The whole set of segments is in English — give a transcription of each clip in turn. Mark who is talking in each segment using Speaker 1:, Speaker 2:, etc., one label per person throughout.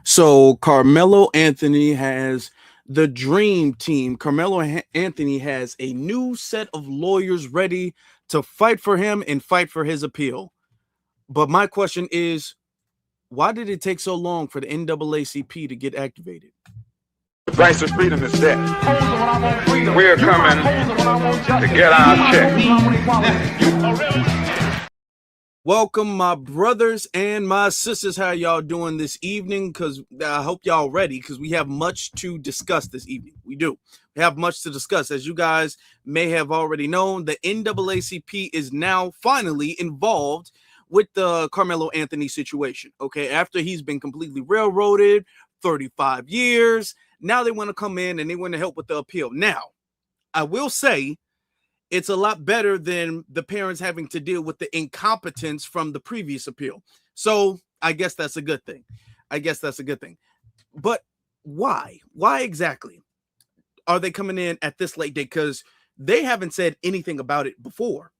Speaker 1: So Karmelo Anthony has the dream team. Karmelo Anthony has a new set of lawyers ready to fight for him and fight for his appeal. But my question is, why did it take so long for the NAACP to get activated?
Speaker 2: The price of freedom is death. We're coming to get our check.
Speaker 1: Welcome, my brothers and my sisters. How y'all doing this evening? Because I hope y'all ready, because we have much to discuss this evening. We do. We have much to discuss. As you guys may have already known, the NAACP is now finally involved with the Karmelo Anthony situation. Okay, after he's been completely railroaded, 35 years, now they want to come in and they want to help with the appeal. Now, I will say, it's a lot better than the parents having to deal with the incompetence from the previous appeal. So I guess that's a good thing. But why? Why exactly are they coming in at this late date? Because they haven't said anything about it before.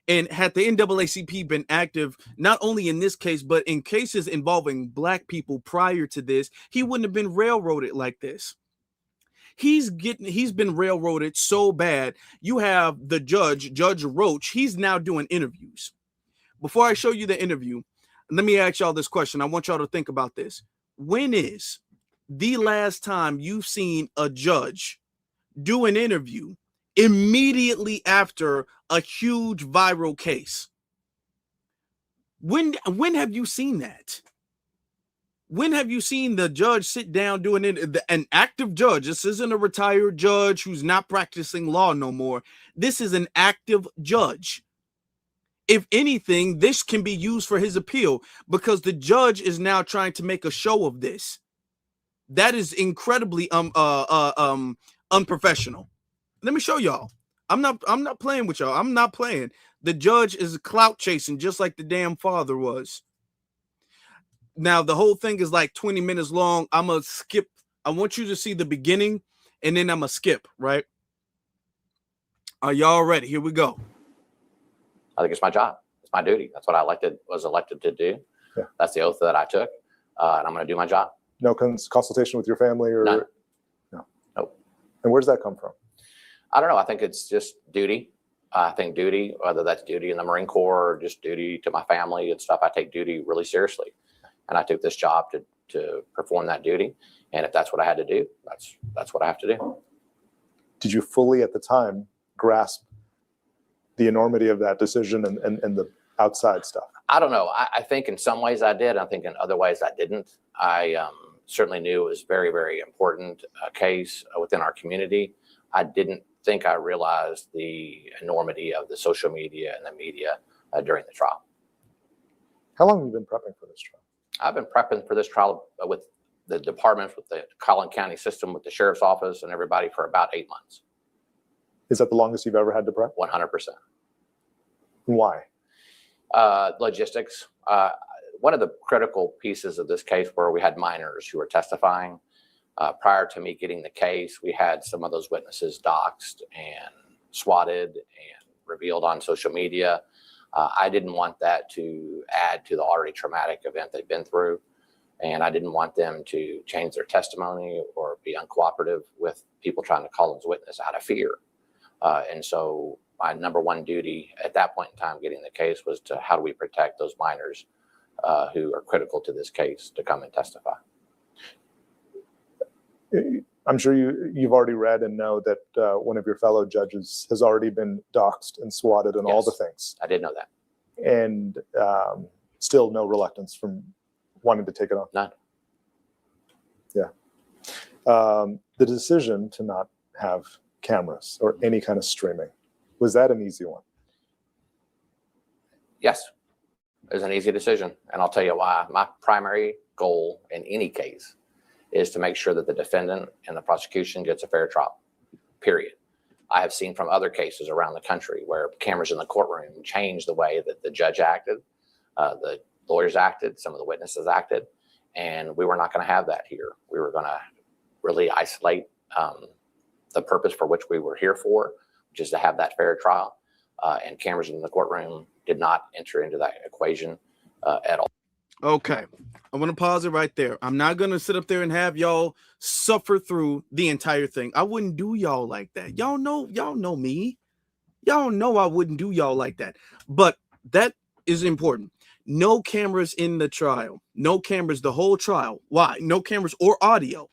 Speaker 1: And had the NAACP been active, not only in this case, but in cases involving Black people prior to this, he wouldn't have been railroaded like this. He's been railroaded so bad. You have the Judge Roach. He's now doing interviews. Before I show you the interview, let me ask y'all this question. I want y'all to think about this. When is the last time you've seen a judge do an interview immediately after a huge viral case? When have you seen that? When have you seen the judge sit down doing it? An active judge. This isn't a retired judge who's not practicing law no more. This is an active judge. If anything, this can be used for his appeal because the judge is now trying to make a show of this. That is incredibly unprofessional. Let me show y'all. I'm not playing with y'all. I'm not playing. The judge is clout chasing just like the damn father was. Now, the whole thing is like 20 minutes long. I'm going to skip. I want you to see the beginning, and then I'm going to skip, right? Are y'all ready? Here we go.
Speaker 3: I think it's my job. It's my duty. That's what I was elected to do.
Speaker 4: Yeah.
Speaker 3: That's the oath that I took, and I'm going to do my job.
Speaker 4: No consultation with your family? Or
Speaker 3: None.
Speaker 4: No.
Speaker 3: Nope.
Speaker 4: And where does that come from?
Speaker 3: I don't know. I think it's just duty. I think duty, whether that's duty in the Marine Corps or just duty to my family and stuff, I take duty really seriously. And I took this job to perform that duty. And if that's what I had to do, that's what I have to do.
Speaker 4: Did you fully at the time grasp the enormity of that decision and the outside stuff?
Speaker 3: I don't know. I think in some ways I did. I think in other ways I didn't. I certainly knew it was very, very important case within our community. I didn't think I realized the enormity of the social media and the media during the trial.
Speaker 4: How long have you been prepping for this trial?
Speaker 3: I've been prepping for this trial with the departments, with the Collin County system, with the sheriff's office and everybody for about 8 months.
Speaker 4: Is that the longest you've ever had to prep?
Speaker 3: 100%.
Speaker 4: Why?
Speaker 3: Logistics. One of the critical pieces of this case where we had minors who were testifying. Prior to me getting the case, we had some of those witnesses doxxed and swatted and revealed on social media. I didn't want that to add to the already traumatic event they've been through. And I didn't want them to change their testimony or be uncooperative with people trying to call them as witness out of fear. And so my number one duty at that point in time getting the case was to how do we protect those minors who are critical to this case to come and testify.
Speaker 4: I'm sure you've already read and know that one of your fellow judges has already been doxxed and swatted and all the things.
Speaker 3: I did know that.
Speaker 4: And still no reluctance from wanting to take it on.
Speaker 3: None.
Speaker 4: Yeah. The decision to not have cameras or any kind of streaming, was that an easy one?
Speaker 3: Yes, it was an easy decision. And I'll tell you why. My primary goal in any case is to make sure that the defendant and the prosecution gets a fair trial, period. I have seen from other cases around the country where cameras in the courtroom changed the way that the judge acted, the lawyers acted, some of the witnesses acted, and we were not going to have that here. We were going to really isolate the purpose for which we were here for, which is to have that fair trial, and cameras in the courtroom did not enter into that equation at all.
Speaker 1: Okay. I want to pause it right there. I'm not going to sit up there and have y'all suffer through the entire thing. I wouldn't do y'all like that. Y'all know me. Y'all know I wouldn't do y'all like that. But that is important. No cameras in the trial. No cameras the whole trial. Why? No cameras or audio.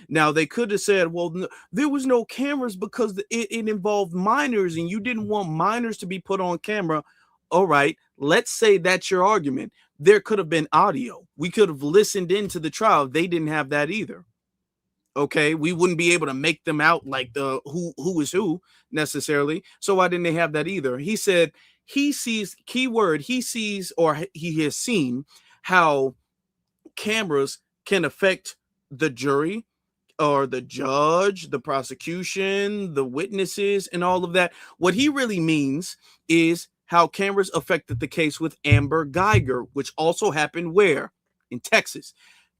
Speaker 1: Now, they could have said, well, there was no cameras because it involved minors and you didn't want minors to be put on camera. All right, let's say that's your argument. There could have been audio. We could have listened into the trial. They didn't have that either. Okay, we wouldn't be able to make them out like the who is who necessarily. So why didn't they have that either? He said he sees, keyword, he sees or he has seen how cameras can affect the jury or the judge, the prosecution, the witnesses, and all of that. What he really means is how cameras affected the case with Amber Geiger, which also happened where? In Texas.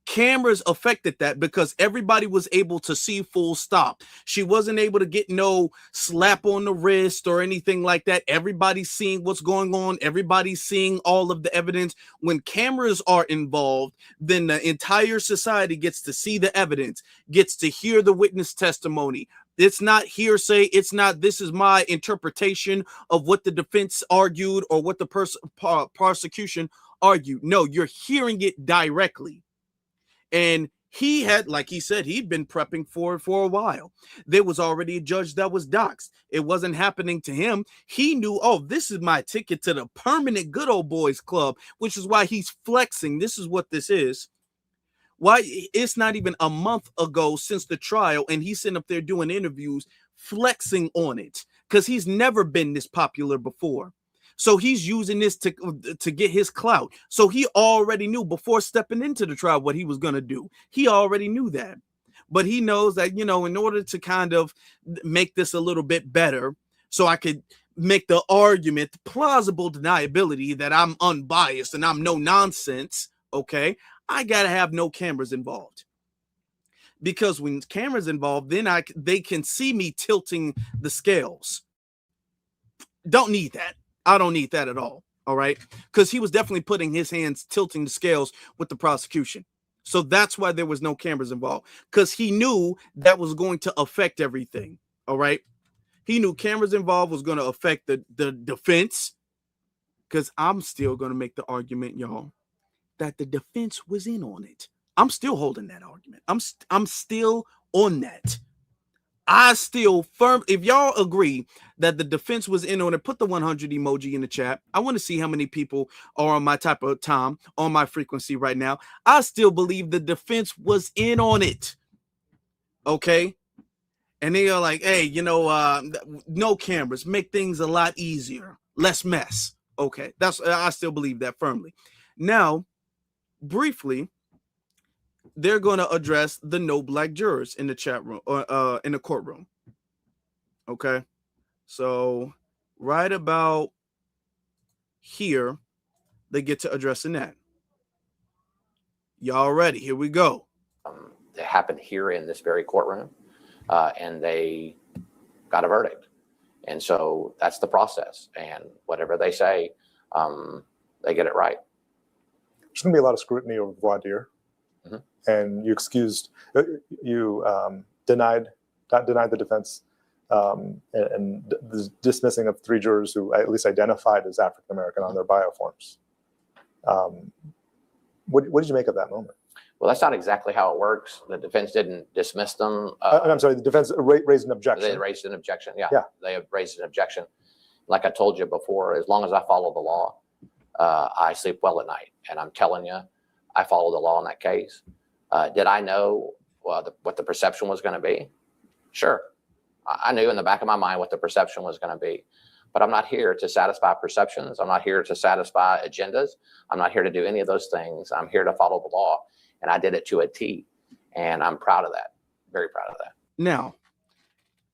Speaker 1: Cameras affected that because everybody was able to see full stop. She wasn't able to get no slap on the wrist or anything like that. Everybody's seeing what's going on. Everybody's seeing all of the evidence. When cameras are involved, then the entire society gets to see the evidence, gets to hear the witness testimony. It's not hearsay. It's not, this is my interpretation of what the defense argued or what the prosecution argued. No, you're hearing it directly. And he had, like he said, he'd been prepping for it for a while. There was already a judge that was doxxed. It wasn't happening to him. He knew, oh, this is my ticket to the permanent good old boys club, which is why he's flexing. This is what this is. Why it's not even a month ago since the trial, and he's sitting up there doing interviews, flexing on it because he's never been this popular before. So he's using this to get his clout. So he already knew before stepping into the trial what he was going to do. He already knew that. But he knows that, you know, in order to kind of make this a little bit better, so I could make the argument, plausible deniability that I'm unbiased and I'm no nonsense, okay, I got to have no cameras involved. Because when cameras involved, then they can see me tilting the scales. Don't need that. I don't need that at all. All right. Because he was definitely putting his hands tilting the scales with the prosecution. So that's why there was no cameras involved, because he knew that was going to affect everything. All right. He knew cameras involved was going to affect the defense, because I'm still going to make the argument, y'all, that the defense was in on it. I'm still holding that argument. I'm still on that. I still firm. If y'all agree that the defense was in on it, put the 100 emoji in the chat. I want to see how many people are on my type of time, on my frequency right now. I still believe the defense was in on it. Okay. And they are like, hey, you know, no cameras, make things a lot easier, less mess. Okay. I still believe that firmly. Now, briefly, they're going to address the no black jurors in the chat room or in the courtroom. Okay. So right about here, they get to addressing that. Y'all ready? Here we go.
Speaker 3: It happened here in this very courtroom, and they got a verdict. And so that's the process. And whatever they say, they get it right.
Speaker 4: There's going to be a lot of scrutiny over voir dire. Mm-hmm. And you denied the defense and the dismissing of 3 jurors who at least identified as African American on their bioforms. What did you make of that moment?
Speaker 3: Well, that's not exactly how it works. The defense didn't dismiss them.
Speaker 4: I'm sorry, the defense raised an objection.
Speaker 3: They raised an objection. Yeah. They have raised an objection. Like I told you before, as long as I follow the law, I sleep well at night. And I'm telling you, I follow the law in that case. Did I know what the perception was going to be? Sure. I knew in the back of my mind what the perception was going to be. But I'm not here to satisfy perceptions. I'm not here to satisfy agendas. I'm not here to do any of those things. I'm here to follow the law. And I did it to a T. And I'm proud of that. Very proud of that.
Speaker 1: Now,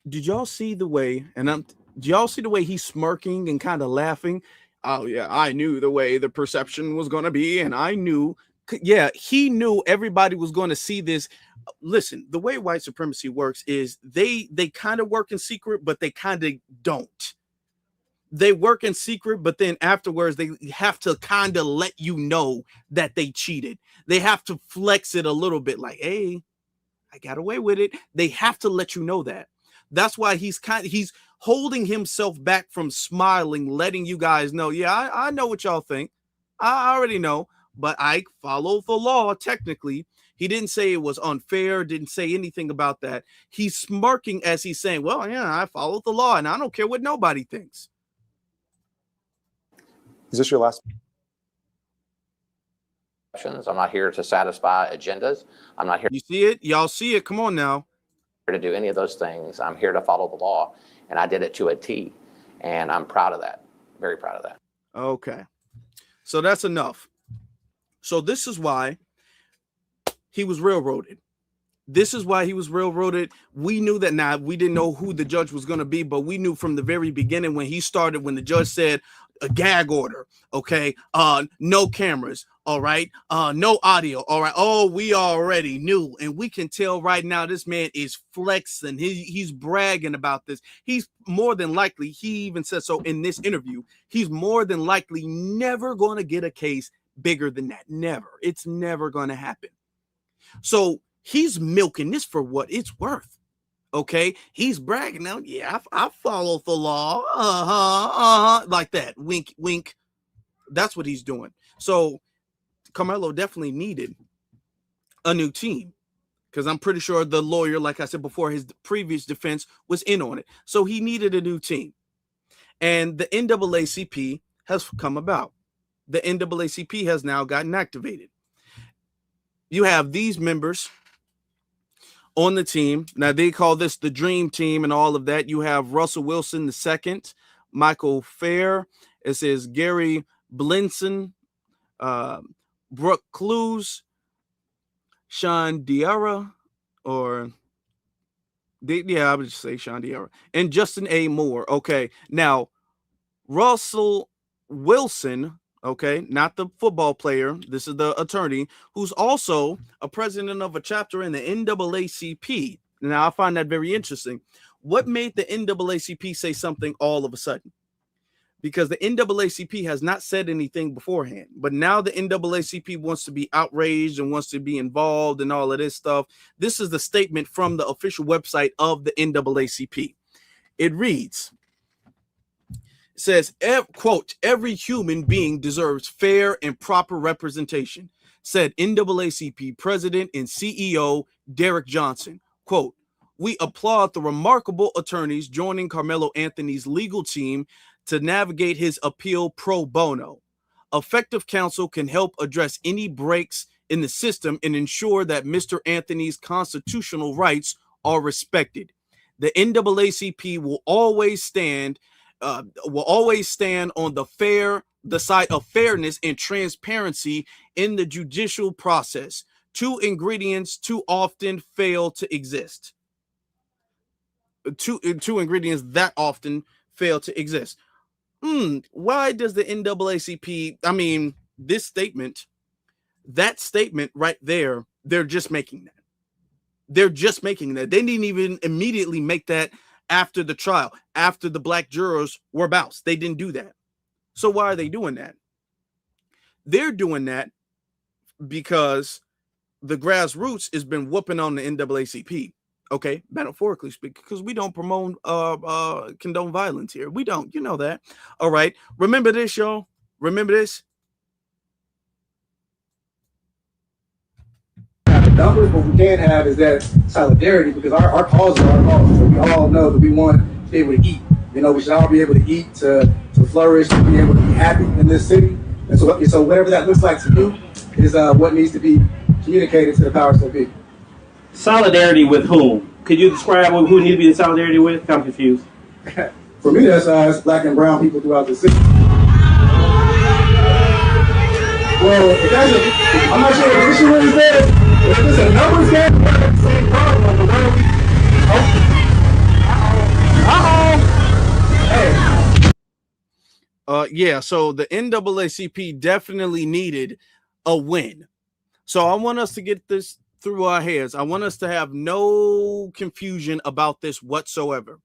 Speaker 1: did y'all see the way, do y'all see the way he's smirking and kind of laughing? Oh, yeah, I knew the way the perception was going to be. And I knew, yeah, he knew everybody was going to see this. Listen, the way white supremacy works is they kind of work in secret, but they kind of don't. they work in secret, but then afterwards they have to kind of let you know that they cheated. They have to flex it a little bit like, hey, I got away with it. They have to let you know that. That's why he's holding himself back from smiling, letting you guys know, yeah, I know what y'all think. I already know, but I follow the law technically. He didn't say it was unfair, didn't say anything about that. He's smirking as he's saying, well, yeah, I follow the law and I don't care what nobody thinks.
Speaker 4: Is this your last?
Speaker 3: I'm not here to satisfy agendas. I'm not here
Speaker 1: You see it? Y'all see it? Come on now.
Speaker 3: to do any of those things. I'm here to follow the law, and I did it to a T, and I'm proud of that. Very proud of that.
Speaker 1: Okay. So that's enough. So this is why he was railroaded. This is why he was railroaded. We knew that. Now, we didn't know who the judge was going to be, but we knew from the very beginning when he started, when the judge said a gag order, okay, no cameras, all right, no audio, all right. Oh, we already knew, and we can tell right now this man is flexing. He's bragging about this. He's more than likely, he even said so in this interview, he's more than likely never going to get a case bigger than that. Never. It's never going to happen. So he's milking this for what it's worth. Okay, he's bragging now. Yeah, I follow the law. Like that. Wink, wink. That's what he's doing. So Karmelo definitely needed a new team because I'm pretty sure the lawyer, like I said before, his previous defense was in on it. So he needed a new team. And the NAACP has come about. The NAACP has now gotten activated. You have these members on the team. Now, they call this the dream team and all of that. You have Russell Wilson II, Michael Fair. It says Gary Blinson, Brooke Clues, Sean Diarra, I would just say Sean Diarra, and Justin A. Moore. Okay, now, Russell Wilson, okay, not the football player. This is the attorney who's also a president of a chapter in the NAACP. Now, I find that very interesting. What made the NAACP say something all of a sudden? Because the NAACP has not said anything beforehand, but now the NAACP wants to be outraged and wants to be involved in all of this stuff. This is the statement from the official website of the NAACP. It reads, it says, quote, every human being deserves fair and proper representation, said NAACP President and CEO Derek Johnson. Quote, we applaud the remarkable attorneys joining Karmelo Anthony's legal team to navigate his appeal pro bono. Effective counsel can help address any breaks in the system and ensure that Mr. Anthony's constitutional rights are respected. The NAACP will always stand on the side of fairness and transparency in the judicial process. Two ingredients too often fail to exist. Two ingredients that often fail to exist. Why does the NAACP, this statement, that statement right there, they're just making that. They're just making that. They didn't even immediately make that after the trial, after the black jurors were bounced. They didn't do that. So why are they doing that? They're doing that because the Grassroots has been whooping on the NAACP. Okay, metaphorically speaking, because we don't promote condone violence here. We don't, you know that. All right. Remember this, y'all. Remember this.
Speaker 5: The numbers, what we can have is that solidarity, because our cause is our cause. So we all know that we want to be able to eat. You know, we should all be able to eat, to flourish, to be able to be happy in this city. And so whatever that looks like to you is what needs to be communicated to the powers that be.
Speaker 6: Solidarity with whom? Could you describe who need to be in solidarity with? I'm confused.
Speaker 5: For me, that's black and brown people throughout the city. Well, if I'm not sure what the issue is there. If it's a numbers game, we have the same problem. But where
Speaker 1: we... Yeah, so the NAACP definitely needed a win. So I want us to get this through our heads. I want us to have no confusion about this whatsoever.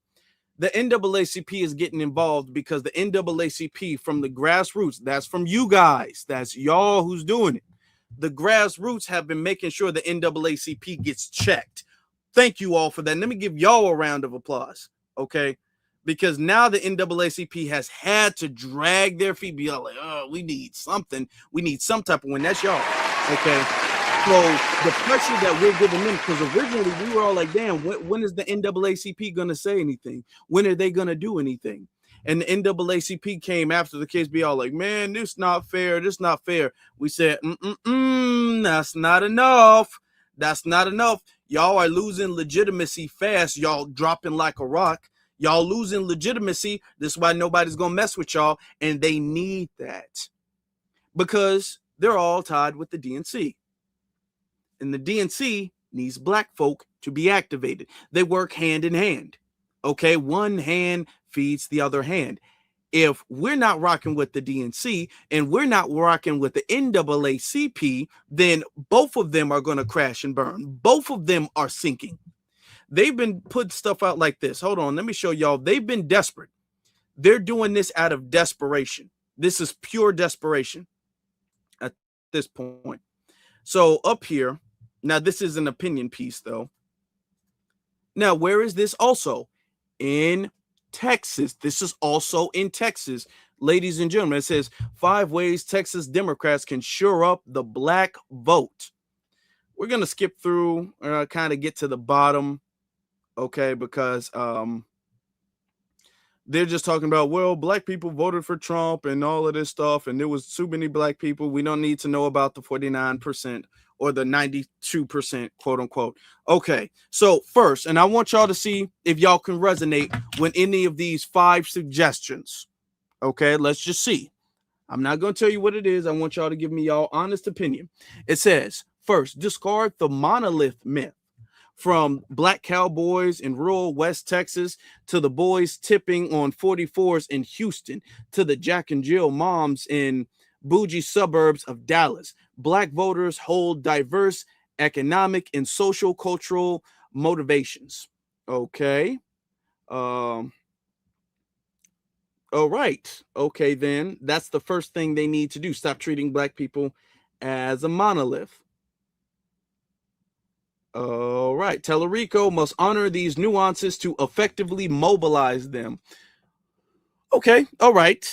Speaker 1: the NAACP is getting involved because the NAACP from the grassroots, that's from you guys, that's y'all who's doing it. The grassroots have been making sure the NAACP gets checked. Thank you all for that. And let me give y'all a round of applause, okay? Because now the NAACP has had to drag their feet, be like, oh, we need something. We need some type of win. That's y'all, okay? So the pressure that we're giving them, because originally we were all like, damn, when is the NAACP going to say anything? When are they going to do anything? And the NAACP came after the case, be all like, man, this not fair. This not fair. We said, that's not enough. That's not enough. Y'all are losing legitimacy fast. Y'all dropping like a rock. Y'all losing legitimacy. This is why nobody's going to mess with y'all. And they need that because they're all tied with the DNC. And the DNC needs black folk to be activated. They work hand in hand. Okay, one hand feeds the other hand. If we're not rocking with the DNC and we're not rocking with the NAACP, then both of them are going to crash and burn. Both of them are sinking. They've been putting stuff out like this. Hold on, let me show y'all. They've been desperate. They're doing this out of desperation. This is pure desperation at this point. So up here, now this is an opinion piece though. Now, where is this also? In Texas. This is also in Texas. Ladies and gentlemen, it says 5 ways Texas Democrats can shore up the black vote. We're going to skip through, kind of get to the bottom. Okay, because they're just talking about, well, black people voted for Trump and all of this stuff, and there was too many black people. We don't need to know about the 49% or the 92%, quote unquote. Okay, so first, and I want y'all to see if y'all can resonate with any of these 5 suggestions. Okay, let's just see. I'm not going to tell you what it is. I want y'all to give me y'all honest opinion. It says, first, discard the monolith myth. From black cowboys in rural West Texas to the boys tipping on 44s in Houston to the Jack and Jill moms in bougie suburbs of Dallas, black voters hold diverse economic and social cultural motivations. Okay. All right. Okay, then that's the first thing they need to do. Stop treating black people as a monolith. All right. Tellerico must honor these nuances to effectively mobilize them. Okay. All right.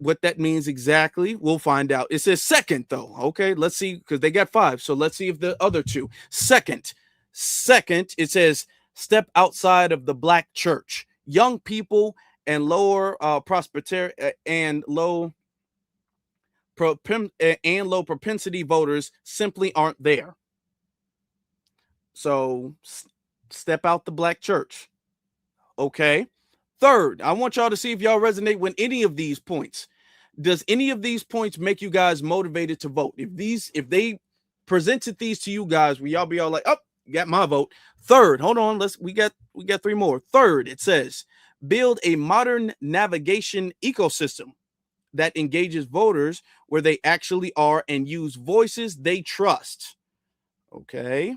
Speaker 1: What that means exactly, we'll find out. It says second, though. Okay. Let's see, because they got 5. So let's see if the other 2. Second, it says step outside of the black church. Young people and lower prosperity and low propensity voters simply aren't there. So step out the black church. Okay. Third, I want y'all to see if y'all resonate with any of these points. Does any of these points make you guys motivated to vote? If they presented these to you guys, will y'all be all like, oh, got my vote? Third, hold on, we got 3 more. Third, it says build a modern navigation ecosystem that engages voters where they actually are and use voices they trust. Okay.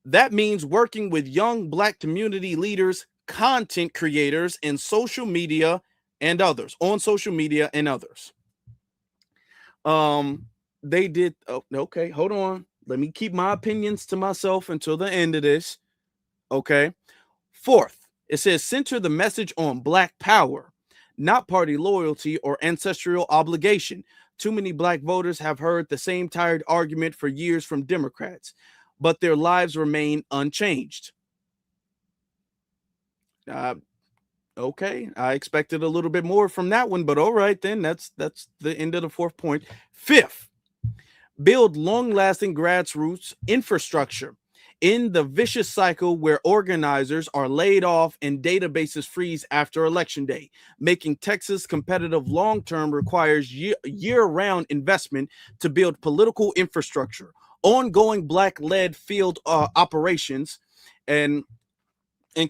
Speaker 1: That means working with young black community leaders, content creators, and social media and others on social media and others. They did. Oh, okay. Hold on. Let me keep my opinions to myself until the end of this. Okay. Fourth, it says center the message on black power, not party loyalty or ancestral obligation. Too many black voters have heard the same tired argument for years from Democrats, but their lives remain unchanged. Okay, I expected a little bit more from that one, but all right, then that's the end of the 4th point. 5th, build long-lasting grassroots infrastructure in the vicious cycle where organizers are laid off and databases freeze after election day. Making Texas competitive long-term requires year-round investment to build political infrastructure, ongoing black-led field operations, and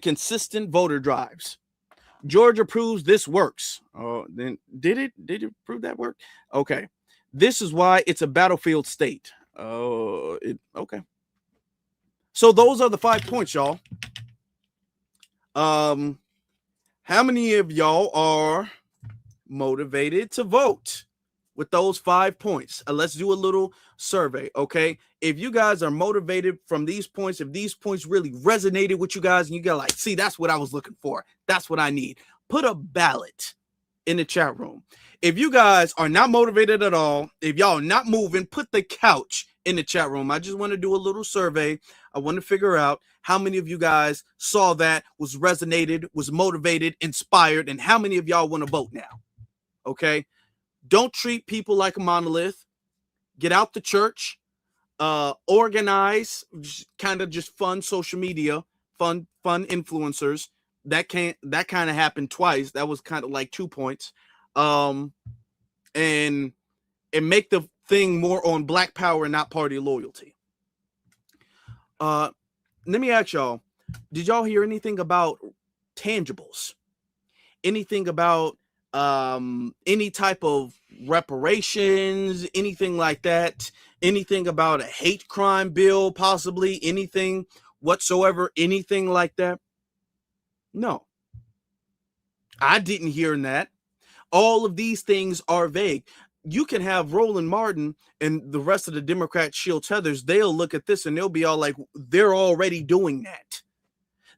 Speaker 1: consistent voter drives. Georgia proves this works. Oh, then did it prove that worked? Okay. This is why it's a battlefield state. Okay. So those are the 5 points, y'all. How many of y'all are motivated to vote with those 5 points? Let's do a little survey, okay? If you guys are motivated from these points, if these points really resonated with you guys and you got like, see, that's what I was looking for, that's what I need, put a ballot in the chat room. If you guys are not motivated at all, if y'all not moving, put the couch in the chat room. I just want to do a little survey. I want to figure out how many of you guys saw that, was resonated, was motivated, inspired, and how many of y'all want to vote now. Okay, don't treat people like a monolith. Get out the church, organize, kind of just fun social media, fun influencers. That kind of happened twice. That was kind of like 2 points. And make the thing more on Black power and not party loyalty. Let me ask y'all, did y'all hear anything about tangibles? Anything about any type of reparations, anything like that? Anything about a hate crime bill, possibly? Anything whatsoever, anything like that? No. I didn't hear that. All of these things are vague. You can have Roland Martin and the rest of the Democrats shield tethers. They'll look at this and they'll be all like, they're already doing that.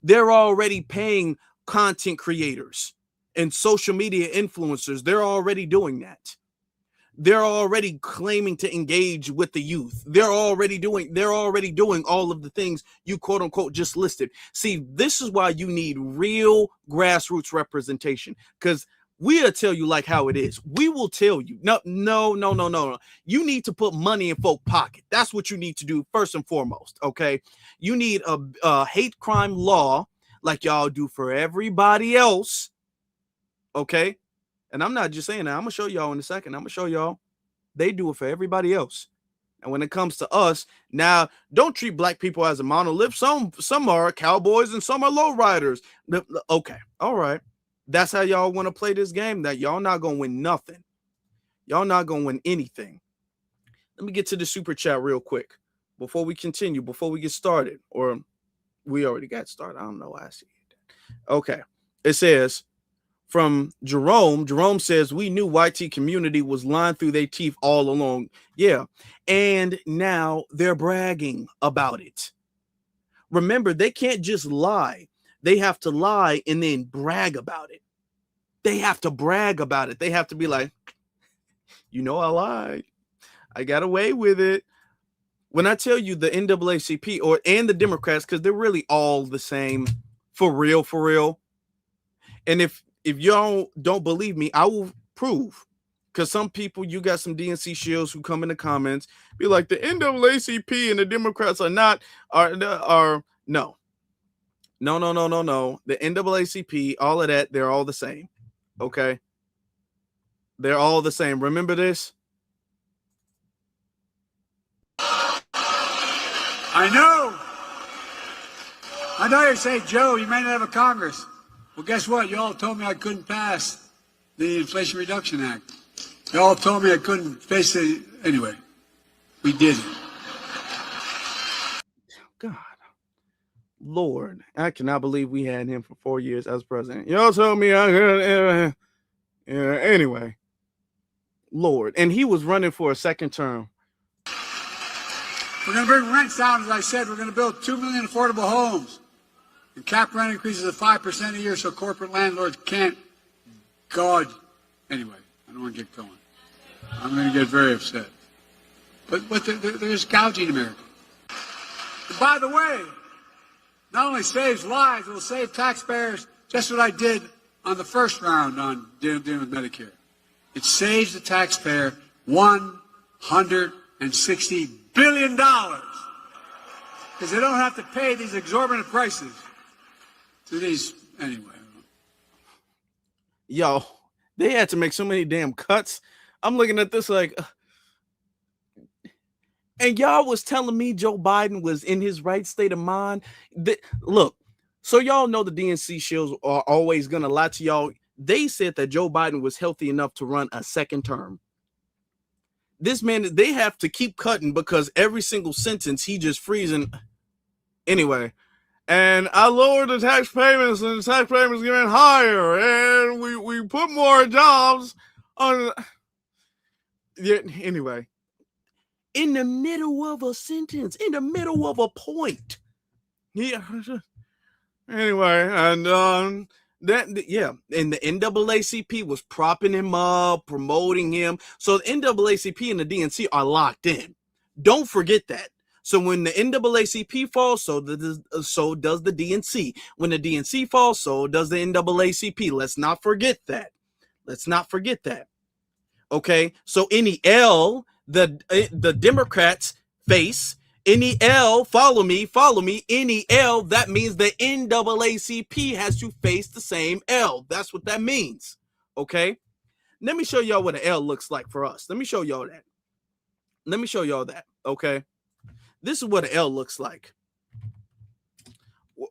Speaker 1: They're already paying content creators and social media influencers. They're already doing that. They're already claiming to engage with the youth. They're already doing all of the things you quote unquote just listed. See, this is why you need real grassroots representation, because we'll tell you like how it is. We will tell you, no. You need to put money in folk pocket. That's what you need to do first and foremost, okay? You need a hate crime law like y'all do for everybody else, okay? And I'm not just saying that. I'm going to show y'all in a second. I'm going to show y'all they do it for everybody else. And when it comes to us, now, don't treat Black people as a monolith. Some are cowboys and some are lowriders. Okay, all right. That's how y'all want to play this game, that y'all not going to win nothing. Y'all not going to win anything. Let me get to the super chat real quick before we continue, before we get started. Or we already got started. I don't know why I see it. Okay. It says, from Jerome says, we knew YT community was lying through their teeth all along. Yeah. And now they're bragging about it. Remember, they can't just lie. They have to lie and then brag about it. They have to brag about it. They have to be like, you know, I lied. I got away with it. When I tell you the NAACP and the Democrats, because they're really all the same, for real. And if y'all don't believe me, I will prove. Because some people, you got some DNC shields who come in the comments, be like, the NAACP and the Democrats are no. No. The NAACP, all of that, they're all the same. Okay? They're all the same. Remember this?
Speaker 7: I know you're saying, Joe, you may not have a Congress. Well, guess what? You all told me I couldn't pass the Inflation Reduction Act. You all told me I couldn't face it. Anyway, we did it.
Speaker 1: God. Lord, I cannot believe we had him for 4 years as president. Y'all told me I could. Anyway, Lord, and he was running for a second term.
Speaker 7: We're going to bring rents down, as I said. We're going to build 2 million affordable homes and cap rent increases of 5% a year, so corporate landlords can't. God, anyway, I don't want to get going. I'm going to get very upset. But there's gouging America. And by the way, not only saves lives, it will save taxpayers. Just what I did on the first round on dealing with Medicare. It saves the taxpayer $160 billion because they don't have to pay these exorbitant prices to these anyway.
Speaker 1: Yo, they had to make so many damn cuts. I'm looking at this like, and y'all was telling me Joe Biden was in his right state of mind. Look, so y'all know the DNC shields are always going to lie to y'all. They said that Joe Biden was healthy enough to run a second term. This man, they have to keep cutting because every single sentence he just freezing. Anyway, And I lowered the tax payments, and the tax payments getting higher, and we put more jobs on. Yeah, anyway, in the middle of a sentence, in the middle of a point. Yeah. Anyway, and and the NAACP was propping him up, promoting him. So the NAACP and the DNC are locked in. Don't forget that. So when the NAACP falls, so does the DNC. When the DNC falls, so does the NAACP. Let's not forget that. Let's not forget that. Okay. So any L the Democrats face, any L, follow me, any L, that means the NAACP has to face the same L. That's what that means. Okay. Let me show y'all what an L looks like for us. Let me show y'all that. Okay. This is what an L looks like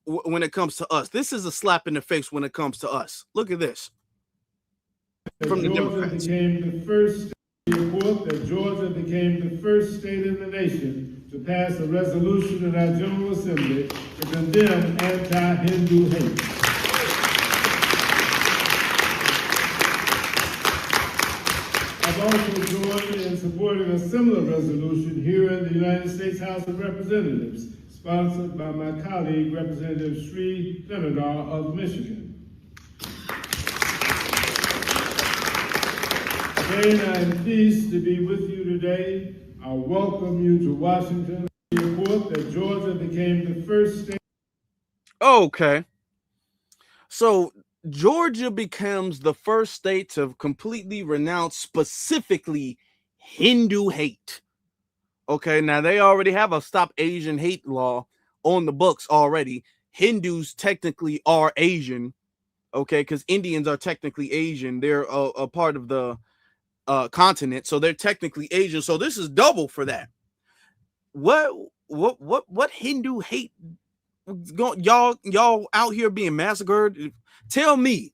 Speaker 1: when it comes to us. This is a slap in the face when it comes to us. Look at this. From the Democrats.
Speaker 8: Georgia became the first state in the nation to pass a resolution in our General Assembly to condemn anti-Hindu hate. I've also joined in supporting a similar resolution here in the United States House of Representatives, sponsored by my colleague, Representative Sri Thinadar of Michigan. Again, I am pleased to be with you today. I welcome you to Washington to report that Georgia became the first state.
Speaker 1: Okay. So Georgia becomes the first state to completely renounce specifically Hindu hate. Okay, now they already have a Stop Asian Hate law on the books already. Hindus technically are Asian, okay, because Indians are technically Asian. They're a part of the continent, so they're technically Asian. So this is double for that. What Hindu hate? Y'all out here being massacred? Tell me,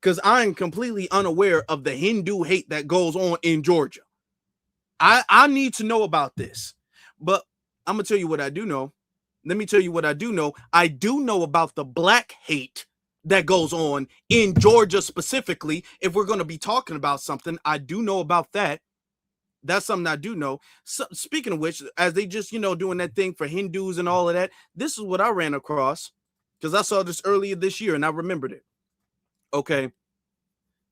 Speaker 1: because I'm completely unaware of the Hindu hate that goes on in Georgia. I need to know about this, but I'm gonna tell you what I do know. Let me tell you what I do know. I do know about the black hate that goes on in Georgia specifically. If we're going to be talking about something, I do know about that. That's something I do know. So, speaking of which, as they just, doing that thing for Hindus and all of that, this is what I ran across because I saw this earlier this year and I remembered it. Okay.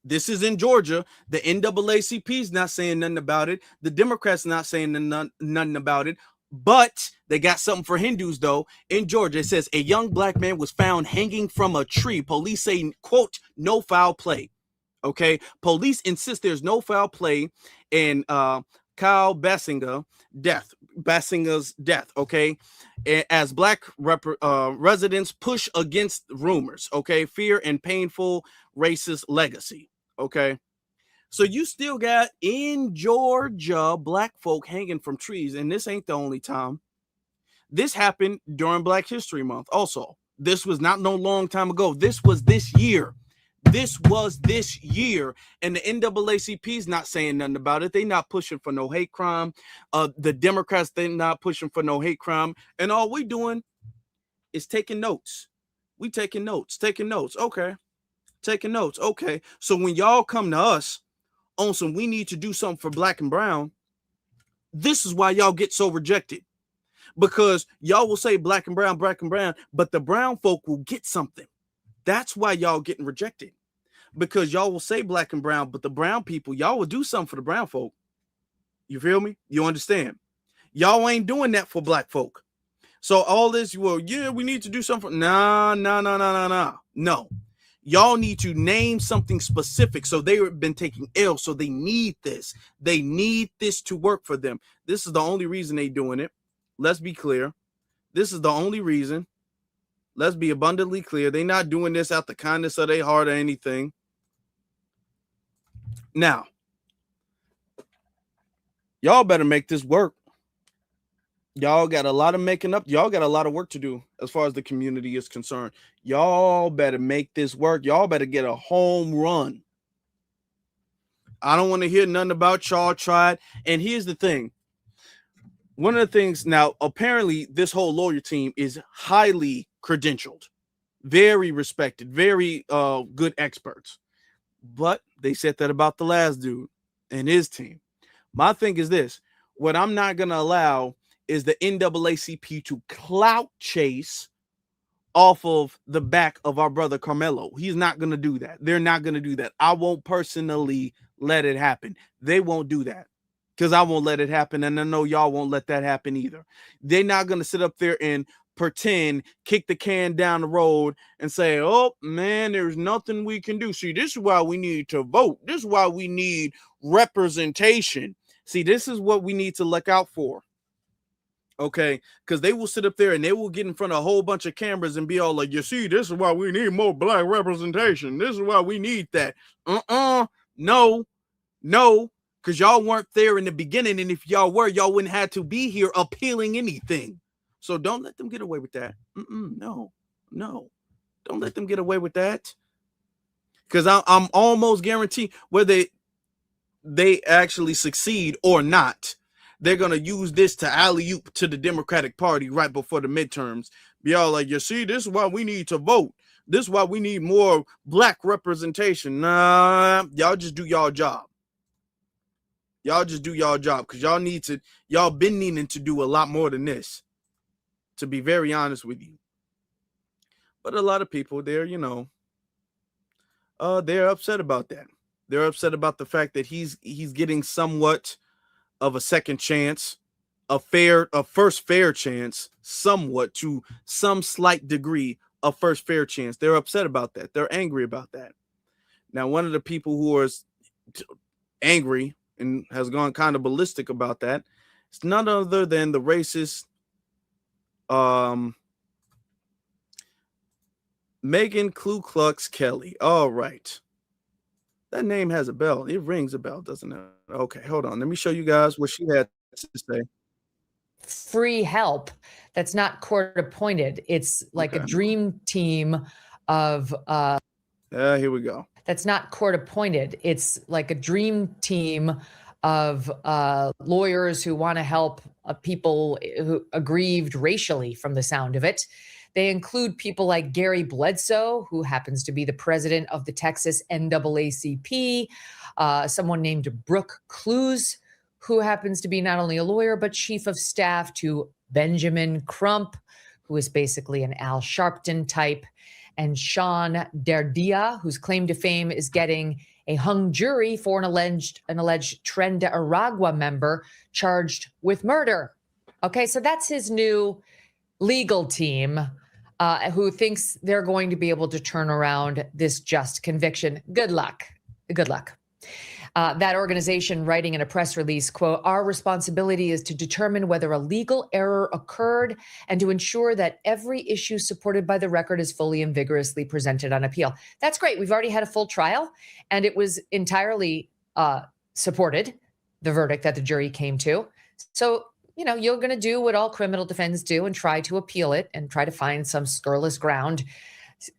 Speaker 1: This is in Georgia. The NAACP is not saying nothing about it. The Democrats not saying nothing about it. But they got something for Hindus, though. In Georgia, it says a young black man was found hanging from a tree. Police say, quote, no foul play. Okay. Police insist there's no foul play in Kyle Bassinger's death. Okay. As black residents push against rumors. Okay. Fear and painful racist legacy. Okay. So you still got in Georgia black folk hanging from trees, and this ain't the only time. This happened during Black History Month. Also, this was not no long time ago. This was this year. And the NAACP is not saying nothing about it. They not pushing for no hate crime. The Democrats, they're not pushing for no hate crime. And all we doing is taking notes. We taking notes. Okay. Taking notes. Okay. So when y'all come to us on some, we need to do something for black and brown, this is why y'all get so rejected, because y'all will say black and brown, but the brown folk will get something. That's why y'all getting rejected, because y'all will say black and brown, but the brown people, y'all will do something for the brown folk. You feel me? You understand? Y'all ain't doing that for black folk. So all this, well, yeah, we need to do something. No. Y'all need to name something specific. So they've been taking L. So they need this. They need this to work for them. This is the only reason they doing it. Let's be clear. This is the only reason. Let's be abundantly clear. They're not doing this out the kindness of their heart or anything. Now, y'all better make this work. Y'all got a lot of making up. Y'all got a lot of work to do as far as the community is concerned. Y'all better make this work. Y'all better get a home run. I don't want to hear nothing about y'all tried. And here's the thing. one of the things now, apparently this whole lawyer team is highly credentialed, very respected, very good experts. But they said that about the last dude and his team. My thing is this: what I'm not going to allow is the NAACP to clout chase off of the back of our brother Karmelo. He's not going to do that. They're not going to do that. I won't personally let it happen. They won't do that because I won't let it happen. And I know y'all won't let that happen either. They're not going to sit up there and pretend, kick the can down the road and say, oh man, there's nothing we can do. See, this is why we need to vote. This is why we need representation. See, this is what we need to look out for. Okay, because they will sit up there and they will get in front of a whole bunch of cameras and be all like, you see, this is why we need more black representation. This is why we need that. No, because y'all weren't there in the beginning. And if y'all were, y'all wouldn't have to be here appealing anything. So don't let them get away with that. No, don't let them get away with that. Because I'm almost guaranteed whether they actually succeed or not, they're going to use this to alley-oop to the Democratic Party right before the midterms. Be all like, you see, this is why we need to vote. This is why we need more black representation. Nah, y'all just do y'all job. Y'all just do y'all job because y'all been needing to do a lot more than this, to be very honest with you. But a lot of people there, they're upset about that. They're upset about the fact that he's getting somewhat of a second chance, a first fair chance, somewhat to some slight degree of first fair chance. They're upset about that. They're angry about that. Now, one of the people who is angry and has gone kind of ballistic about that, it's none other than the racist Megan Ku Klux Kelly. All right. That name has a bell. It rings a bell, doesn't it? Okay, hold on. Let me show you guys what she had to say.
Speaker 9: Free help that's not court appointed. It's like a dream team of
Speaker 1: here we go.
Speaker 9: That's not court appointed. It's like a dream team of lawyers who want to help people who aggrieved racially, from the sound of it. They include people like Gary Bledsoe, who happens to be the president of the Texas NAACP, someone named Brooke Clues, who happens to be not only a lawyer, but chief of staff to Benjamin Crump, who is basically an Al Sharpton type, and Sean Derdia, whose claim to fame is getting a hung jury for an alleged Tren de Aragua member charged with murder. Okay, so that's his new legal team, who thinks they're going to be able to turn around this just conviction. Good luck. Good luck. That organization writing in a press release, quote, our responsibility is to determine whether a legal error occurred and to ensure that every issue supported by the record is fully and vigorously presented on appeal. That's great. We've already had a full trial and it was entirely supported, the verdict that the jury came to. So, you're going to do what all criminal defendants do and try to appeal it and try to find some scurrilous ground,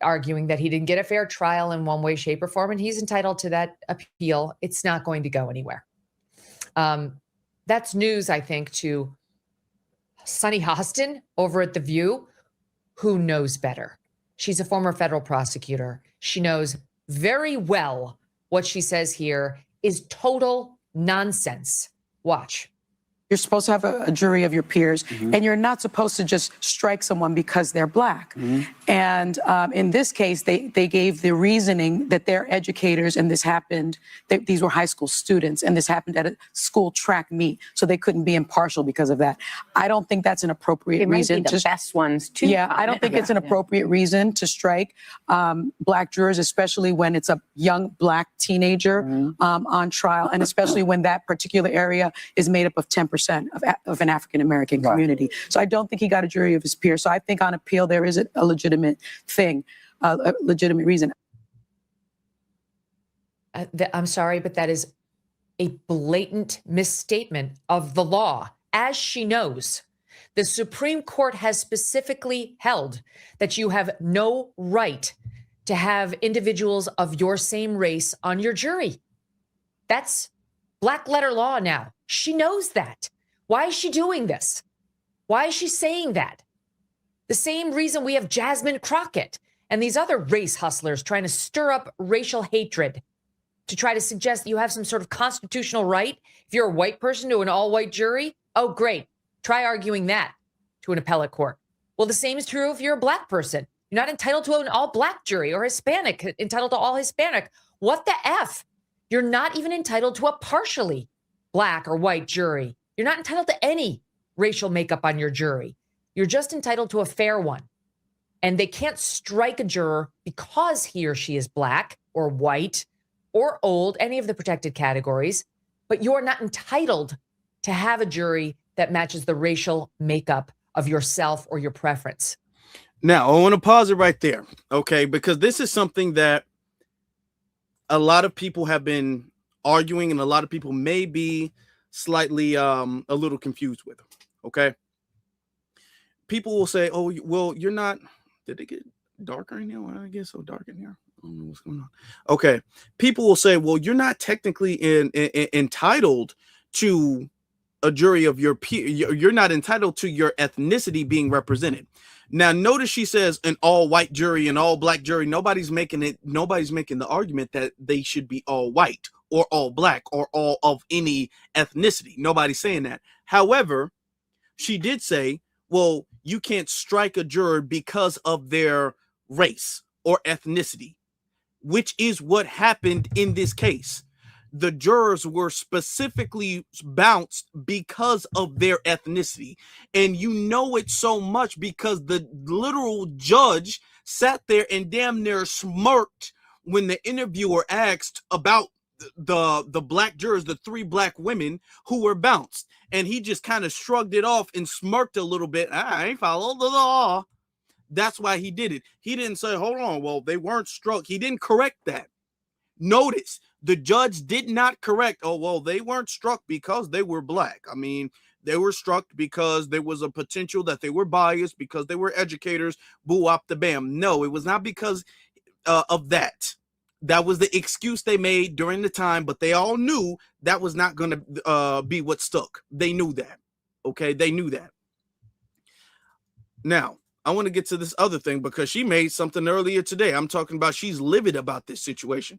Speaker 9: arguing that he didn't get a fair trial in one way, shape, or form, and he's entitled to that appeal. It's not going to go anywhere. That's news, I think, to Sunny Hostin over at The View, who knows better. She's a former federal prosecutor. She knows very well what she says here is total nonsense. Watch.
Speaker 10: You're supposed to have a jury of your peers, and you're not supposed to just strike someone because they're black. And in this case, they gave the reasoning that they're educators, and this happened, these were high school students, and this happened at a school track meet, so they couldn't be impartial because of that. I don't think that's an appropriate reason.
Speaker 11: Might be the best ones too.
Speaker 10: Yeah, I don't think it's an appropriate reason to strike black jurors, especially when it's a young black teenager on trial, and especially when that particular area is made up of 10% of an African-American community. So I don't think he got a jury of his peers. So I think on appeal, there is a legitimate thing, a legitimate reason.
Speaker 9: I'm sorry, but that is a blatant misstatement of the law. As she knows, the Supreme Court has specifically held that you have no right to have individuals of your same race on your jury. That's black letter law now. She knows that. Why is she doing this? Why is she saying that? The same reason we have Jasmine Crockett and these other race hustlers trying to stir up racial hatred to try to suggest that you have some sort of constitutional right. If you're a white person to an all-white jury, oh, great. Try arguing that to an appellate court. Well, the same is true if you're a black person. You're not entitled to an all-black jury, or Hispanic, entitled to all Hispanic. What the F? You're not even entitled to a partially black or white jury. You're not entitled to any racial makeup on your jury. You're just entitled to a fair one. And they can't strike a juror because he or she is black or white or old, any of the protected categories, but you're not entitled to have a jury that matches the racial makeup of yourself or your preference.
Speaker 1: Now, I want to pause it right there, okay? Because this is something that a lot of people have been arguing, and a lot of people may be slightly a little confused with, okay? People will say, oh, well, you're not, did it get darker in here? Well, I guess so dark in here. I don't know what's going on. Okay. People will say, well, you're not technically entitled to a jury of your peer. You're not entitled to your ethnicity being represented. Now, notice she says an all white jury, an all black jury. Nobody's making the argument that they should be all white or all black or all of any ethnicity. Nobody's saying that. However, she did say, well, you can't strike a juror because of their race or ethnicity, which is what happened in this case. The jurors were specifically bounced because of their ethnicity. And you know it so much because the literal judge sat there and damn near smirked when the interviewer asked about the black jurors, the 3 black women who were bounced. And he just kind of shrugged it off and smirked a little bit. I ain't followed the law. That's why he did it. He didn't say, hold on, well, they weren't struck. He didn't correct that. Notice the judge did not correct, oh, well, they weren't struck because they were black. I mean, they were struck because there was a potential that they were biased, because they were educators, boo op the bam. No, it was not because of that. That was the excuse they made during the time, but they all knew that was not going to be what stuck. They knew that. Okay, they knew that. Now, I want to get to this other thing because she made something earlier today. I'm talking about she's livid about this situation.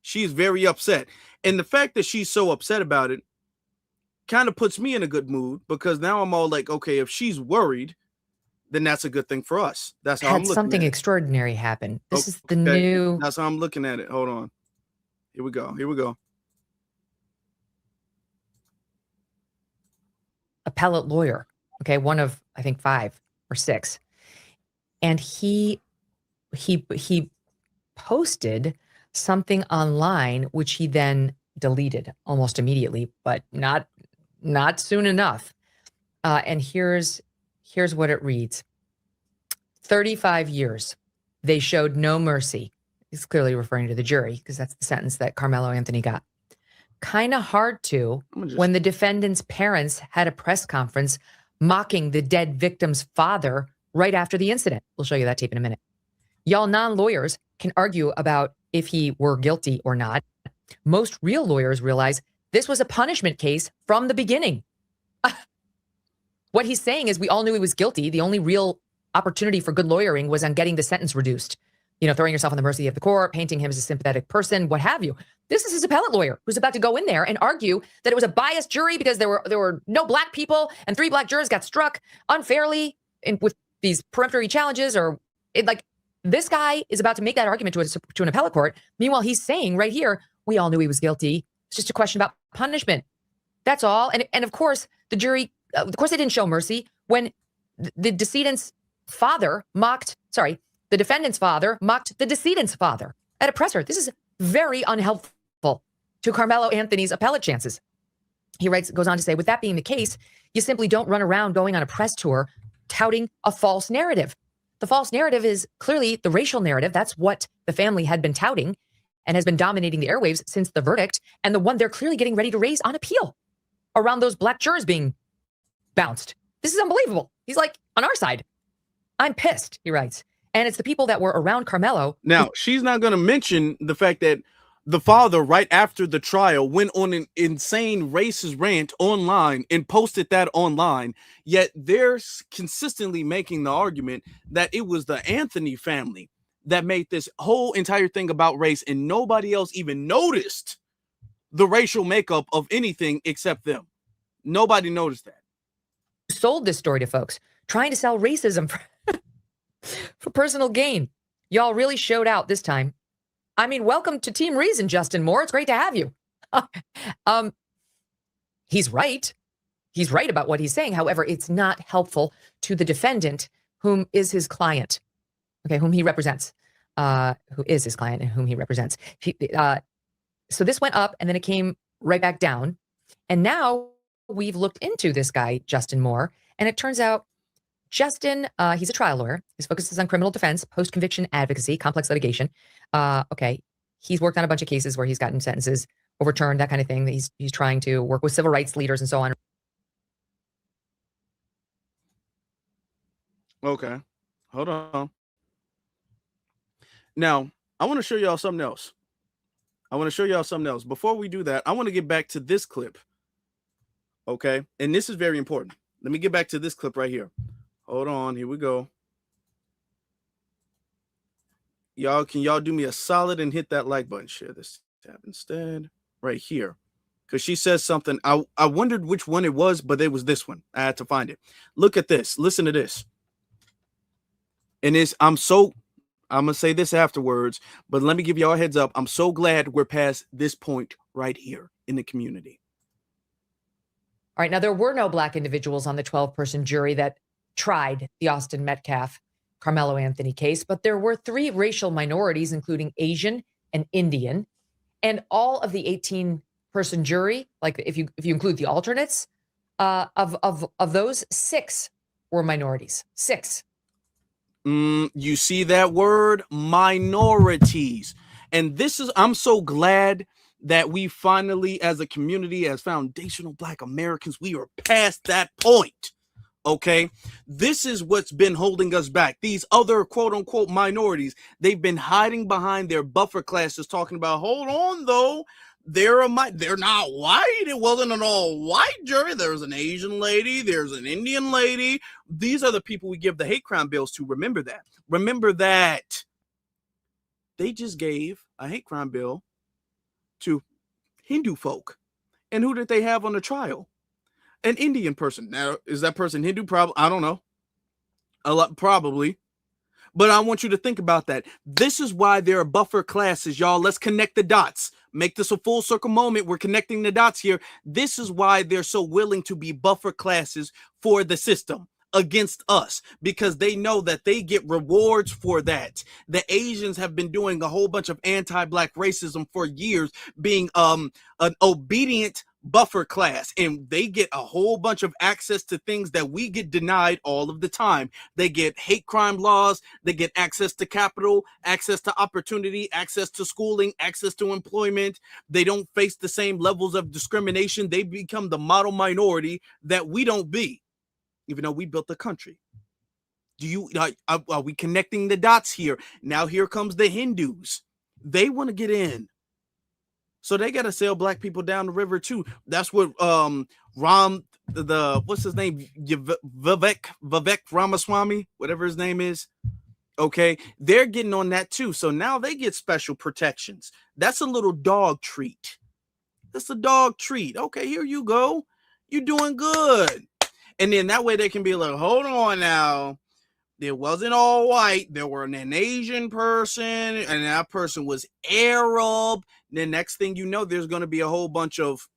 Speaker 1: She's very upset. And the fact that she's so upset about it kind of puts me in a good mood, because now I'm all like, okay, if she's worried, then that's a good thing for us. That's how I'm looking
Speaker 9: something
Speaker 1: at it.
Speaker 9: Extraordinary happen. This is the new.
Speaker 1: That's how I'm looking at it. Hold on. Here we go. Here we go.
Speaker 9: Appellate lawyer. Okay, one of, I think, 5 or 6. And he posted something online, which he then deleted almost immediately, but not soon enough. And here's what it reads. 35 years. They showed no mercy. He's clearly referring to the jury, because that's the sentence that Karmelo Anthony got. Kind of hard to when the defendant's parents had a press conference mocking the dead victim's father right after the incident. We'll show you that tape in a minute. Y'all non-lawyers can argue about if he were guilty or not. Most real lawyers realize this was a punishment case from the beginning. What he's saying is we all knew he was guilty. The only real opportunity for good lawyering was on getting the sentence reduced. You know, throwing yourself on the mercy of the court, painting him as a sympathetic person, what have you. This is his appellate lawyer who's about to go in there and argue that it was a biased jury because there were no black people and 3 black jurors got struck unfairly with these peremptory challenges, or this guy is about to make that argument to an appellate court. Meanwhile, he's saying right here, we all knew he was guilty. It's just a question about punishment. That's all. And of course, the jury, of course, they didn't show mercy when the defendant's father mocked the decedent's father at a presser. This is very unhelpful to Karmelo Anthony's appellate chances. He goes on to say, with that being the case, you simply don't run around going on a press tour touting a false narrative. The false narrative is clearly the racial narrative. That's what the family had been touting and has been dominating the airwaves since the verdict, and the one they're clearly getting ready to raise on appeal around those black jurors being bounced. This is unbelievable. He's like, on our side. I'm pissed, he writes. And it's the people that were around Karmelo.
Speaker 1: Now, she's not going to mention the fact that The father, right after the trial, went on an insane racist rant online and posted that online. Yet they're consistently making the argument that it was the Anthony family that made this whole entire thing about race, and nobody else even noticed the racial makeup of anything except them. Nobody noticed that.
Speaker 9: Sold this story to folks, trying to sell racism for personal gain. Y'all really showed out this time. I mean, welcome to Team Reason, Justin Moore. It's great to have you. He's right. He's right about what he's saying. However, it's not helpful to the defendant, whom is his client, okay, whom he represents, who is his client and whom he represents. So this went up and then it came right back down. And now we've looked into this guy, Justin Moore, and it turns out Justin, he's a trial lawyer. His focus is on criminal defense, post-conviction advocacy, complex litigation. Okay, he's worked on a bunch of cases where he's gotten sentences overturned, that kind of thing. He's trying to work with civil rights leaders and so on.
Speaker 1: Okay, hold on. Now, I want to show y'all something else. Before we do that, I want to get back to this clip. Okay, and this is very important. Let me get back to this clip right here. Hold on, here we go. Can y'all do me a solid and hit that like button? Share this tab instead, right here. Because she says something. I wondered which one it was, but it was this one. I had to find it. Look at this. Listen to this. And I'm going to say this afterwards, but let me give y'all a heads up. I'm so glad we're past this point right here in the community.
Speaker 9: All right, now there were no Black individuals on the 12-person jury that tried the Austin Metcalf, Karmelo Anthony case, but there were 3 racial minorities, including Asian and Indian, and all of the 18-person jury, like if you include the alternates, of those, 6 were minorities. 6.
Speaker 1: You see that word, minorities. And I'm so glad that we finally, as a community, as foundational Black Americans, we are past that point. Okay, this is what's been holding us back. These other quote unquote minorities, they've been hiding behind their buffer classes, talking about, hold on though, they're not white. It wasn't an all white jury. There's an Asian lady, there's an Indian lady. These are the people we give the hate crime bills to. Remember that. They just gave a hate crime bill to Hindu folk. And who did they have on the trial? An Indian person. Now, is that person Hindu? Probably. I don't know. Probably. But I want you to think about that. This is why there are buffer classes, y'all. Let's connect the dots. Make this a full circle moment. We're connecting the dots here. This is why they're so willing to be buffer classes for the system against us, because they know that they get rewards for that. The Asians have been doing a whole bunch of anti-Black racism for years, being an obedient buffer class, and they get a whole bunch of access to things that we get denied all of the time. They get hate crime laws, they get access to capital, access to opportunity, access to schooling, access to employment. They don't face the same levels of discrimination. They become the model minority that we don't be, even though we built the country. Are we connecting the dots here? Now here comes the Hindus. They want to get in. So they got to sell Black people down the river too. That's what what's his name? Vivek Ramaswamy, whatever his name is. Okay, they're getting on that too. So now they get special protections. That's a little dog treat. That's a dog treat. Okay, here you go. You're doing good. And then that way they can be like, hold on now. It wasn't all white. There were an Asian person, and that person was Arab. The next thing you know, there's going to be a whole bunch of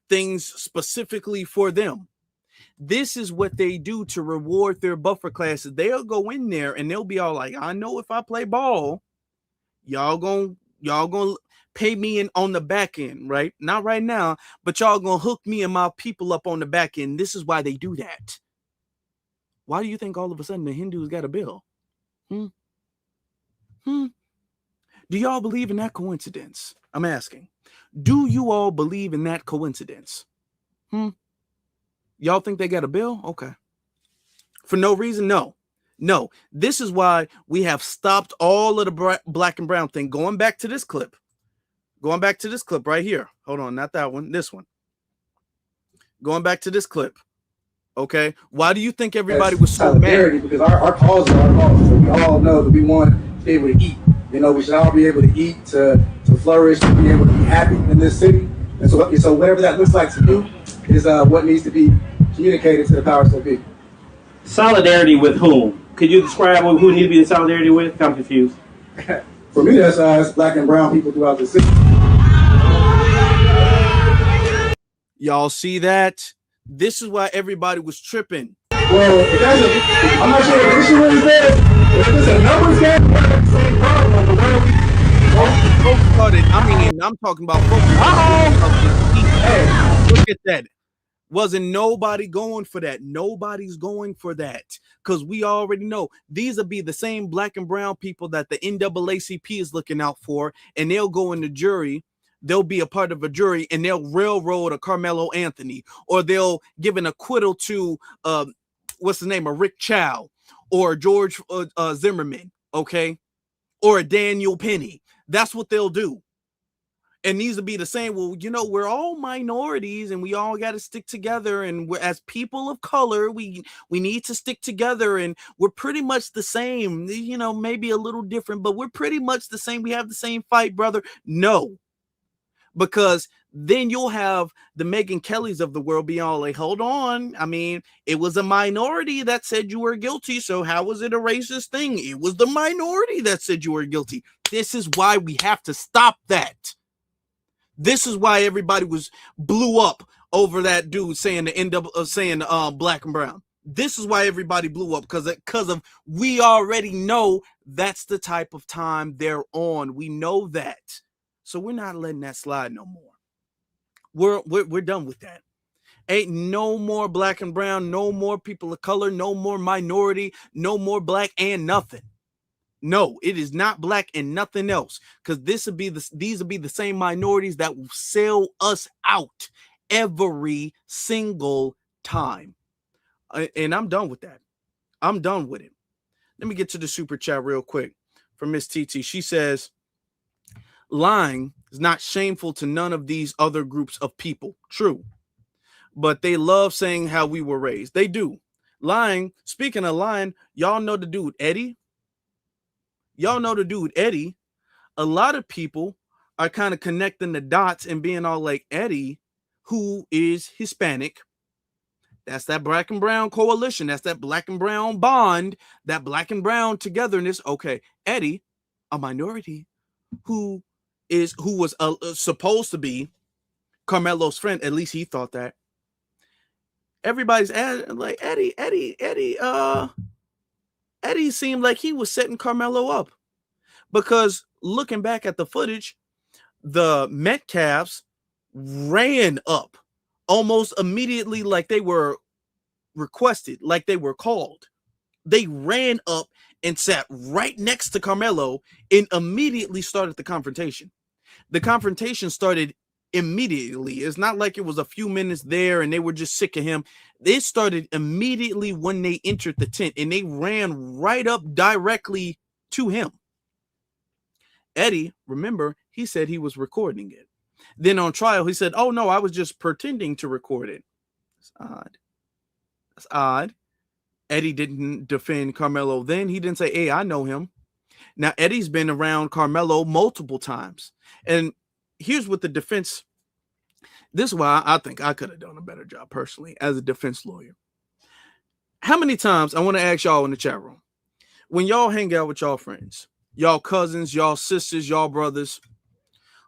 Speaker 1: things specifically for them. This is what they do to reward their buffer classes. They'll go in there and they'll be all like, I know if I play ball, y'all gonna pay me in on the back end, right? Not right now, but y'all gonna hook me and my people up on the back end. This is why they do that. Why do you think all of a sudden the Hindus got a bill? Do y'all believe in that coincidence? I'm asking. Do you all believe in that coincidence? Y'all think they got a bill? Okay. For no reason? No. This is why we have stopped all of the Black and brown thing. Going back to this clip. Going back to this clip right here. Hold on, not that one, this one. Going back to this clip. Okay, why do you think everybody was so mad?
Speaker 5: Because our cause is our cause. So we all know that we want to be able to eat. You know, we should all be able to eat, to flourish, to be able to be happy in this city. And so whatever that looks like to you is what needs to be communicated to the powers that be.
Speaker 6: Solidarity with whom? Could you describe who need to be in solidarity with? I'm confused.
Speaker 5: For me, that's black and brown people throughout the city.
Speaker 1: Y'all see that? This is why everybody was tripping.
Speaker 5: Well, I'm not sure the issue is there. If it's a numbers game, we're the same problem. But where
Speaker 1: I'm talking about folks. Hey, look at that. Wasn't nobody going for that. Nobody's going for that because we already know these will be the same black and brown people that the NAACP is looking out for, and they'll go in the jury. They'll be a part of a jury and they'll railroad a Karmelo Anthony, or they'll give an acquittal to what's the name of Rick Chow or George Zimmerman, okay, or a Daniel Penny. That's what they'll do. And these will be the same. Well, you know, we're all minorities and we all got to stick together. And we're, as people of color, we need to stick together. And we're pretty much the same, you know, maybe a little different, but we're pretty much the same. We have the same fight, brother. No, because then you'll have the Megyn Kellys of the world be all like, hold on. I mean, it was a minority that said you were guilty. So how was it a racist thing? It was the minority that said you were guilty. This is why we have to stop that. This is why everybody blew up over that dude saying black and brown. This is why everybody blew up because of we already know that's the type of time they're on. We know that. So we're not letting that slide no more. We're done with that. Ain't no more black and brown, no more people of color, no more minority, no more black and nothing. No, it is not black and nothing else, because these will be the same minorities that will sell us out every single time. And I'm done with that. I'm done with it. Let me get to the super chat real quick from Miss TT. She says, lying is not shameful to none of these other groups of people. True. But they love saying how we were raised. They do. Lying, speaking of lying, y'all know the dude, Eddie? Y'all know the dude, Eddie. A lot of people are kind of connecting the dots and being all like, Eddie, who is Hispanic. That's that black and brown coalition. That's that black and brown bond, that black and brown togetherness. Okay, Eddie, a minority who was supposed to be Karmelo's friend. At least he thought that. Everybody's like, Eddie seemed like he was setting Karmelo up, because looking back at the footage, the Metcalfs ran up almost immediately, like they were requested, like they were called. They ran up and sat right next to Karmelo and immediately started the confrontation. The confrontation started immediately. It's not like it was a few minutes there and they were just sick of him. They started immediately when they entered the tent, and they ran right up directly to him. Eddie, remember, he said he was recording it. Then on trial, he said, oh no, I was just pretending to record it. That's odd. That's odd. Eddie didn't defend Karmelo then. He didn't say, hey, I know him. Now, Eddie's been around Karmelo multiple times. And here's what the defense, this is why I think I could have done a better job personally as a defense lawyer. How many times, I want to ask y'all in the chat room, when y'all hang out with y'all friends, y'all cousins, y'all sisters, y'all brothers,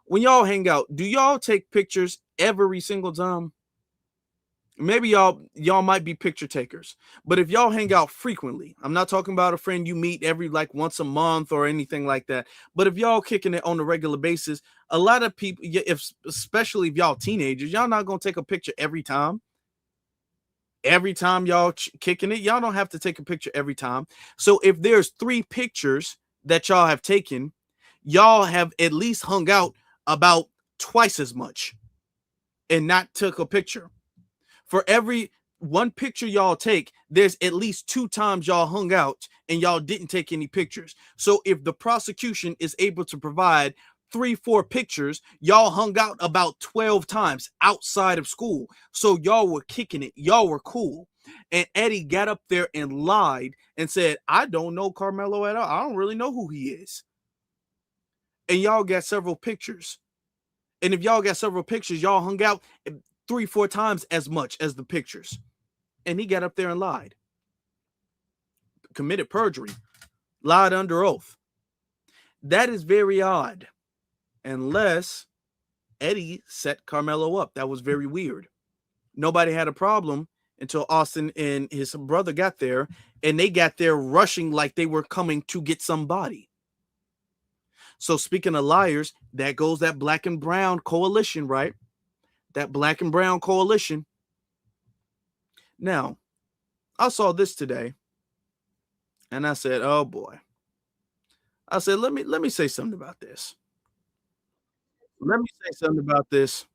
Speaker 1: when y'all hang out, do y'all take pictures every single time? Maybe y'all might be picture takers, but if y'all hang out frequently, I'm not talking about a friend you meet every like once a month or anything like that, but if y'all kicking it on a regular basis, a lot of people, especially if y'all teenagers, y'all not gonna take a picture every time. Every time y'all kicking it, y'all don't have to take a picture every time. So if there's 3 pictures that y'all have taken, y'all have at least hung out about twice as much and not took a picture. For every 1 picture y'all take, there's at least 2 times y'all hung out and y'all didn't take any pictures. So if the prosecution is able to provide 3-4 pictures, y'all hung out about 12 times outside of school. So y'all were kicking it. Y'all were cool. And Eddie got up there and lied and said, I don't know Karmelo at all. I don't really know who he is. And y'all got several pictures. And if y'all got several pictures, y'all hung out 3-4 times as much as the pictures. And he got up there and lied. Committed perjury. Lied under oath. That is very odd. Unless Eddie set Karmelo up. That was very weird. Nobody had a problem until Austin and his brother got there, and they got there rushing like they were coming to get somebody. So speaking of liars, that goes that black and brown coalition, right? That black and brown coalition. Now, I saw this today, and I said, oh boy. I said, let me say something about this. Let me say something about this.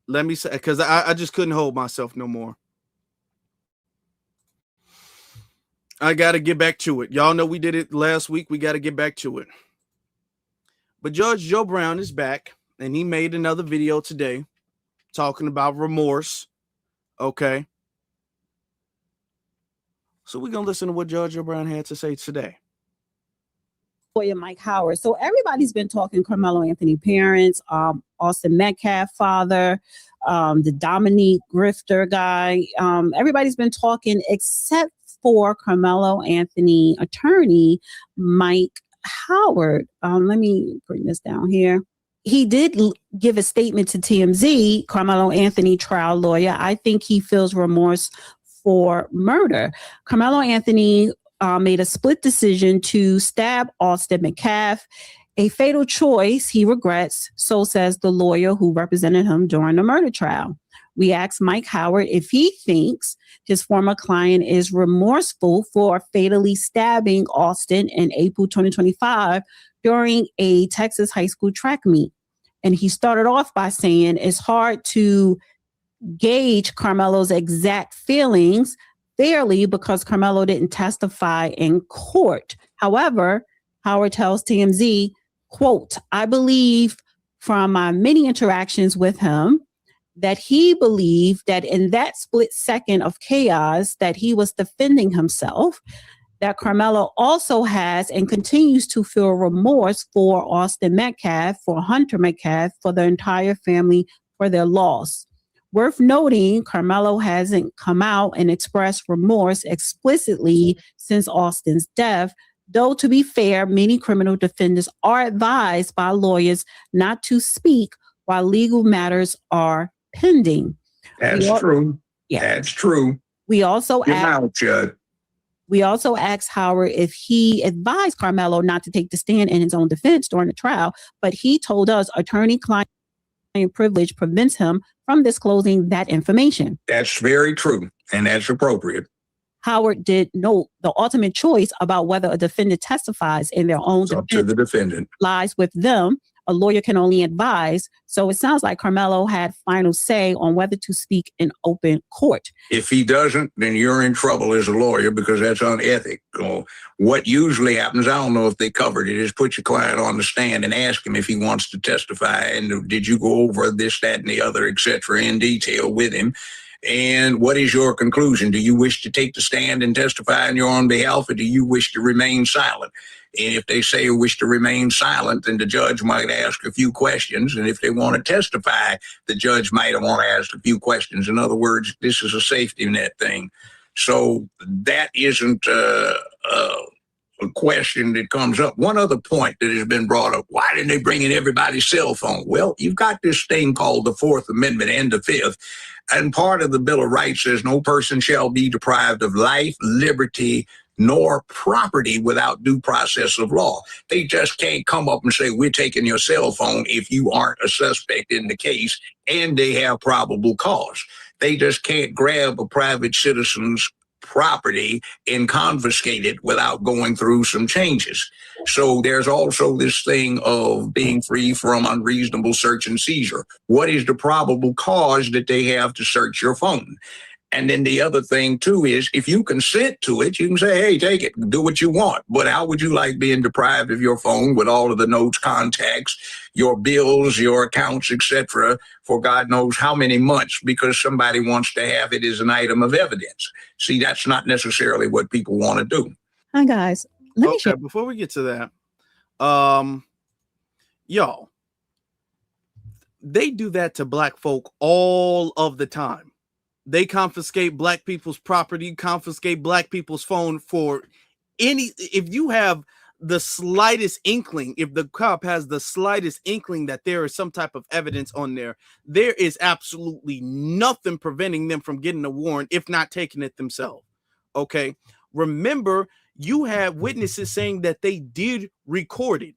Speaker 1: Let me say, because I just couldn't hold myself no more. I got to get back to it. Y'all know we did it last week. We got to get back to it. But Judge Joe Brown is back, and he made another video today talking about remorse. Okay. So we're going to listen to what Judge Joe Brown had to say today.
Speaker 11: Mike Howard. So everybody's been talking Karmelo Anthony parents, Austin Metcalf father, the Dominique Grifter guy. Everybody's been talking except for Karmelo Anthony attorney, Mike Howard. Let me bring this down here. He did give a statement to TMZ, Karmelo Anthony trial lawyer. I think he feels remorse for murder. Karmelo Anthony made a split decision to stab Austin Metcalf, a fatal choice he regrets, so says the lawyer who represented him during the murder trial. We asked Mike Howard if he thinks his former client is remorseful for fatally stabbing Austin in April 2025 during a Texas high school track meet. And he started off by saying it's hard to gauge Karmelo's exact feelings fairly because Karmelo didn't testify in court. However, Howard tells TMZ, quote, I believe from my many interactions with him that he believed that in that split second of chaos that he was defending himself, that Karmelo also has and continues to feel remorse for Austin Metcalf, for Hunter Metcalf, for the entire family for their loss. Worth noting, Karmelo hasn't come out and expressed remorse explicitly since Austin's death, though to be fair, many criminal defendants are advised by lawyers not to speak while legal matters are pending.
Speaker 12: That's true. Yeah. That's true.
Speaker 11: We also asked Howard if he advised Karmelo not to take the stand in his own defense during the trial, but he told us attorney-client privilege prevents him from disclosing that information.
Speaker 12: That's very true, and that's appropriate.
Speaker 11: Howard did note the ultimate choice about whether a defendant testifies in their own defense
Speaker 12: to the defendant
Speaker 11: lies with them. A lawyer can only advise. So it sounds like Karmelo had final say on whether to speak in open court.
Speaker 12: If he doesn't, then you're in trouble as a lawyer because that's unethical. What usually happens, I don't know if they covered it, is put your client on the stand and ask him if he wants to testify. And did you go over this, that, and the other, et cetera, in detail with him? And what is your conclusion? Do you wish to take the stand and testify on your own behalf, or do you wish to remain silent? And if they say wish to remain silent, then the judge might ask a few questions. And if they want to testify, the judge might want to ask a few questions. In other words, this is a safety net thing. So that isn't a question that comes up. One other point that has been brought up, why didn't they bring in everybody's cell phone? Well, you've got this thing called the Fourth Amendment and the Fifth. And part of the Bill of Rights says no person shall be deprived of life, liberty, nor property without due process of law. They just can't come up and say, we're taking your cell phone if you aren't a suspect in the case and they have probable cause. They just can't grab a private citizen's property and confiscate it without going through some changes. So there's also this thing of being free from unreasonable search and seizure. What is the probable cause that they have to search your phone? And then the other thing, too, is if you consent to it, you can say, hey, take it, do what you want. But how would you like being deprived of your phone with all of the notes, contacts, your bills, your accounts, etc., for God knows how many months because somebody wants to have it as an item of evidence? See, that's not necessarily what people want to do.
Speaker 11: Hi, guys. Let me
Speaker 1: Okay, before we get to that, y'all, they do that to black folk all of the time. They confiscate black people's property, confiscate black people's phone for if you have the slightest inkling, if the cop has the slightest inkling that there is some type of evidence on there, there is absolutely nothing preventing them from getting a warrant, if not taking it themselves. Okay. Remember, you had witnesses saying that they did record it.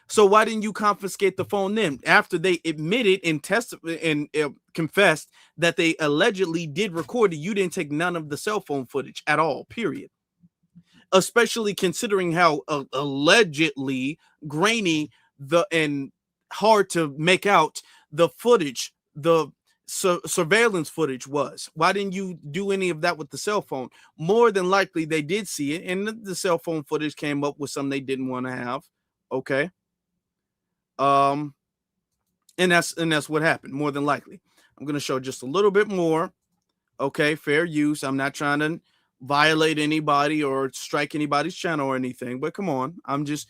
Speaker 1: So why didn't you confiscate the phone then? After they admitted and testified and confessed that they allegedly did record it, you didn't take none of the cell phone footage at all, period. Especially considering how allegedly grainy and hard to make out the footage, the surveillance footage was. Why didn't you do any of that with the cell phone? More than likely they did see it, and the cell phone footage came up with something they didn't want to have. Okay. And that's what happened, more than likely. I'm going to show just a little bit more. Okay, fair use. I'm not trying to violate anybody or strike anybody's channel or anything, but come on. I'm just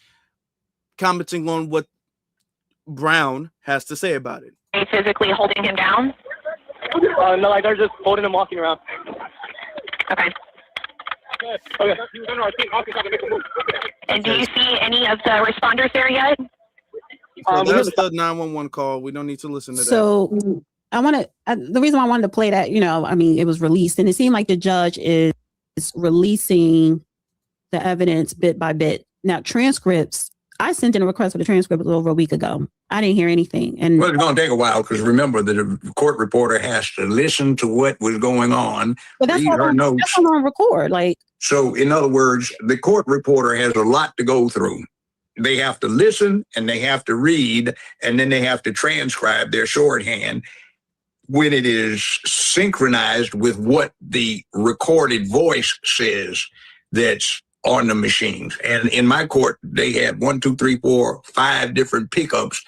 Speaker 1: commenting on what Brown has to say about it.
Speaker 13: Are you physically holding him down?
Speaker 14: No, like they're just holding him, walking around.
Speaker 13: Okay.
Speaker 14: Okay.
Speaker 13: And do you see any of the responders there yet?
Speaker 1: So that's the 911 call. We don't need to listen to that.
Speaker 11: So I want to, the reason why I wanted to play that, I mean, it was released and it seemed like the judge is releasing the evidence bit by bit. Now, transcripts, I sent in a request for the transcript over a week ago. I didn't hear anything. And
Speaker 12: well, it's going to take a while because remember that the court reporter has to listen to what was going on,
Speaker 11: that's
Speaker 12: read her notes.
Speaker 11: That's on record.
Speaker 12: So, in other words, the court reporter has a lot to go through. They have to listen and they have to read and then they have to transcribe their shorthand when it is synchronized with what the recorded voice says that's on the machines. And in my court, they had 5 different pickups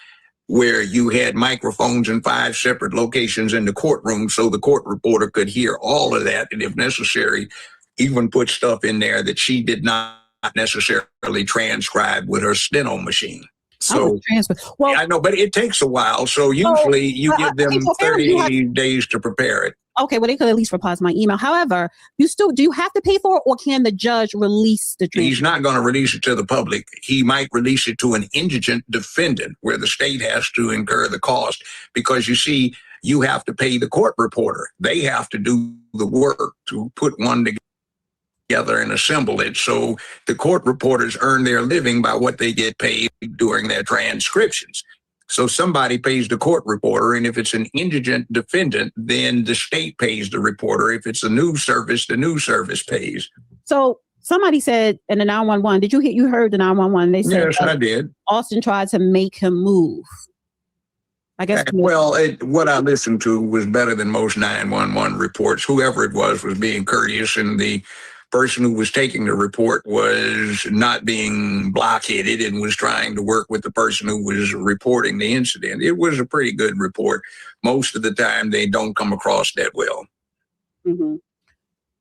Speaker 12: where you had microphones in 5 separate locations in the courtroom so the court reporter could hear all of that and if necessary, even put stuff in there that she did not necessarily transcribe with her steno machine. So I know, but it takes a while. So usually you give them 30 days to prepare it.
Speaker 11: Okay, well, they could at least reply to my email. However, do you have to pay for it or can the judge release the transcript?
Speaker 12: He's not going to release it to the public. He might release it to an indigent defendant where the state has to incur the cost because you see, you have to pay the court reporter. They have to do the work to put one together and assemble it. So the court reporters earn their living by what they get paid during their transcriptions. So somebody pays the court reporter, and if it's an indigent defendant, then the state pays the reporter. If it's a news service, the news service pays.
Speaker 11: So somebody said in the 911, you heard the 911? They said,
Speaker 12: yes, I did.
Speaker 11: Austin tried to make him move. I guess.
Speaker 12: Well, what I listened to was better than most 911 reports. Whoever it was being courteous, and the person who was taking the report was not being blockheaded and was trying to work with the person who was reporting the incident. It was a pretty good report. Most of the time, they don't come across that well.
Speaker 11: Mm-hmm.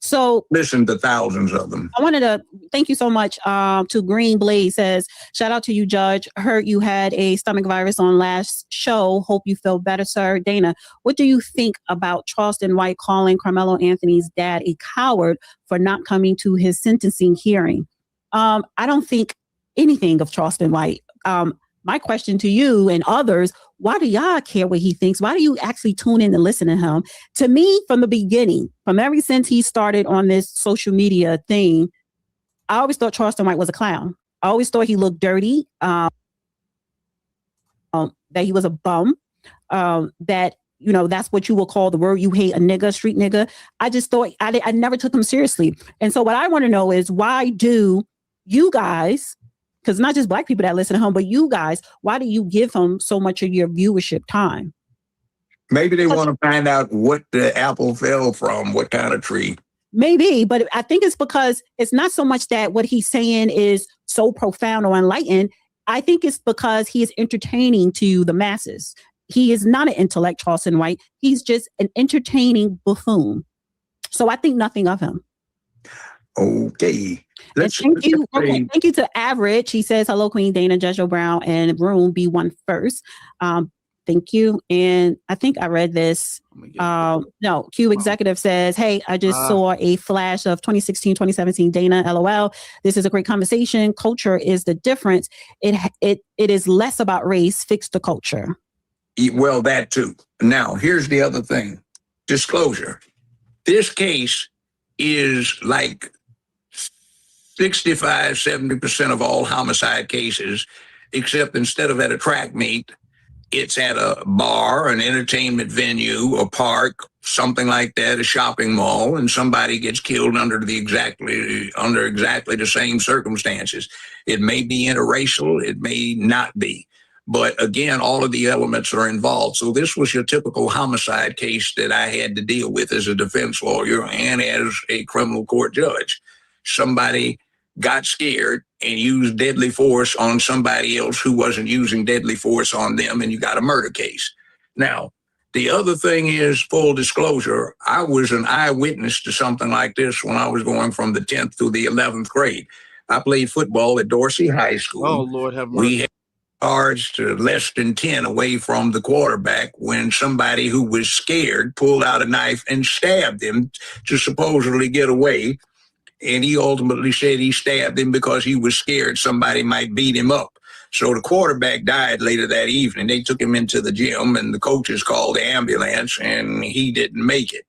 Speaker 11: So
Speaker 12: listen to thousands of them.
Speaker 11: I wanted to thank you so much to Green Blaze says, shout out to you, Judge. Heard you had a stomach virus on last show. Hope you feel better, sir. Dana, what do you think about Charleston White calling Karmelo Anthony's dad a coward for not coming to his sentencing hearing? I don't think anything of Charleston White. My question to you and others, why do y'all care what he thinks? Why do you actually tune in and listen to him? To me, from the beginning, from ever since he started on this social media thing, I always thought Charleston White was a clown. I always thought he looked dirty, that he was a bum, that, that's what you will call the word you hate, a nigga, street nigga. I just thought, I never took him seriously. And so what I want to know is, why do you guys, because not just Black people that listen to him, but you guys, why do you give him so much of your viewership time?
Speaker 12: Maybe they want to find out what the apple fell from, what kind of tree.
Speaker 11: Maybe, but I think it's because it's not so much that what he's saying is so profound or enlightened. I think it's because he is entertaining to the masses. He is not an intellect, Charleston White. He's just an entertaining buffoon. So I think nothing of him.
Speaker 12: Okay.
Speaker 11: Thank you. Okay, thank you to Average. He says, hello, Queen Dana, Judge Brown, and room B1 first. Thank you. And I think I read this. No, Q Executive says, hey, I just saw a flash of 2016, 2017 Dana, LOL. This is a great conversation. Culture is the difference. It is less about race. Fix the culture.
Speaker 12: Well, that too. Now, here's the other thing. Disclosure. This case is like 65, 70% of all homicide cases, except instead of at a track meet, it's at a bar, an entertainment venue, a park, something like that, a shopping mall, and somebody gets killed under exactly the same circumstances. It may be interracial, it may not be. But again, all of the elements are involved. So this was your typical homicide case that I had to deal with as a defense lawyer and as a criminal court judge. Somebody got scared and used deadly force on somebody else who wasn't using deadly force on them, and you got a murder case. Now, the other thing is, full disclosure, I was an eyewitness to something like this when I was going from the 10th through the 11th grade. I played football at Dorsey High School.
Speaker 1: Oh, Lord have mercy.
Speaker 12: We had yards to less than 10 away from the quarterback when somebody who was scared pulled out a knife and stabbed him to supposedly get away. And he ultimately said he stabbed him because he was scared somebody might beat him up. So the quarterback died later that evening. They took him into the gym and the coaches called the ambulance and he didn't make it.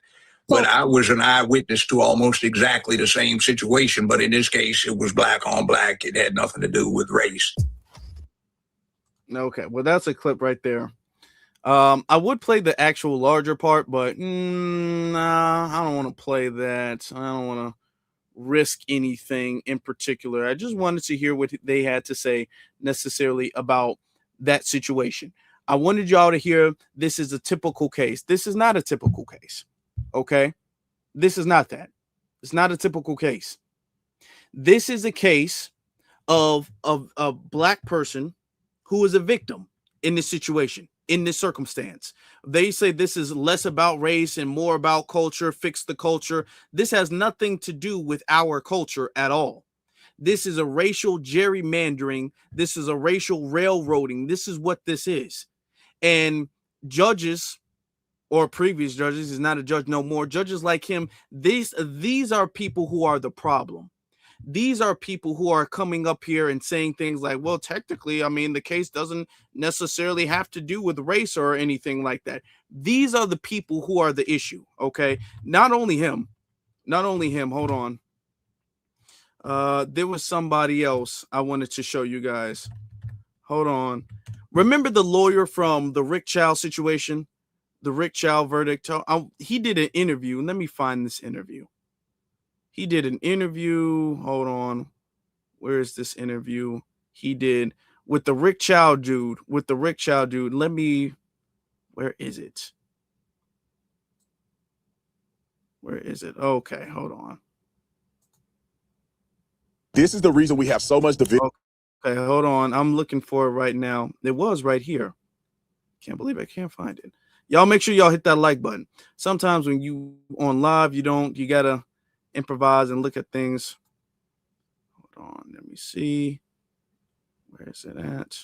Speaker 12: But I was an eyewitness to almost exactly the same situation. But in this case, it was black on black. It had nothing to do with race.
Speaker 1: Okay, well, that's a clip right there. I would play the actual larger part, but nah, I don't want to play that. I don't want to risk anything in particular. I just wanted to hear what they had to say necessarily about that situation. I wanted y'all to hear this is a typical case. This is not a typical case. Okay? This is not that. It's not a typical case. This is a case of a black person who is a victim in this situation, in this circumstance. They say this is less about race and more about culture, fix the culture. This has nothing to do with our culture at all. This is a racial gerrymandering. This is a racial railroading. This is what this is. And judges, or previous judges, he's not a judge no more, judges like him, these are people who are the problem. These are people who are coming up here and saying things like, well, technically, I mean, the case doesn't necessarily have to do with race or anything like that. These are the people who are the issue, okay? Not only him. Hold on. There was somebody else I wanted to show you guys. Hold on. Remember the lawyer from the Rick Chow situation? The Rick Chow verdict? He did an interview. Let me find this interview. He did an interview. Hold on. Where is this interview? He did with the Rick Chow dude. Let me. Where is it? Okay, hold on.
Speaker 15: This is the reason we have so much division.
Speaker 1: Okay, hold on. I'm looking for it right now. It was right here. Can't believe I can't find it. Y'all make sure y'all hit that like button. Sometimes when you on live, you gotta improvise and look at things. Hold on, let me see. Where is it at?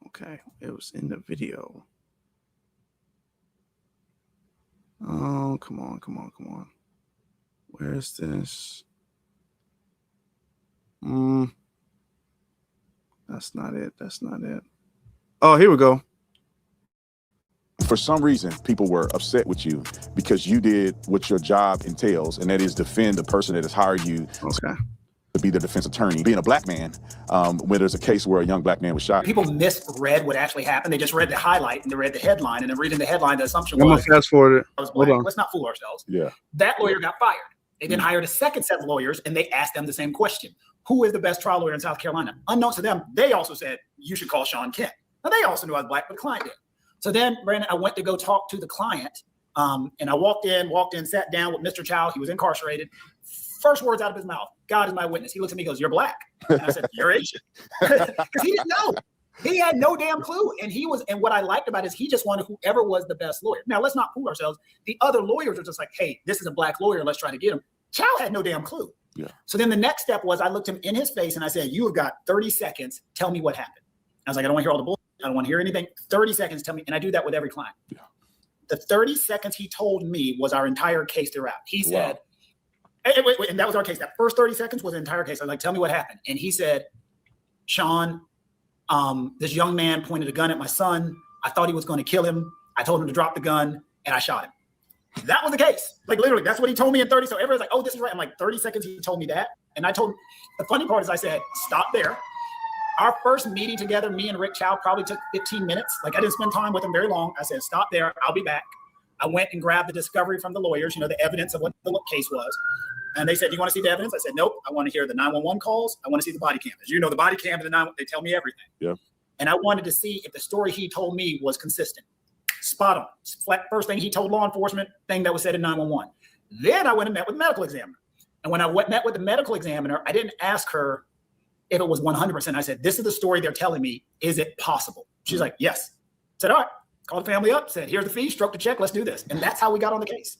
Speaker 1: Okay, it was in the video. Oh, come on. Where is this? That's not it. Oh, here we go.
Speaker 15: For some reason, people were upset with you because you did what your job entails, and that is defend the person that has hired you to be the defense attorney. Being a black man, when there's a case where a young black man was shot.
Speaker 16: People misread what actually happened. They just read the highlight and they read the headline, and then reading the headline, the assumption
Speaker 1: I'm
Speaker 16: was,
Speaker 1: gonna fast forward it.
Speaker 16: Hold on. Let's not fool ourselves.
Speaker 15: Yeah.
Speaker 16: That lawyer got fired. They then hired a second set of lawyers, and they asked them the same question. who is the best trial lawyer in South Carolina? Unknown to them, they also said, you should call Sean Kent. Now, they also knew I was Black, but the client did. So then, Brandon, I went to go talk to the client, and I walked in, sat down with Mr. Chow. He was incarcerated. First words out of his mouth, God is my witness. He looks at me and goes, you're Black. And I said, you're Asian. Because he didn't know. He had no damn clue. And what I liked about it is he just wanted whoever was the best lawyer. Now, let's not fool ourselves. The other lawyers are just like, hey, this is a Black lawyer. Let's try to get him. Chow had no damn clue.
Speaker 15: Yeah.
Speaker 16: So then the next step was I looked him in his face and I said, you have got 30 seconds. Tell me what happened. I was like, I don't want to hear all the bullshit. I don't want to hear anything. 30 seconds, tell me. And I do that with every client.
Speaker 15: Yeah.
Speaker 16: The 30 seconds he told me was our entire case throughout. He said, wait, and that was our case. That first 30 seconds was the entire case. I was like, tell me what happened. And he said, Sean, this young man pointed a gun at my son. I thought he was going to kill him. I told him to drop the gun and I shot him. That was the case. Like literally, that's what he told me in 30. So everyone's like, oh, this is right. I'm like, 30 seconds he told me that. And I told him, the funny part is I said, stop there. Our first meeting together, me and Rick Chow, probably took 15 minutes. Like I didn't spend time with him very long. I said, stop there. I'll be back. I went and grabbed the discovery from the lawyers, the evidence of what the case was. And they said, do you want to see the evidence? I said, nope. I want to hear the 911 calls. I want to see the body cam. As you know, the body cam and the 911, they tell me everything.
Speaker 15: Yeah.
Speaker 16: And I wanted to see if the story he told me was consistent. Spot on. First thing he told law enforcement, thing that was said in 911. Then I went and met with the medical examiner. And when I met with the medical examiner, I didn't ask her if it was 100%. I said, this is the story they're telling me. Is it possible? She's like, yes. I said, all right. Called the family up, said, here's the fee, stroke the check, let's do this. And that's how we got on the case.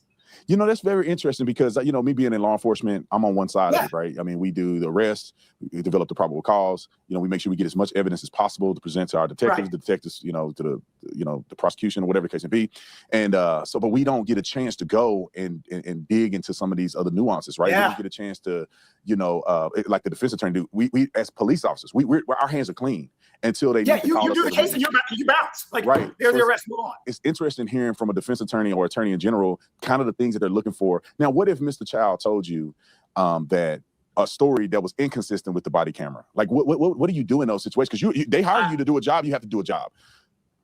Speaker 15: That's very interesting because, me being in law enforcement, I'm on one side of it, right? I mean, we do the arrest, we develop the probable cause, we make sure we get as much evidence as possible to present to our detectives,
Speaker 16: Right.
Speaker 15: the detectives, to the prosecution or whatever the case may be. And but we don't get a chance to go and dig into some of these other nuances, right?
Speaker 16: Yeah.
Speaker 15: We don't get a chance to, like the defense attorney do. We as police officers, we're our hands are clean until they
Speaker 16: Yeah, you do the case and you bounce. Like,
Speaker 15: right.
Speaker 16: There's the
Speaker 15: So
Speaker 16: arrest, move on.
Speaker 15: it's interesting hearing from a defense attorney or attorney in general, kind of the things that they're looking for. Now, what if Mr. Child told you that a story that was inconsistent with the body camera? Like, what do you do in those situations? Because they hire you to do a job, you have to do a job.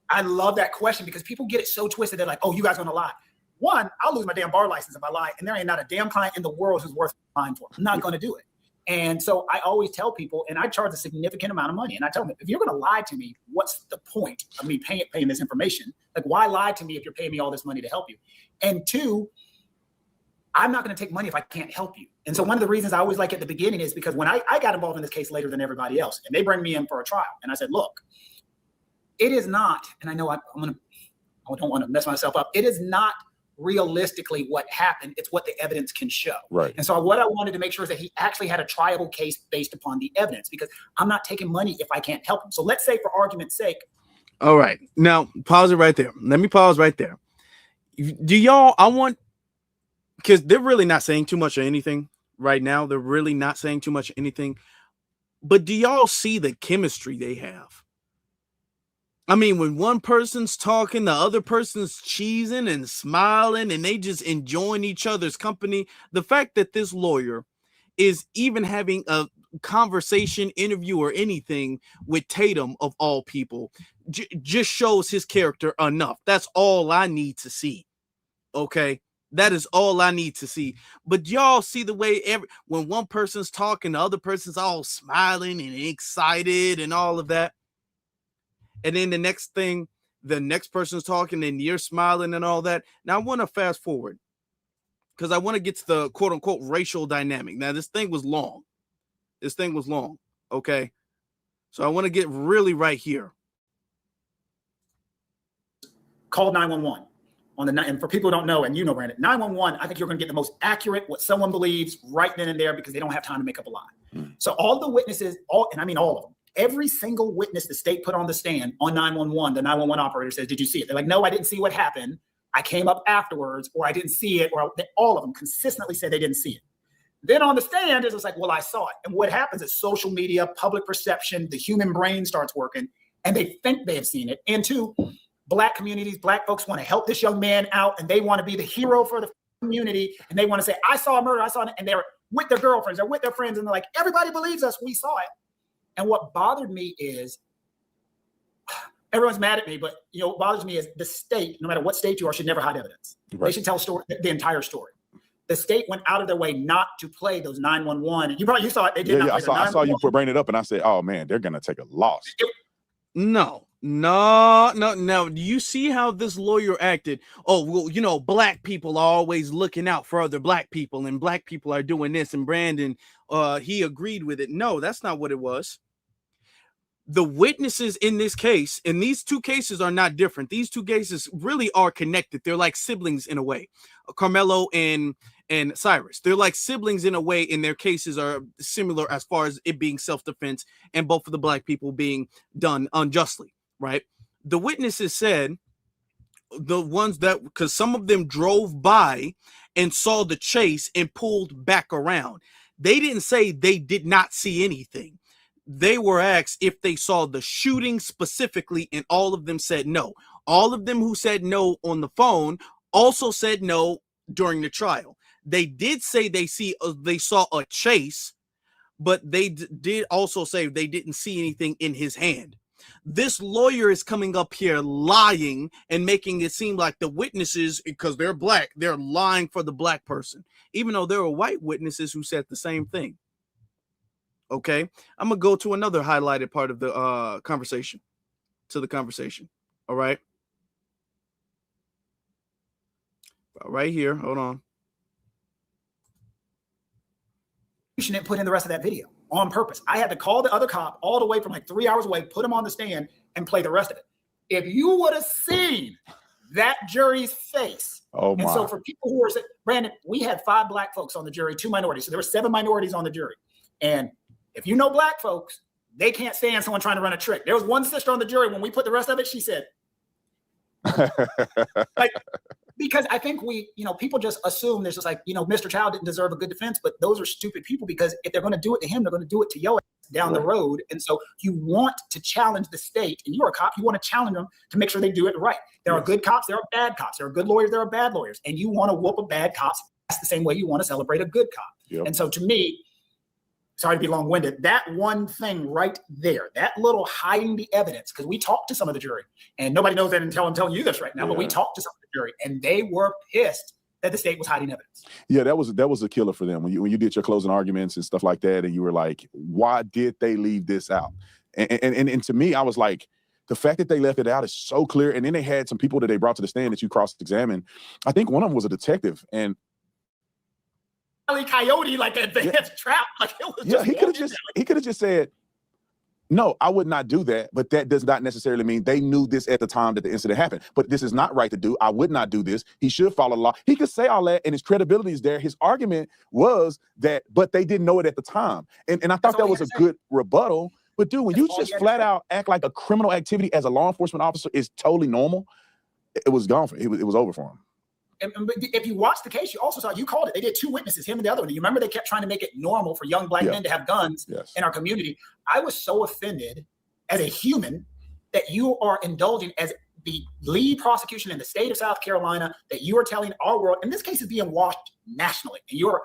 Speaker 16: I love that question because people get it so twisted. They're like, oh, you guys are gonna lie. One, I'll lose my damn bar license if I lie, and there ain't not a damn client in the world who's worth lying for. I'm not gonna do it. And so I always tell people, and I charge a significant amount of money, and I tell them, if you're gonna lie to me, what's the point of me paying this information? Like, why lie to me if you're paying me all this money to help you? And two, I'm not gonna take money if I can't help you. And so one of the reasons I always like at the beginning is because when I got involved in this case later than everybody else, and they bring me in for a trial, and I said, look, it is not, and I know I don't want to mess myself up, it is not realistically what happened. It's what the evidence can show.
Speaker 15: Right.
Speaker 16: And so what I wanted to make sure is that he actually had a triable case based upon the evidence, because I'm not taking money if I can't help him. So let's say, for argument's sake.
Speaker 1: All right. Now, pause it right there. Let me pause right there. Because they're really not saying too much of anything right now. They're really not saying too much of anything. But do y'all see the chemistry they have? I mean, when one person's talking, the other person's cheesing and smiling, and they just enjoying each other's company. The fact that this lawyer is even having a conversation, interview, or anything with Tatum, of all people, just shows his character enough. That's all I need to see. Okay? That is all I need to see. But y'all see the way when one person's talking, the other person's all smiling and excited and all of that. And then the next person's talking and you're smiling and all that. Now I want to fast forward because I want to get to the quote unquote racial dynamic. Now this thing was long. Okay. So I want to get really right here.
Speaker 16: Call 911 and for people who don't know, and Brandon, 911, I think you're going to get the most accurate, what someone believes right then and there, because they don't have time to make up a lie. So all the witnesses, and I mean all of them, every single witness the state put on the stand on 911, the 911 operator says, did you see it? They're like, no, I didn't see what happened. I came up afterwards, or I didn't see it, or all of them consistently said they didn't see it. Then on the stand, it's like, well, I saw it. And what happens is social media, public perception, the human brain starts working, and they think they have seen it. And two, Black communities, Black folks want to help this young man out, and they want to be the hero for the community, and they want to say, I saw a murder, I saw it, and they're with their girlfriends, they're with their friends, and they're like, everybody believes us, we saw it. And what bothered me is, everyone's mad at me, but what bothers me is the state, no matter what state you are, should never hide evidence. Right. They should tell the entire story. the state went out of their way not to play those 911. You saw it. They did not play
Speaker 15: I saw you bring it up, and I said, "Oh man, they're gonna take a loss."
Speaker 1: No. Do you see how this lawyer acted? Oh, well, black people are always looking out for other black people, and black people are doing this, and Brandon, he agreed with it. No, that's not what it was. The witnesses in this case, and these two cases are not different. These two cases really are connected. They're like siblings in a way. Karmelo and Cyrus. They're like siblings in a way, and their cases are similar as far as it being self-defense and both of the black people being done unjustly, right? The witnesses said, the ones that, because some of them drove by and saw the chase and pulled back around. They didn't say they did not see anything. They were asked if they saw the shooting specifically, and all of them said no. All of them who said no on the phone also said no during the trial. They did say they saw a chase, but they did also say they didn't see anything in his hand. This lawyer is coming up here lying and making it seem like the witnesses, because they're black, they're lying for the black person, even though there were white witnesses who said the same thing. Okay, I'm gonna go to another highlighted part of the conversation. All right, right here. Hold on.
Speaker 16: You shouldn't put in the rest of that video on purpose. I had to call the other cop all the way from like 3 hours away, put him on the stand, and play the rest of it. If you would have seen that jury's face.
Speaker 15: Oh my.
Speaker 16: And so for people who are saying, Brandon, we had 5 black folks on the jury, 2 minorities. So there were 7 minorities on the jury. And if you know black folks, they can't stand someone trying to run a trick. There was one sister on the jury, when we put the rest of it, she said, like, because I think people just assume there's just like, Mr. Child didn't deserve a good defense, but those are stupid people, because if they're going to do it to him, they're going to do it to your ass down the road. And so you want to challenge the state, and you're a cop, you want to challenge them to make sure they do it right. There are good cops, there are bad cops, there are good lawyers, there are bad lawyers, and you want to whoop a bad cop. That's the same way you want to celebrate a good cop.
Speaker 15: Yep.
Speaker 16: And so to me, sorry to be long-winded, that one thing right there, that little hiding the evidence, because we talked to some of the jury, and nobody knows that until I'm telling you this right now, but we talked to some of the jury, and they were pissed that the state was hiding evidence.
Speaker 15: Yeah, that was a killer for them. When you did your closing arguments and stuff like that, and you were like, why did they leave this out? And to me, I was like, the fact that they left it out is so clear. And then they had some people that they brought to the stand that you cross-examined. I think one of them was a detective, and
Speaker 16: Coyote, like that advanced trap, like it was.
Speaker 15: Yeah, he could have just said, no, I would not do that. But that does not necessarily mean they knew this at the time that the incident happened. But this is not right to do. I would not do this. He should follow the law. He could say all that, and his credibility is there. His argument was that, but they didn't know it at the time. And I thought that was a good rebuttal. But dude, when you just flat out act like a criminal activity as a law enforcement officer is totally normal, it was gone for him. It was over for him.
Speaker 16: And if you watch the case, you also saw, you called it. They did 2 witnesses, him and the other one. You remember they kept trying to make it normal for young black men to have guns in our community. I was so offended as a human that you are indulging as the lead prosecution in the state of South Carolina, that you are telling our world, and this case is being watched nationally, and you're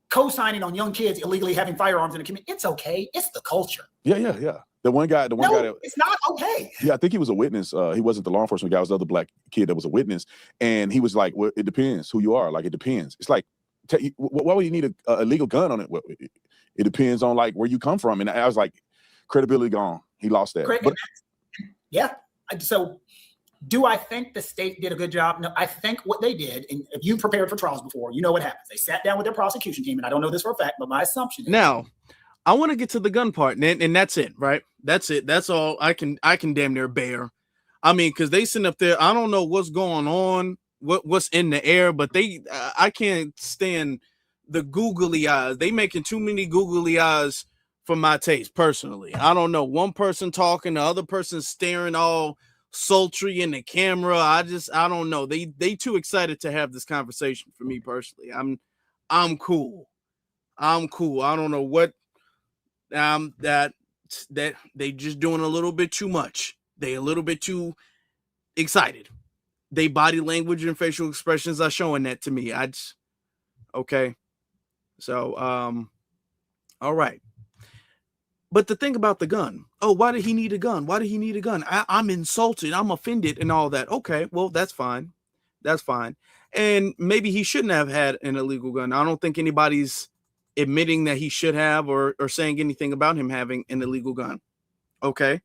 Speaker 16: co-signing on young kids illegally having firearms in the community. It's okay. It's the culture.
Speaker 15: Yeah. The one guy that,
Speaker 16: it's not okay.
Speaker 15: Yeah, I think he was a witness. He wasn't the law enforcement guy. It was the other black kid that was a witness. And he was like, well, it depends who you are. Like, it depends. It's like, why would you need a legal gun on it? Well, it depends on like where you come from. And I was like, credibility gone. He lost that. But,
Speaker 16: yeah. So do I think the state did a good job? No, I think what they did, and if you prepared for trials before, you know what happens. They sat down with their prosecution team, and I don't know this for a fact, but my assumption is.
Speaker 1: Now, I want to get to the gun part, and that's it, right? That's it. That's all I can damn near bear. I mean, because they sitting up there, I don't know what's going on, what's in the air, but I can't stand the googly eyes. They making too many googly eyes for my taste, personally. I don't know. One person talking, the other person staring all sultry in the camera. I don't know. They too excited to have this conversation for me personally. I'm cool. I don't know what. That they just doing a little bit too much. They a little bit too excited. They body language and facial expressions are showing that to me. Okay. So, all right. But the thing about the gun, why did he need a gun? Why did he need a gun? I'm insulted. I'm offended and all that. Okay, well, that's fine. That's fine. And maybe he shouldn't have had an illegal gun. I don't think anybody's admitting that he should have or saying anything about him having an illegal gun. Okay.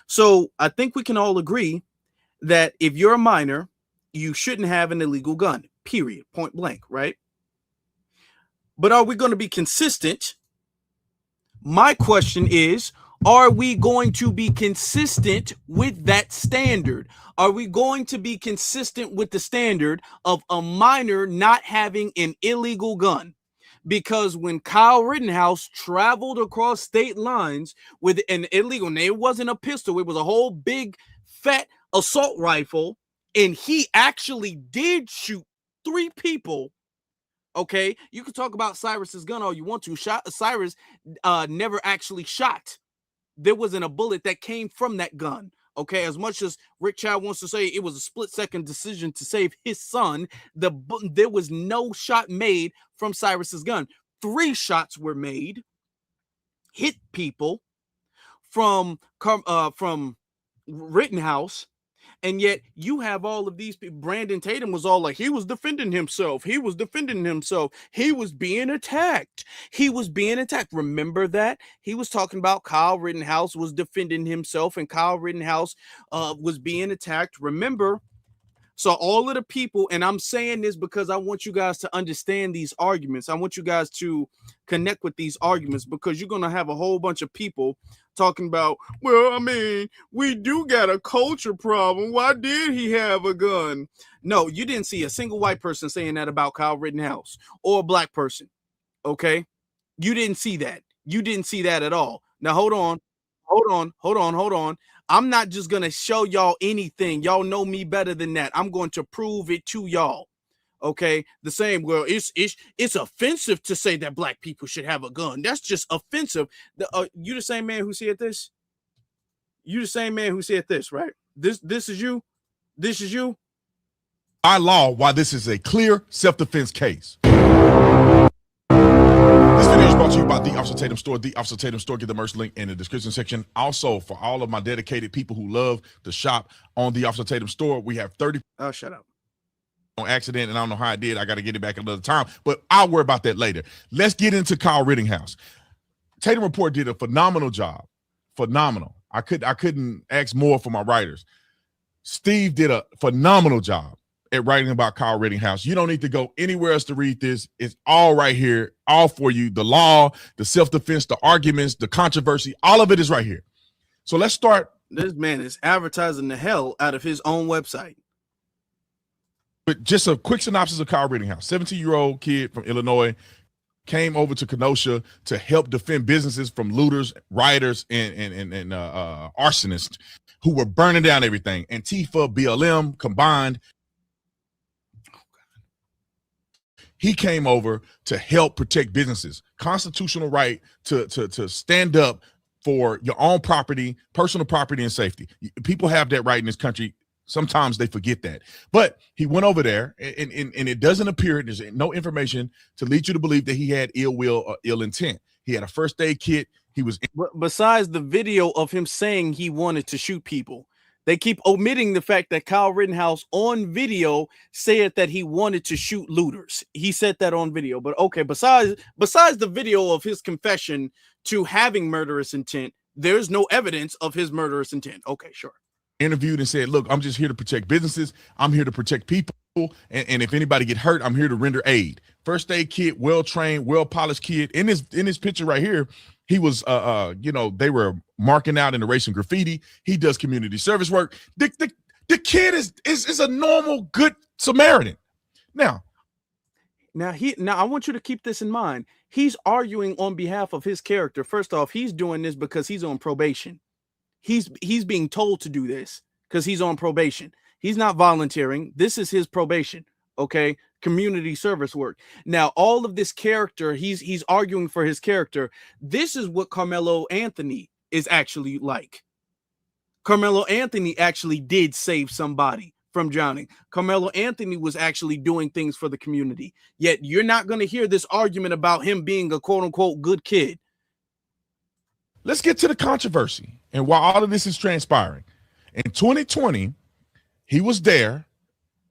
Speaker 1: So I think we can all agree that if you're a minor, you shouldn't have an illegal gun, period, point blank, right? But are we going to be consistent? My question is, are we going to be consistent with that standard? Are we going to be consistent with the standard of a minor not having an illegal gun? Because when Kyle Rittenhouse traveled across state lines with an illegal, and it wasn't a pistol, it was a whole big fat assault rifle, and he actually did shoot 3 people. Okay, you can talk about Cyrus's gun all you want to. Cyrus never actually shot. There wasn't a bullet that came from that gun. Okay, as much as Rick Chow wants to say it was a split-second decision to save his son, there was no shot made from Cyrus's gun. 3 shots were made, hit people from Rittenhouse. And yet you have all of these people. Brandon Tatum was all like, he was defending himself. He was defending himself. He was being attacked. He was being attacked. Remember that? He was talking about Kyle Rittenhouse was defending himself and Kyle Rittenhouse was being attacked. Remember? So all of the people, and I'm saying this because I want you guys to understand these arguments. I want you guys to connect with these arguments, because you're going to have a whole bunch of people talking about, well, I mean, we do got a culture problem. Why did he have a gun? No, you didn't see a single white person saying that about Kyle Rittenhouse or a black person. Okay. You didn't see that. You didn't see that at all. Now, hold on. I'm not just going to show y'all anything. Y'all know me better than that. I'm going to prove it to y'all. Okay. The same, well, it's offensive to say that black people should have a gun. That's just offensive. You the same man who said this? You the same man who said this, right? This is you. This is you.
Speaker 17: By law, why this is a clear self-defense case. This video is brought to you by The Officer Tatum Store. The Officer Tatum Store. Get the merch link in the description section. Also, for all of my dedicated people who love to shop on The Officer Tatum Store, we have 30.
Speaker 1: Oh, shut up.
Speaker 17: On accident, and I don't know how I did. I got to get it back another time, but I'll worry about that later. Let's get into Kyle Rittenhouse. Tatum Report did a phenomenal job. Phenomenal. I couldn't ask more for my writers. Steve did a phenomenal job at writing about Kyle Rittenhouse. You don't need to go anywhere else to read this. It's all right here, all for you. The law, the self-defense, the arguments, the controversy, all of it is right here. So let's start.
Speaker 1: This man is advertising the hell out of his own website.
Speaker 17: But just a quick synopsis of Kyle Rittenhouse. 17-year-old kid from Illinois, came over to Kenosha to help defend businesses from looters, rioters, and arsonists who were burning down everything. Antifa, BLM combined. He came over to help protect businesses. Constitutional right to stand up for your own property, personal property, and safety. People have that right in this country. Sometimes they forget that. But he went over there, and it doesn't appear, there's no information to lead you to believe that he had ill will or ill intent. He had a first aid kit. He was.
Speaker 1: Besides the video of him saying he wanted to shoot people, they keep omitting the fact that Kyle Rittenhouse on video said that he wanted to shoot looters. He said that on video. But okay, besides the video of his confession to having murderous intent, there's no evidence of his murderous intent. Okay, sure.
Speaker 17: Interviewed and said, look, I'm just here to protect businesses. I'm here to protect people. And if anybody get hurt, I'm here to render aid. First aid kit, well-trained, well-polished kid. In this picture right here, he was, they were marking out and erasing graffiti. He does community service work. The kid is a normal, good Samaritan. Now
Speaker 1: I want you to keep this in mind. He's arguing on behalf of his character. First off, he's doing this because he's on probation. He's being told to do this because he's on probation. He's not volunteering. This is his probation. Okay. Community service work. Now, all of this character, he's arguing for his character. This is what Karmelo Anthony is actually like. Karmelo Anthony actually did save somebody from drowning. Carmelo Anthony was actually doing things for the community. Yet you're not going to hear this argument about him being a quote unquote good kid.
Speaker 17: Let's get to the controversy and why all of this is transpiring. In 2020, he was there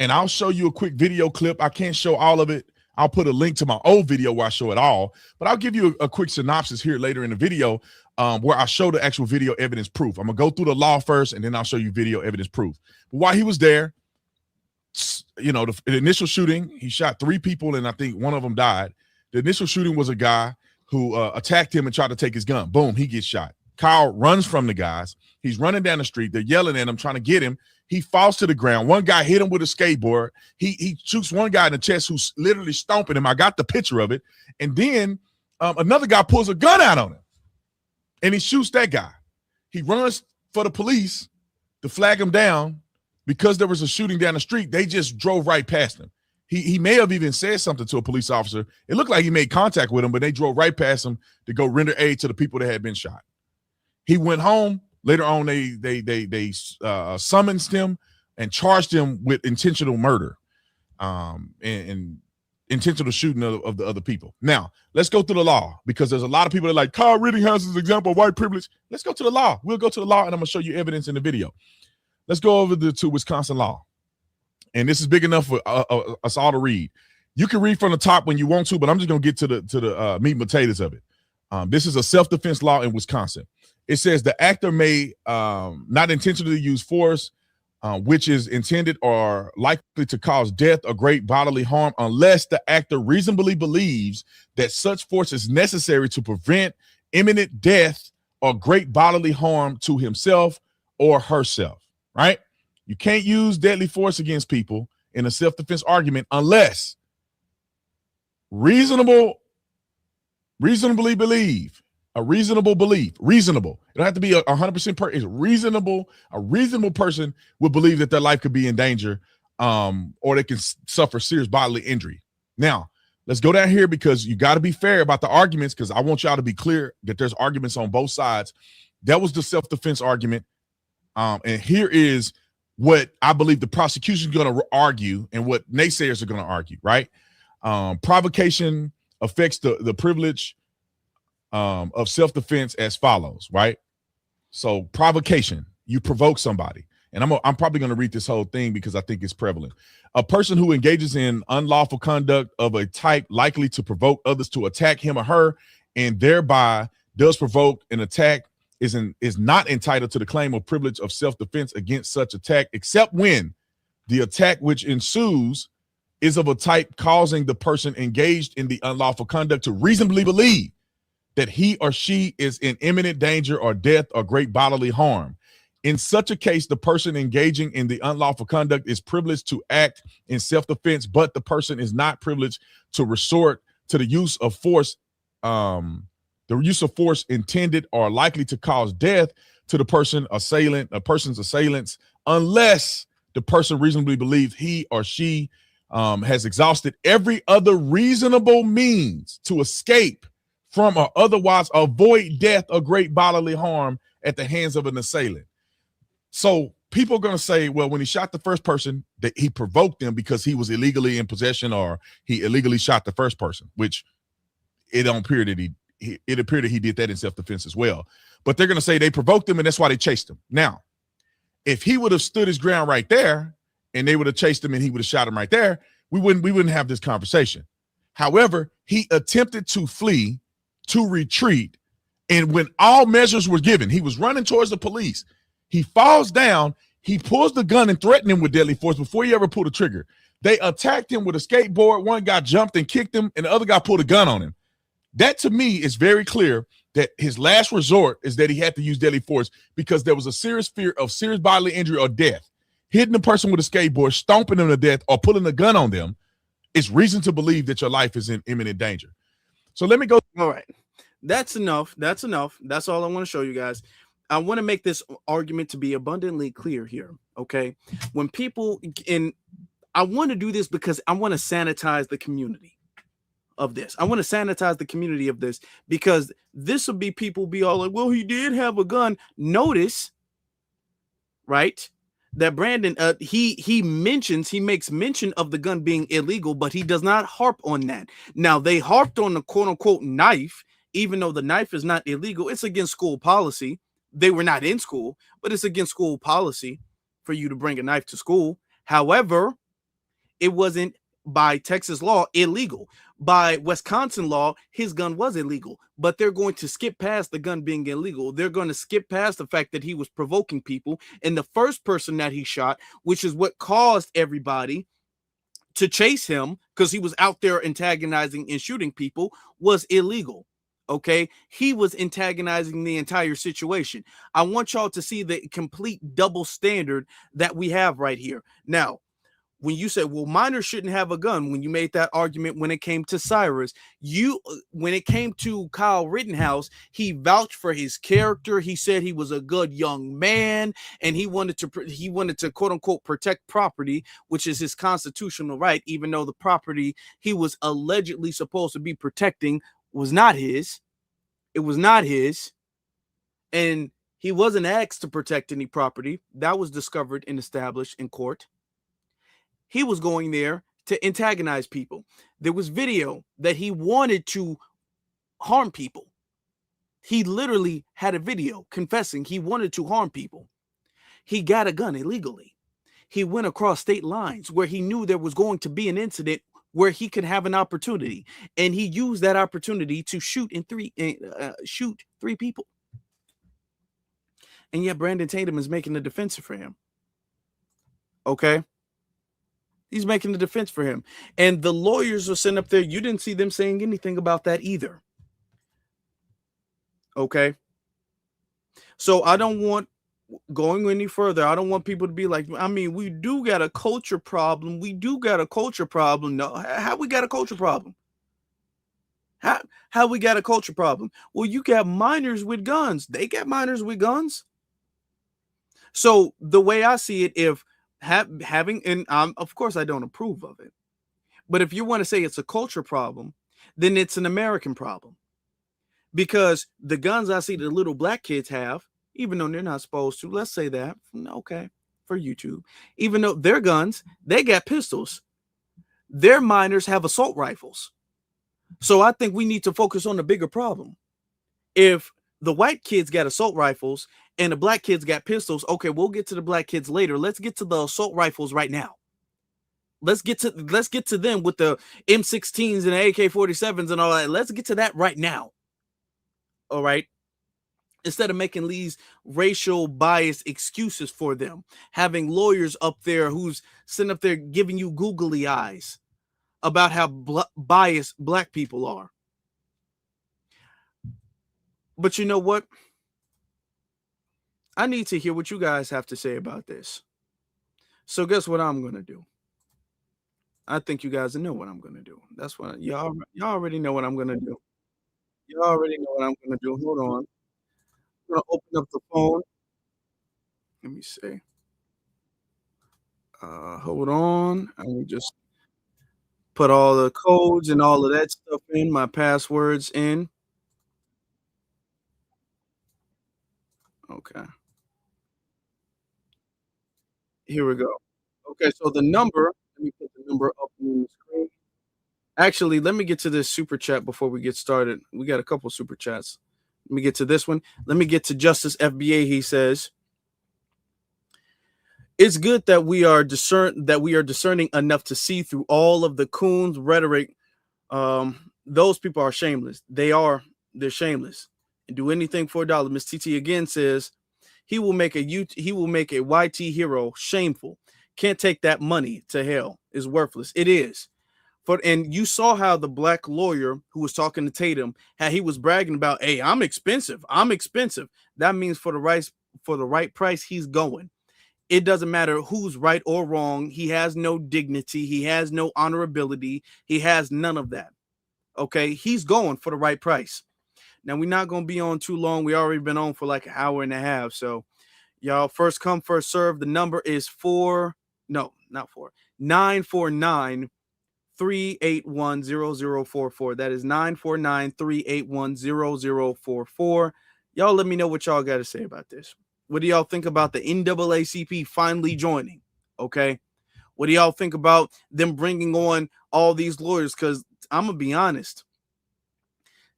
Speaker 17: And I'll show you a quick video clip. I can't show all of it. I'll put a link to my old video where I show it all, but I'll give you a quick synopsis here later in the video where I show the actual video evidence proof. I'm gonna go through the law first, and then I'll show you video evidence proof. But while he was there, you know, the initial shooting, he shot 3 people, and I think one of them died. The initial shooting was a guy who attacked him and tried to take his gun. Boom, he gets shot. Kyle runs from the guys. He's running down the street. They're yelling at him, trying to get him. He falls to the ground. One guy hit him with a skateboard. He shoots one guy in the chest who's literally stomping him. I got the picture of it. And then another guy pulls a gun out on him, and he shoots that guy. He runs for the police to flag him down because there was a shooting down the street. They just drove right past him. He may have even said something to a police officer. It looked like he made contact with him, but they drove right past him to go render aid to the people that had been shot. He went home. Later on, they summoned him and charged him with intentional murder and intentional shooting of the other people. Now, let's go through the law, because there's a lot of people that are like, Kyle Rittenhouse's example of white privilege. Let's go to the law. We'll go to the law, and I'm going to show you evidence in the video. Let's go over to Wisconsin law. And this is big enough for us all to read. You can read from the top when you want to, but I'm just going to get to the meat and potatoes of it. This is a self-defense law in Wisconsin. It says the actor may not intentionally use force, which is intended or likely to cause death or great bodily harm, unless the actor reasonably believes that such force is necessary to prevent imminent death or great bodily harm to himself or herself, right? You can't use deadly force against people in a self-defense argument unless reasonably believe. A reasonable belief, reasonable. It don't have to be 100% it's reasonable. A reasonable person would believe that their life could be in danger, or they can suffer serious bodily injury. Now, let's go down here, because you got to be fair about the arguments, because I want y'all to be clear that there's arguments on both sides. That was the self-defense argument. And here is what I believe the prosecution is going to argue and what naysayers are going to argue, right? Provocation affects the privilege of self-defense as follows, right? So provocation, you provoke somebody. And I'm probably going to read this whole thing because I think it's prevalent. A person who engages in unlawful conduct of a type likely to provoke others to attack him or her, and thereby does provoke an attack, is not entitled to the claim of privilege of self-defense against such attack, except when the attack which ensues is of a type causing the person engaged in the unlawful conduct to reasonably believe that he or she is in imminent danger or death or great bodily harm. In such a case, the person engaging in the unlawful conduct is privileged to act in self-defense, but the person is not privileged to resort to the use of force, intended or likely to cause death to the person's assailants, unless the person reasonably believes he or she has exhausted every other reasonable means to escape from or otherwise avoid death or great bodily harm at the hands of an assailant. So people are going to say, well, when he shot the first person, that he provoked them because he was illegally in possession, or he illegally shot the first person, which it don't appear that it appeared that he did that in self-defense as well. But they're going to say they provoked him, and that's why they chased him. Now, if he would have stood his ground right there, and they would have chased him and he would have shot him right there, we wouldn't have this conversation. However, he attempted to flee, to retreat, and when all measures were given, he was running towards the police. He falls down, he pulls the gun and threatened him with deadly force before he ever pulled a trigger. They attacked him with a skateboard. One guy jumped and kicked him, and the other guy pulled a gun on him. That, to me, is very clear that his last resort is that he had to use deadly force because there was a serious fear of serious bodily injury or death. Hitting the person with a skateboard, stomping them to death, or pulling a gun on them is reason to believe that your life is in imminent danger. So let me go.
Speaker 1: All right. That's enough. That's enough. That's all I want to show you guys. I want to make this argument to be abundantly clear here. Okay. When people I want to do this because I want to sanitize the community of this. I want to sanitize the community of this because this will be people be all like, well, he did have a gun. Notice, right, that Brandon, he makes mention of the gun being illegal, but he does not harp on that. Now, they harped on the quote unquote knife, even though the knife is not illegal. It's against school policy. They were not in school, but it's against school policy for you to bring a knife to school. However, it wasn't by Texas law illegal. By Wisconsin law, his gun was illegal, but they're going to skip past the gun being illegal. They're going to skip past the fact that he was provoking people. And the first person that he shot, which is what caused everybody to chase him because he was out there antagonizing and shooting people, was illegal. Okay, he was antagonizing the entire situation. I want y'all to see the complete double standard that we have right here. Now, when you said, well, minors shouldn't have a gun, when you made that argument when it came to Cyrus, when it came to Kyle Rittenhouse, he vouched for his character. He said he was a good young man, and he wanted to quote unquote protect property, which is his constitutional right, even though the property he was allegedly supposed to be protecting was not his. It was not his. And he wasn't asked to protect any property. That was discovered and established in court. He was going there to antagonize people. There was video that he wanted to harm people. He literally had a video confessing he wanted to harm people. He got a gun illegally. He went across state lines where he knew there was going to be an incident where he could have an opportunity, and he used that opportunity to shoot three people. And yet Brandon Tatum is making a defense for him. Okay? He's making the defense for him. And the lawyers are sitting up there. You didn't see them saying anything about that either. Okay? So I don't want, going any further, I don't want people to be like, I mean, we do got a culture problem. We do got a culture problem. No, how we got a culture problem? How we got a culture problem? Well, you got minors with guns. They got minors with guns. So the way I see it, if having, and of course I don't approve of it, but if you want to say it's a culture problem, then it's an American problem, because the guns I see the little black kids have, even though they're not supposed to, let's say that, okay, for YouTube, even though they're guns, they got pistols. Their minors have assault rifles. So I think we need to focus on the bigger problem. If the white kids got assault rifles and the black kids got pistols, okay, we'll get to the black kids later. Let's get to the assault rifles right now. Let's get to them with the M16s and the AK-47s and all that. Let's get to that right now. All right. Instead of making these racial bias excuses for them, having lawyers up there who's sitting up there giving you googly eyes about how biased black people are. But you know what? I need to hear what you guys have to say about this. So guess what I'm going to do? I think you guys know what I'm going to do. That's what y'all already know what I'm going to do. Y'all already know what I'm going to do. Hold on. I'm going to open up the phone. Let me see. Hold on. I will just put all the codes and all of that stuff in, my passwords in. Okay. Here we go. Okay, so the number, let me put the number up on the screen. Actually, let me get to this super chat before we get started. We got a couple super chats. Let me get to this one. Let me get to Justice FBA. He says, it's good that we are discerning enough to see through all of the coons rhetoric. Those people are shameless. They're shameless and do anything for $1. Miss TT again says he will make a YT hero shameful. Can't take that money to hell. Is worthless. It is. And you saw how the black lawyer who was talking to Tatum, how he was bragging about, hey, I'm expensive. I'm expensive. That means for the right price, he's going. It doesn't matter who's right or wrong. He has no dignity. He has no honorability. He has none of that. Okay. He's going for the right price. Now, we're not going to be on too long. We already been on for like an hour and a half. So y'all, first come, first serve. The number is 949-381-0044. That is 949-381-0044. Y'all let me know what y'all got to say about this. What do y'all think about the NAACP finally joining? Okay. What do y'all think about them bringing on all these lawyers? Because I'm going to be honest.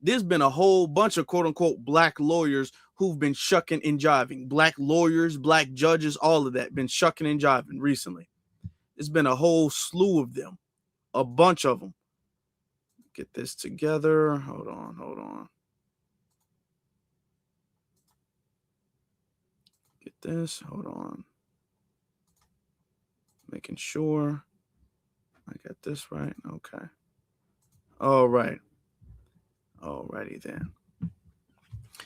Speaker 1: There's been a whole bunch of quote unquote black lawyers who've been shucking and jiving. Black lawyers, black judges, all of that been shucking and jiving recently. There's been a whole slew of them, a bunch of them. Get this together. Hold on. Get this. Hold on. Making sure I got this right. Okay. All right. Alrighty then.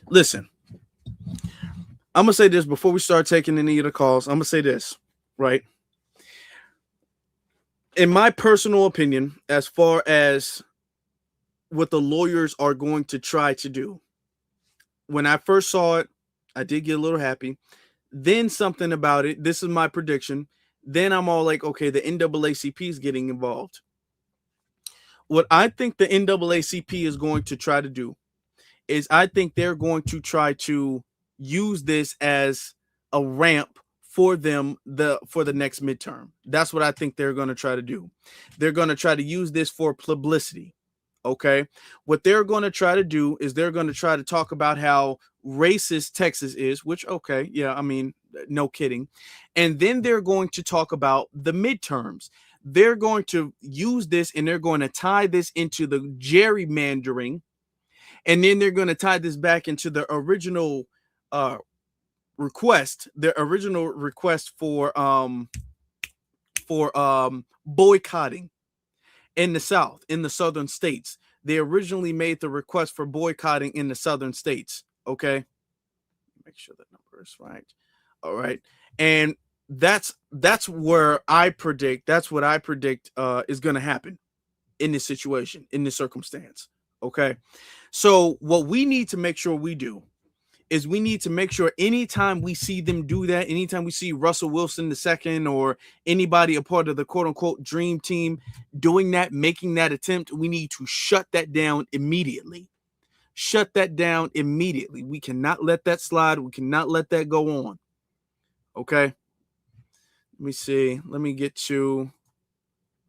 Speaker 1: Listen, I'm gonna say this before we start taking any of the calls. I'm gonna say this, right? In my personal opinion, as far as what the lawyers are going to try to do, when I first saw it, I did get a little happy. Then something about it, this is my prediction. Then I'm all like, okay, the NAACP is getting involved. What I think the NAACP is going to try to do is I think they're going to try to use this as a ramp for them for the next midterm. That's what I think they're going to try to do. They're going to try to use this for publicity. Okay. What they're going to try to do is they're going to try to talk about how racist Texas is, which, okay. Yeah. I mean, no kidding. And then they're going to talk about the midterms. They're going to use this and they're going to tie this into the gerrymandering. And then they're going to tie this back into the original request for boycotting in the South, in the southern states. They originally made the request for boycotting in the southern states. Okay. Make sure that number is right. All right. And that's where I predict, that's what I predict is going to happen in this situation, in this circumstance. Okay. So what we need to make sure we do is we need to make sure anytime we see them do that, anytime we see Russell Wilson II or anybody a part of the quote unquote dream team doing that, making that attempt, we need to shut that down immediately. Shut that down immediately. We cannot let that slide. We cannot let that go on. Okay. Let me see. Let me get to, make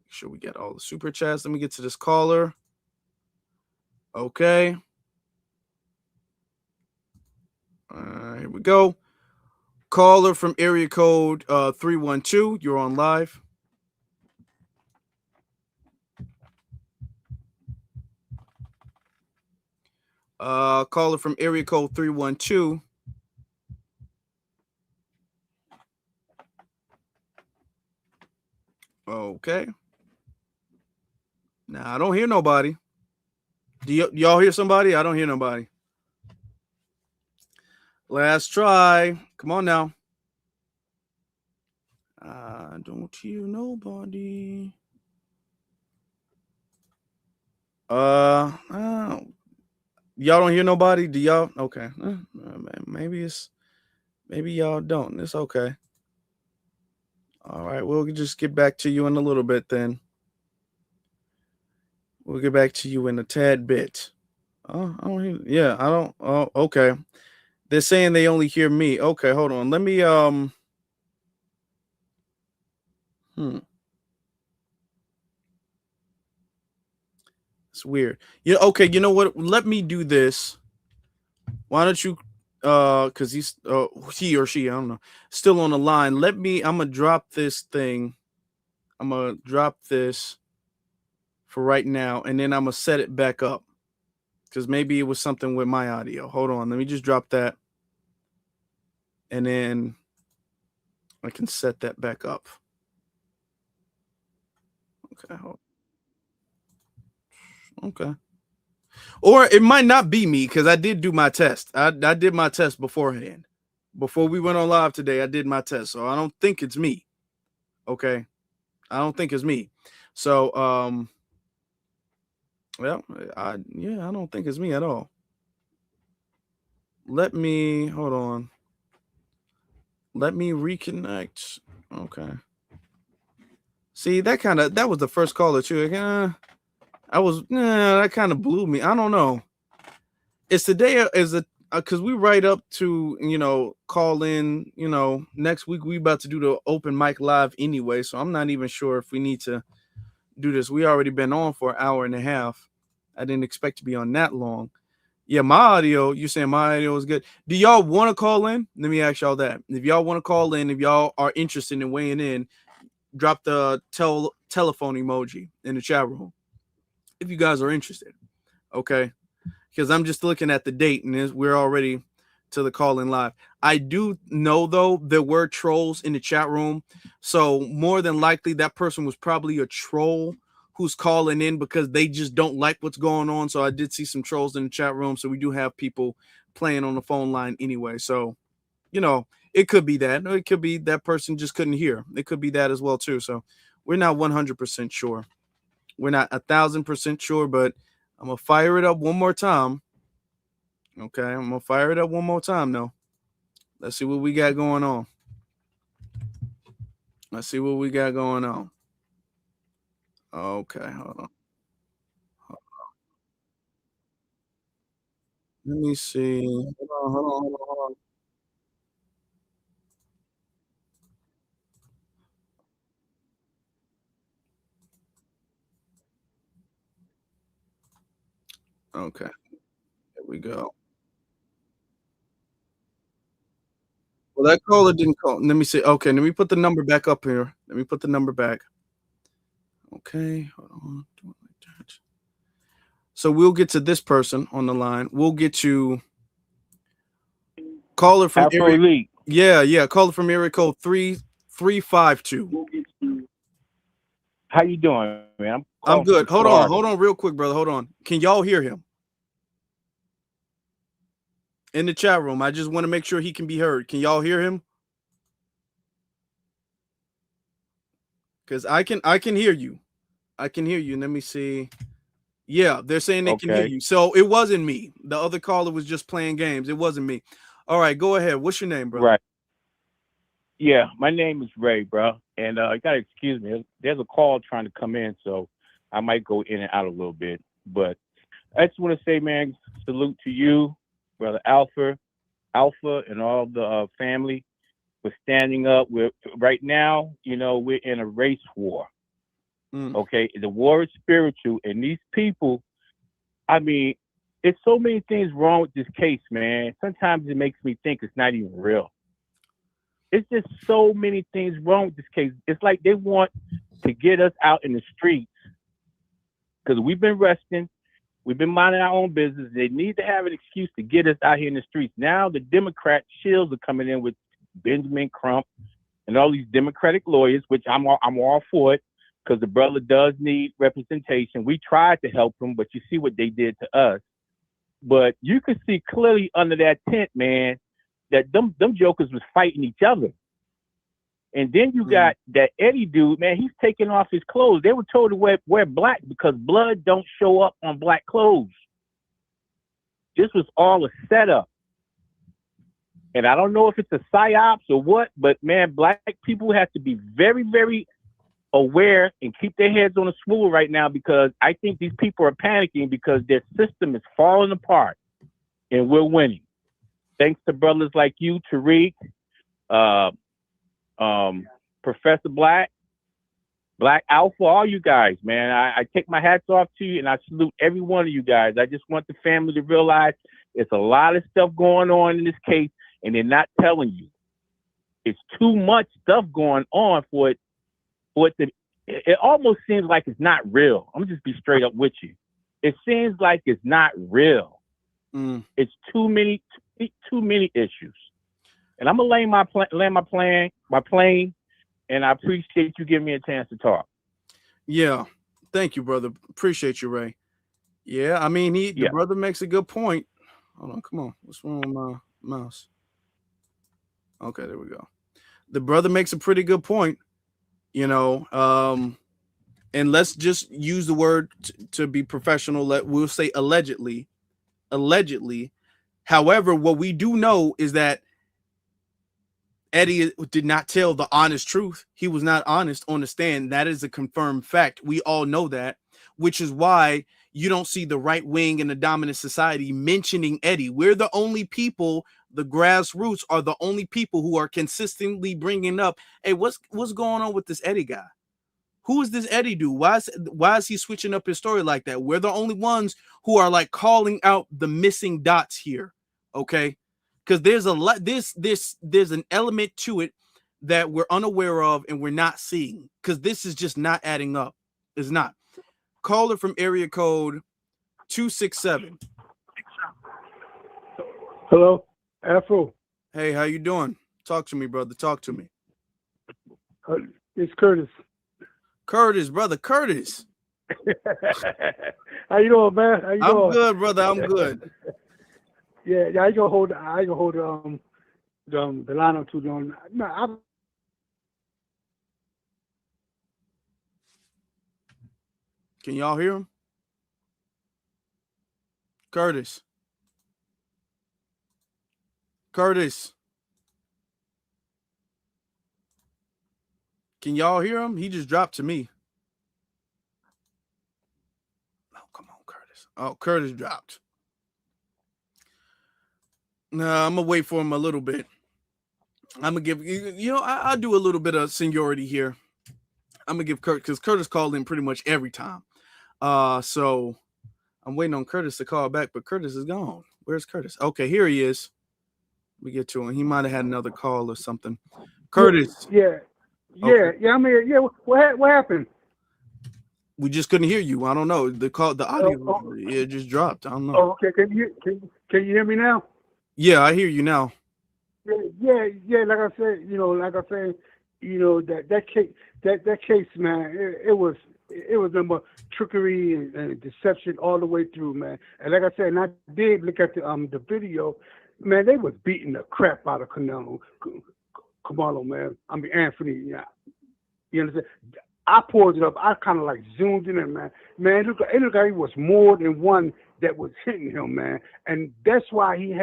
Speaker 1: sure we get all the super chats. Let me get to this caller. Okay. Here we go. Caller from area code 312. You're on live. Caller from area code 312. Okay. Now I don't hear nobody. Do y'all hear somebody? I don't hear nobody. Last try. Come on now. I don't hear nobody. Y'all don't hear nobody? Do y'all? Okay. Maybe y'all don't. It's okay. All right. We'll just get back to you in a little bit then. We'll get back to you in a tad bit. Oh, I don't hear. Yeah, I don't. Oh, okay. They're saying they only hear me. Okay, hold on. Let me It's weird. Yeah, okay, you know what? Let me do this. Why don't you because he's he or she, I don't know, still on the line. I'm gonna drop this thing. I'm gonna drop this for right now, and then I'm gonna set it back up. Because maybe it was something with my audio. Hold on. Let me just drop that. And then I can set that back up. Okay. Okay. Or it might not be me because I did do my test. I did my test beforehand. Before we went on live today, I did my test. So I don't think it's me. Okay. I don't think it's me. So, well, I don't think it's me at all. Hold on. Let me reconnect. Okay. See, that was the first caller too. That kind of blew me. I don't know. It's today because we right up to, call in, next week we about to do the open mic live anyway. So I'm not even sure if we need to do this. We already been on for an hour and a half. I didn't expect to be on that long. Yeah, my audio, you saying my audio is good. Do y'all want to call in? Let me ask y'all that. If y'all want to call in, if y'all are interested in weighing in, drop the telephone emoji in the chat room if you guys are interested. Okay, because I'm just looking at the date and we're already to the call in live. I do know though there were trolls in the chat room, so more than likely that person was probably a troll who's calling in because they just don't like what's going on. So I did see some trolls in the chat room. So we do have people playing on the phone line anyway. So, you know, it could be that. It could be that person just couldn't hear. It could be that as well too. So we're not 100% sure. We're not 1,000% sure, but I'm gonna fire it up one more time. Okay, I'm gonna fire it up one more time though. Let's see what we got going on. Let's see what we got going on. Okay, hold on. Let me see. Hold on. Okay, here we go. Well, that caller didn't call. Let me see. Okay, let me put the number back up here. Let me put the number back. Okay, hold on. Do it like that. So we'll get to this person on the line. We'll get to caller from
Speaker 18: Afro
Speaker 1: area.
Speaker 18: Elite.
Speaker 1: Yeah. Caller from area code 3352.
Speaker 18: How you doing, man?
Speaker 1: I'm good. Hold on,
Speaker 18: Florida.
Speaker 1: real quick, brother. Hold on. Can y'all hear him? In the chat room. I just want to make sure he can be heard. Can y'all hear him? Because I can hear you. I can hear you. Let me see. Yeah, they're saying they can hear you. So it wasn't me. The other caller was just playing games. It wasn't me. All right, go ahead. What's your name, bro?
Speaker 18: Right. Yeah, my name is Ray, bro. And you gotta excuse me. There's a call trying to come in, so I might go in and out a little bit. But I just want to say, man, salute to you, brother Alpha, and all the family for standing up. Right now, you know, we're in a race war. Okay, the war is spiritual, and these people, I mean, it's so many things wrong with this case, man. Sometimes it makes me think it's not even real. It's just so many things wrong with this case. It's like they want to get us out in the streets because we've been resting, we've been minding our own business. They need to have an excuse to get us out here in the streets. Now the Democrat shills are coming in with Benjamin Crump and all these Democratic lawyers, which I'm all for it. Because the brother does need representation. We tried to help him, but you see what they did to us. But you could see clearly under that tent, man, that them jokers was fighting each other. And then you got that Eddie dude, man, he's taking off his clothes. They were told to wear black because blood don't show up on black clothes. This was all a setup. And I don't know if it's a psyops or what, but man, black people have to be very, very aware and keep their heads on a swivel right now, because I think these people are panicking because their system is falling apart and we're winning. Thanks to brothers like you, Tariq, Professor Black Alpha, all you guys, man. I take my hats off to you and I salute every one of you guys. I just want the family to realize it's a lot of stuff going on in this case and they're not telling you. It's too much stuff going on for it. It almost seems like it's not real. I'm just be straight up with you. It seems like it's not real. It's too many issues. And I'm gonna land my plane, and I appreciate you giving me a chance to talk.
Speaker 1: Yeah, thank you, brother. Appreciate you, Ray. Yeah, I mean, the brother makes a good point. Hold on, come on. What's wrong with my mouse? Okay, there we go. The brother makes a pretty good point. You know, and let's just use the word to be professional. We'll say allegedly. However, what we do know is that Eddie did not tell the honest truth. He was not honest on the stand. That is a confirmed fact. We all know that, which is why you don't see the right wing in the dominant society mentioning Eddie. We're the only people, the grassroots are the only people who are consistently bringing up, hey, what's going on with this Eddie guy? Who is this Eddie dude? Why is he switching up his story like that? We're the only ones who are like calling out the missing dots here, okay? Because there's a lot, there's an element to it that we're unaware of and we're not seeing? Because this is just not adding up. It's not. Caller from area code 267.
Speaker 19: Hello, Afro.
Speaker 1: Hey, how you doing? Talk to me, brother. Talk to me.
Speaker 19: It's Curtis.
Speaker 1: Curtis, brother. Curtis.
Speaker 19: How you doing, man? How you doing?
Speaker 1: I'm good, brother. I'm good.
Speaker 19: Yeah, I ain't gonna hold the line up too long. No,
Speaker 1: Can y'all hear him? Curtis. Curtis. Can y'all hear him? He just dropped to me. Oh, come on, Curtis. Oh, Curtis dropped. Nah, I'm going to wait for him a little bit. I'm going to give, I'll do a little bit of seniority here. I'm going to give Curtis, because Curtis called in pretty much every time. So I'm waiting on Curtis to call back, but Curtis is gone. Where's Curtis? Okay, here he is. We get to him. He might have had another call or something. Curtis.
Speaker 19: Yeah. I'm here. Yeah, what happened?
Speaker 1: We just couldn't hear you. I don't know. The audio, it just dropped. I don't know.
Speaker 19: Oh, okay. Can you hear me now?
Speaker 1: Yeah, I hear you now.
Speaker 19: Yeah. Like I said, that case, man. It was number trickery and deception all the way through, man. And like I said, and I did look at the video, man. They was beating the crap out of Karmelo, man. I mean Anthony. Yeah, you understand? I pulled it up. I kind of like zoomed in, man. Man, it looked like he was more than one that was hitting him, man. And that's why he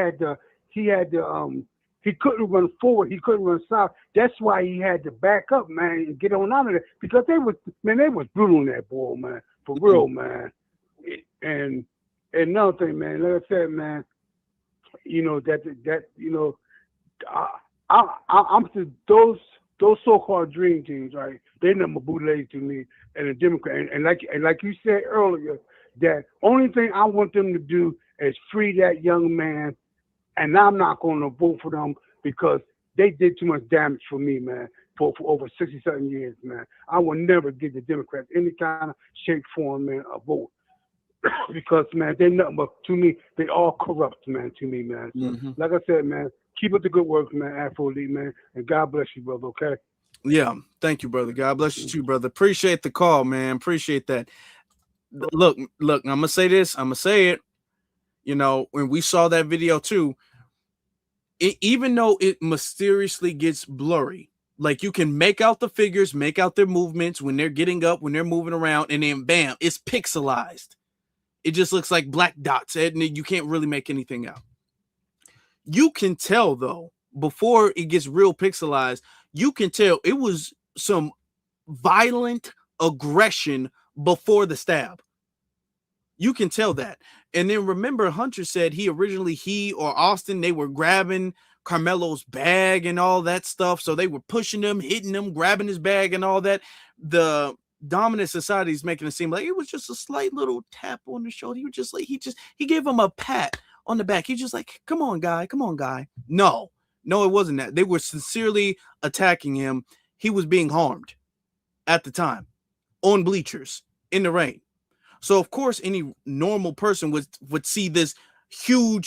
Speaker 19: couldn't run forward. He couldn't run south. That's why he had to back up, man, and get on out of there. Because they was brutal on that ball, man. For real, man. And another thing, man, like I said, man, I'm to those so-called dream teams, right? They number bootleg to me, and the Democrat, and like you said earlier, that only thing I want them to do is free that young man, and I'm not going to vote for them because they did too much damage for me, man, for over 67 years, man. I will never give the Democrats any kind of shape, form, man, a vote. Because, man, they're nothing but, to me, they all corrupt, man, to me, man. So, like I said, man, keep up the good work, man, Afro Elite, man, and God bless you, brother, okay?
Speaker 1: Yeah, thank you, brother. God bless you too, brother. Appreciate the call, man. Appreciate that. Look, I'm going to say this. I'm going to say it. When we saw that video too, even though it mysteriously gets blurry, like you can make out the figures, make out their movements when they're getting up, when they're moving around, and then bam, it's pixelized. It just looks like black dots, and you can't really make anything out. You can tell, though, before it gets real pixelized, you can tell it was some violent aggression before the stab. You can tell that. And then remember, Hunter said he or Austin, they were grabbing Karmelo's bag and all that stuff. So they were pushing him, hitting him, grabbing his bag and all that. The dominant society is making it seem like it was just a slight little tap on the shoulder. He gave him a pat on the back. He's just like, come on, guy. No, it wasn't that. They were sincerely attacking him. He was being harmed at the time on bleachers in the rain. So of course, any normal person would see this two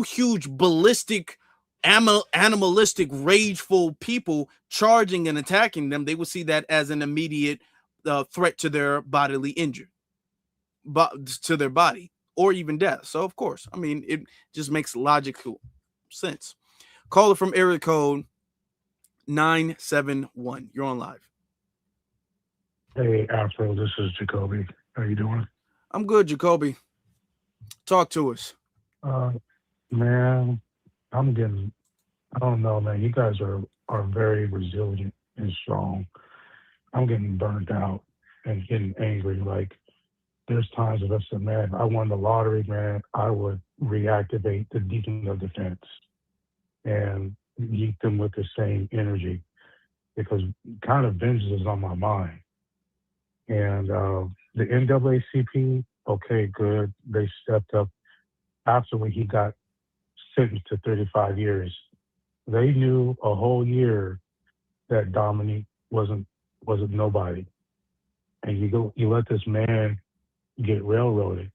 Speaker 1: huge ballistic, animalistic, rageful people charging and attacking them. They would see that as an immediate threat to their bodily injury, to their body, or even death. So of course, I mean, it just makes logical sense. Caller from area code 971. You're on live.
Speaker 20: Hey, Afro, this is Jacoby. How you doing?
Speaker 1: I'm good, Jacoby. Talk to us.
Speaker 20: Man, I don't know, man. You guys are very resilient and strong. I'm getting burned out and getting angry. Like, there's times that I said, man, if I won the lottery, man, I would reactivate the Deacon of Defense and meet them with the same energy, because kind of vengeance is on my mind. And the NAACP, okay, good. They stepped up after when he got sentenced to 35 years. They knew a whole year that Dominique wasn't nobody, and you let this man get railroaded.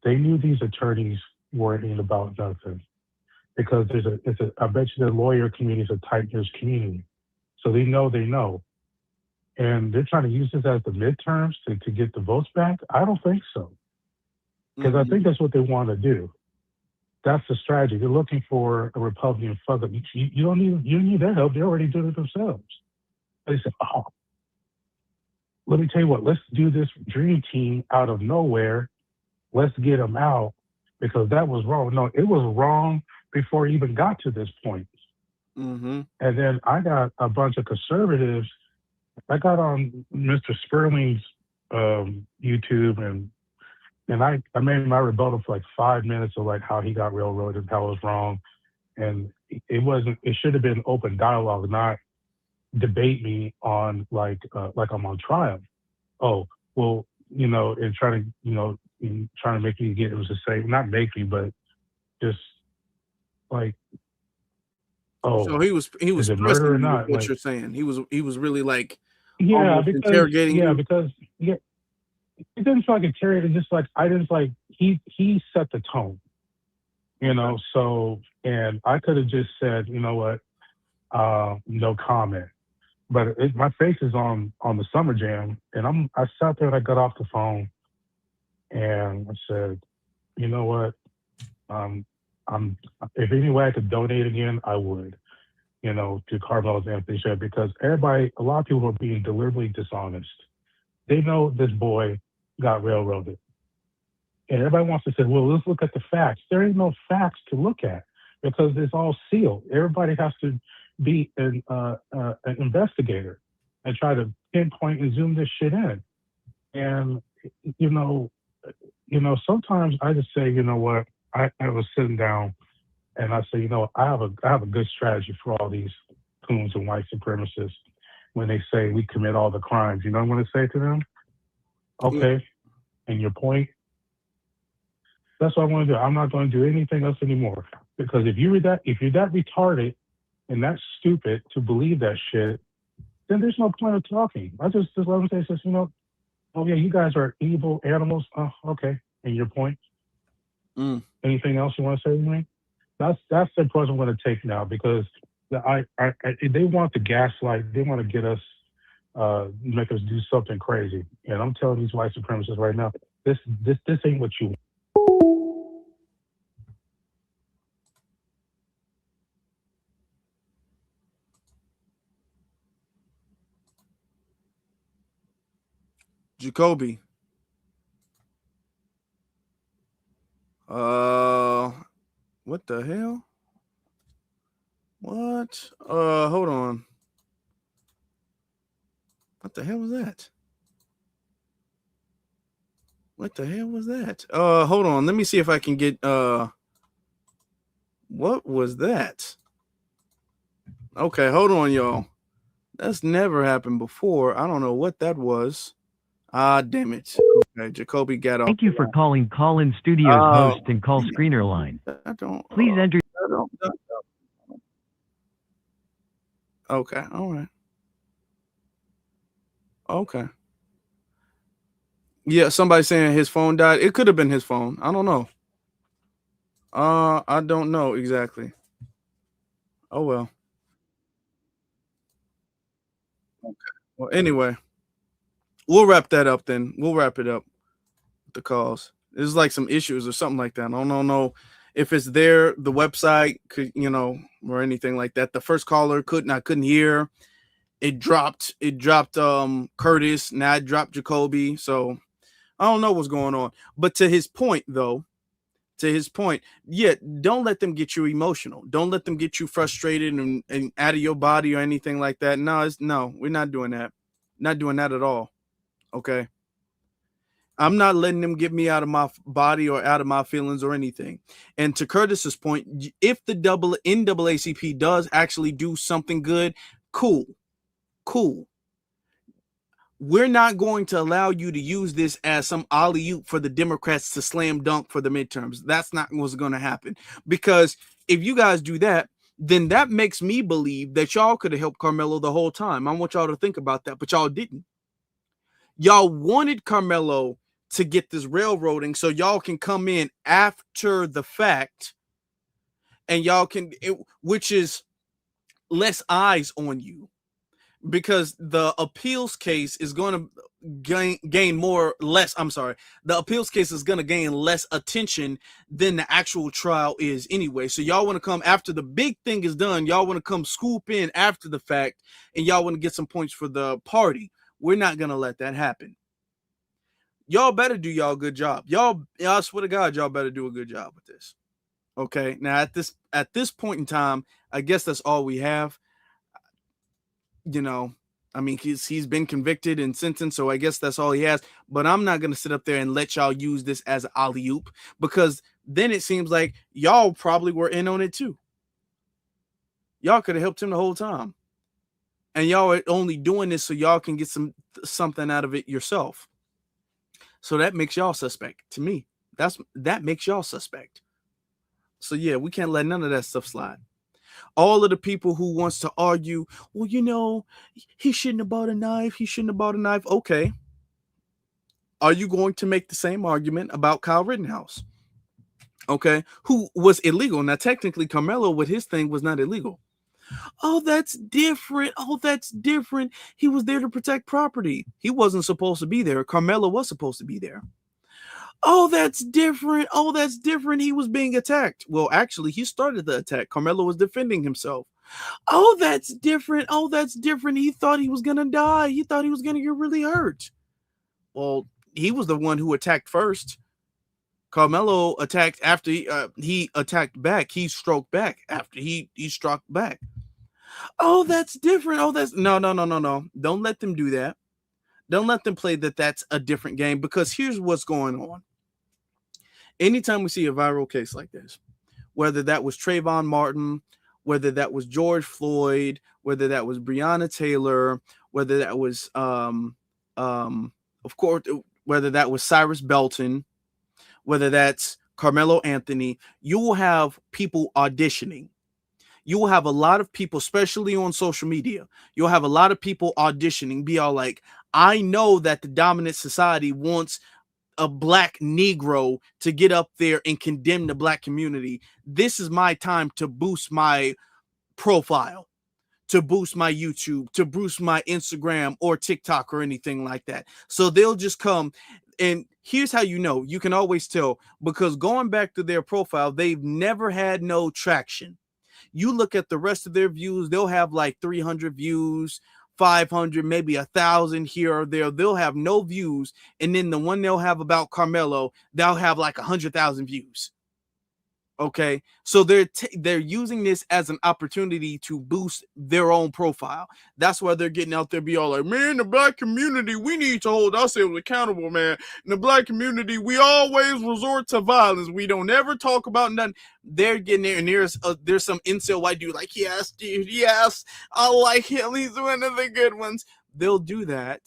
Speaker 20: They knew these attorneys weren't about nothing, because I bet you the lawyer community is a tight-knit community, so they know, and they're trying to use this as the midterms to get the votes back. I don't think so, because I think that's what they want to do. That's the strategy. They're looking for a Republican fuck up. You don't need their help. They already did it themselves. They said, oh, let me tell you what, let's do this dream team out of nowhere. Let's get them out, because that was wrong. No, it was wrong before it even got to this point.
Speaker 1: Mm-hmm.
Speaker 20: And then I got a bunch of conservatives. I got on Mr. Sperling's YouTube, and I made my rebuttal for like 5 minutes of like how he got railroaded, how it was wrong. And it should have been open dialogue, not debate me on like I'm on trial. Oh, well, and trying to make me get, it was the same, not make me, but just like, oh,
Speaker 1: so he was
Speaker 20: is it
Speaker 1: pressing
Speaker 20: murder or
Speaker 1: you with
Speaker 20: not?
Speaker 1: what
Speaker 20: Like,
Speaker 1: you're saying. He was really like
Speaker 20: interrogating you.
Speaker 1: because
Speaker 20: it didn't feel like interrogating. Just like he set the tone, So, and I could have just said, you know what, no comment. But my face is on the Summer Jam, and I sat there and I got off the phone, and I said, you know what, if any way I could donate again, I would, to Karmelo's Anthony show, because a lot of people are being deliberately dishonest. They know this boy got railroaded, and everybody wants to say, well, let's look at the facts. There ain't no facts to look at, because it's all sealed. Everybody has to be an investigator and try to pinpoint and zoom this shit in. And sometimes I just say, you know what, I was sitting down and I say, I have a good strategy for all these coons and white supremacists when they say we commit all the crimes. You know what I'm going to say to them? Okay, and your point? That's what I want to do. I'm not going to do anything else anymore, because if you're that retarded and that stupid to believe that shit, then there's no point of talking. I just let them say, oh yeah, you guys are evil animals. Oh, okay. And your point? Anything else you want to say to me? That's the approach I'm going to take now, because they want the gaslight. They want to get us, make us do something crazy. And I'm telling these white supremacists right now, this ain't what you want.
Speaker 1: Jacoby. What the hell? What? Hold on. What the hell was that? What the hell was that? Hold on. Let me see if I can get what was that? Okay, hold on, y'all. That's never happened before. I don't know what that was. Ah, damn it. Okay, Jacoby got off.
Speaker 21: Thank you for calling Call-In Studios host and call screener line. Please enter.
Speaker 1: Okay, all right. Okay. Yeah, somebody saying his phone died. It could have been his phone. I don't know. I don't know exactly. Oh well. Okay. Well, anyway, we'll wrap that up then. We'll wrap it up with the calls. There's like some issues or something like that. I don't know if it's there, the website could, or anything like that. The first caller couldn't hear. It dropped Curtis. Now it dropped Jacoby. So I don't know what's going on. But to his point, yeah, don't let them get you emotional. Don't let them get you frustrated and out of your body or anything like that. No, we're not doing that. Not doing that at all. Okay. I'm not letting them get me out of my body or out of my feelings or anything. And to Curtis's point, if the NAACP does actually do something good, cool. We're not going to allow you to use this as some alley-oop for the Democrats to slam dunk for the midterms. That's not what's going to happen. Because if you guys do that, then that makes me believe that y'all could have helped Karmelo the whole time. I want y'all to think about that, but y'all didn't. Y'all wanted Karmelo to get this railroading so y'all can come in after the fact, and y'all can, which is less eyes on you, because the appeals case is going to the appeals case is going to gain less attention than the actual trial is anyway. So y'all want to come after the big thing is done. Y'all want to come scoop in after the fact, and y'all want to get some points for the party. We're not going to let that happen. Y'all better do y'all good job. Y'all, I swear to God, y'all better do a good job with this. Okay. Now at this point in time, I guess that's all we have. You know, I mean, he's been convicted and sentenced, so I guess that's all he has. But I'm not going to sit up there and let y'all use this as an alley-oop, because then it seems like y'all probably were in on it too. Y'all could have helped him the whole time. And y'all are only doing this so y'all can get something out of it yourself. So that makes y'all suspect to me. That makes y'all suspect. So yeah, we can't let none of that stuff slide. All of the people who wants to argue, well, you know, he shouldn't have bought a knife. He shouldn't have bought a knife. Okay. Are you going to make the same argument about Kyle Rittenhouse? Okay. Who was illegal. Now, technically, Karmelo with his thing was not illegal. Oh, that's different. Oh, that's different. He was there to protect property. He wasn't supposed to be there. Karmelo was supposed to be there. Oh, that's different. Oh, that's different. He was being attacked. Well, actually, he started the attack. Karmelo was defending himself. Oh, that's different. Oh, that's different. He thought he was going to die. He thought he was going to get really hurt. Well, he was the one who attacked first. Karmelo attacked after he attacked back. He stroked back after he struck back. Oh, that's different. Oh, that's no. Don't let them do that. Don't let them play that's a different game, because here's what's going on. Anytime we see a viral case like this, whether that was Trayvon Martin, whether that was George Floyd, whether that was Breonna Taylor, whether that was of course, whether that was Cyrus Belton, whether that's Carmelo Anthony, you will have people auditioning. You will have a lot of people, especially on social media, you'll have a lot of people auditioning, be all like, I know that the dominant society wants a black Negro to get up there and condemn the black community. This is my time to boost my profile, to boost my YouTube, to boost my Instagram or TikTok or anything like that. So they'll just come. And here's how you know. You can always tell, because going back to their profile, they've never had no traction. You look at the rest of their views, they'll have like 300 views, 500, maybe 1,000 here or there. They'll have no views. And then the one they'll have about Karmelo, they'll have like 100,000 views. Okay, so they're using this as an opportunity to boost their own profile. That's why they're getting out there, be all like, man, the black community, we need to hold ourselves accountable, man. In the black community, we always resort to violence. We don't ever talk about nothing. They're getting there, and there's some incel white dude like, yes, dude, yes, I like him. He's one of the good ones. They'll do that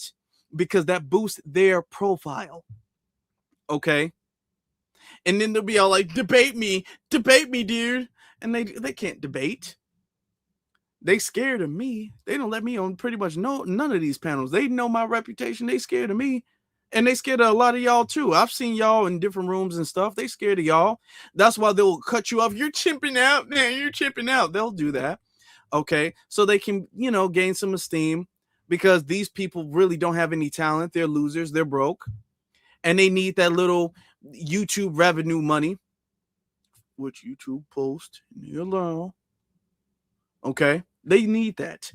Speaker 1: because that boosts their profile. Okay. And then they'll be all like, debate me, dude. And they can't debate. They scared of me. They don't let me on pretty much none of these panels. They know my reputation. They scared of me. And they scared of a lot of y'all too. I've seen y'all in different rooms and stuff. They scared of y'all. That's why they'll cut you off. You're chipping out, man. You're chipping out. They'll do that. Okay. So they can, gain some esteem, because these people really don't have any talent. They're losers. They're broke. And they need that little YouTube revenue money, which YouTube post allow. Okay, they need that.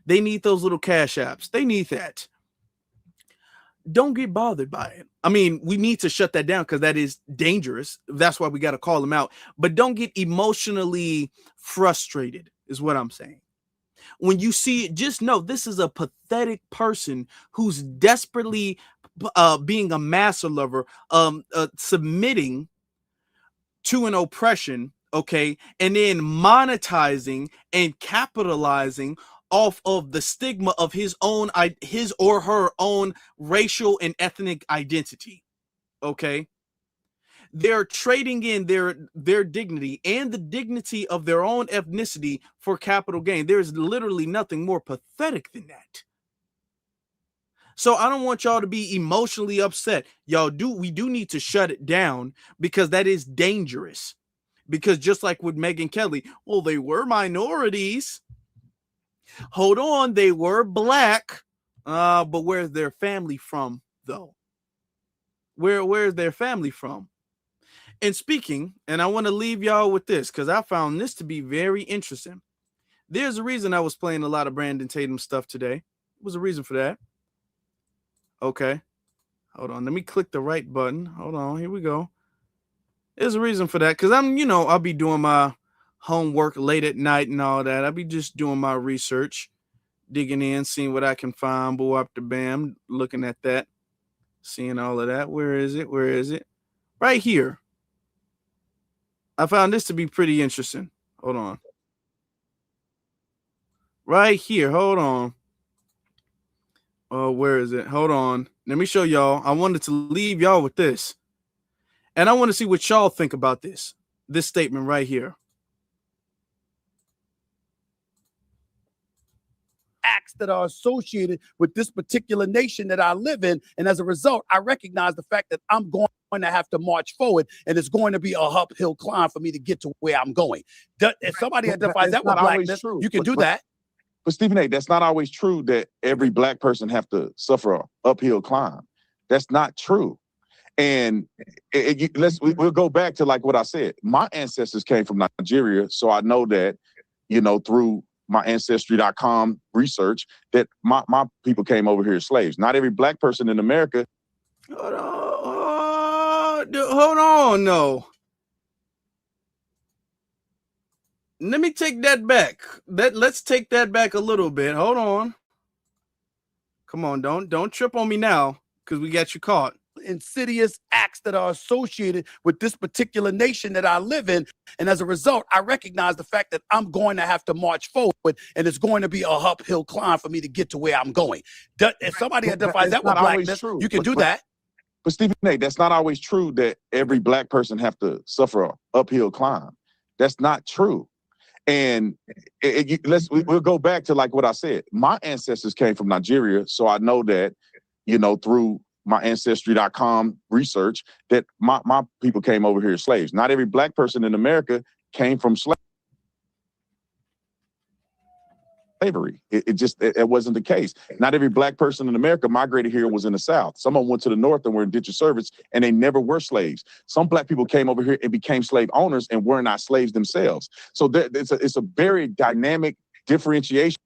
Speaker 1: They need those little cash apps. They need that. Don't get bothered by it. I mean, we need to shut that down because that is dangerous. That's why we got to call them out. But don't get emotionally frustrated, is what I'm saying. When you see it, just know this is a pathetic person who's desperately being a master lover, submitting to an oppression, okay, and then monetizing and capitalizing off of the stigma of his or her own racial and ethnic identity, okay? They're trading in their dignity and the dignity of their own ethnicity for capital gain. There's literally nothing more pathetic than that. So I don't want y'all to be emotionally upset. We do need to shut it down, because that is dangerous. Because just like with Megyn Kelly, well, they were minorities. Hold on, they were black. But where's their family from, though? Where's their family from? And speaking, and I want to leave y'all with this, because I found this to be very interesting. There's a reason I was playing a lot of Brandon Tatum stuff today. There was a reason for that. Okay. Hold on. Let me click the right button. Hold on. Here we go. There's a reason for that, because I'll be doing my homework late at night and all that. I'll be just doing my research, digging in, seeing what I can find. Boy, up to bam, looking at that, seeing all of that. Where is it? Where is it? Right here. I found this to be pretty interesting. Hold on. Right here. Hold on. Oh, where is it? Hold on. Let me show y'all. I wanted to leave y'all with this. And I want to see what y'all think about this statement right here.
Speaker 2: Acts that are associated with this particular nation that I live in. And as a result, I recognize the fact that I'm going to have to march forward, and it's going to be a uphill climb for me to get to where I'm going. If somebody identifies that with blackness, you can do that.
Speaker 15: But Stephen A., that's not always true that every black person have to suffer an uphill climb. That's not true. And we'll go back to like what I said. My ancestors came from Nigeria, so I know that, through my ancestry.com research, that my people came over here as slaves. Not every black person in America.
Speaker 1: Hold on, no. Let me take that back. Let's take that back a little bit. Hold on. Come on, don't trip on me now, because we got you caught.
Speaker 2: Insidious acts that are associated with this particular nation that I live in. And as a result, I recognize the fact that I'm going to have to march forward, and it's going to be a uphill climb for me to get to where I'm going. If somebody identifies that with blackness, you can do that.
Speaker 15: But Stephen A., that's not always true that every black person have to suffer an uphill climb. That's not true. And we'll go back to like what I said. My ancestors came from Nigeria, so I know that, through my ancestry.com research, that my people came over here as slaves. Not every black person in America came from slavery. It wasn't the case. Not every black person in America migrated here and was in the South. Some of them went to the North and were indentured servants, and they never were slaves. Some black people came over here and became slave owners and were not slaves themselves. So it's a very dynamic differentiation.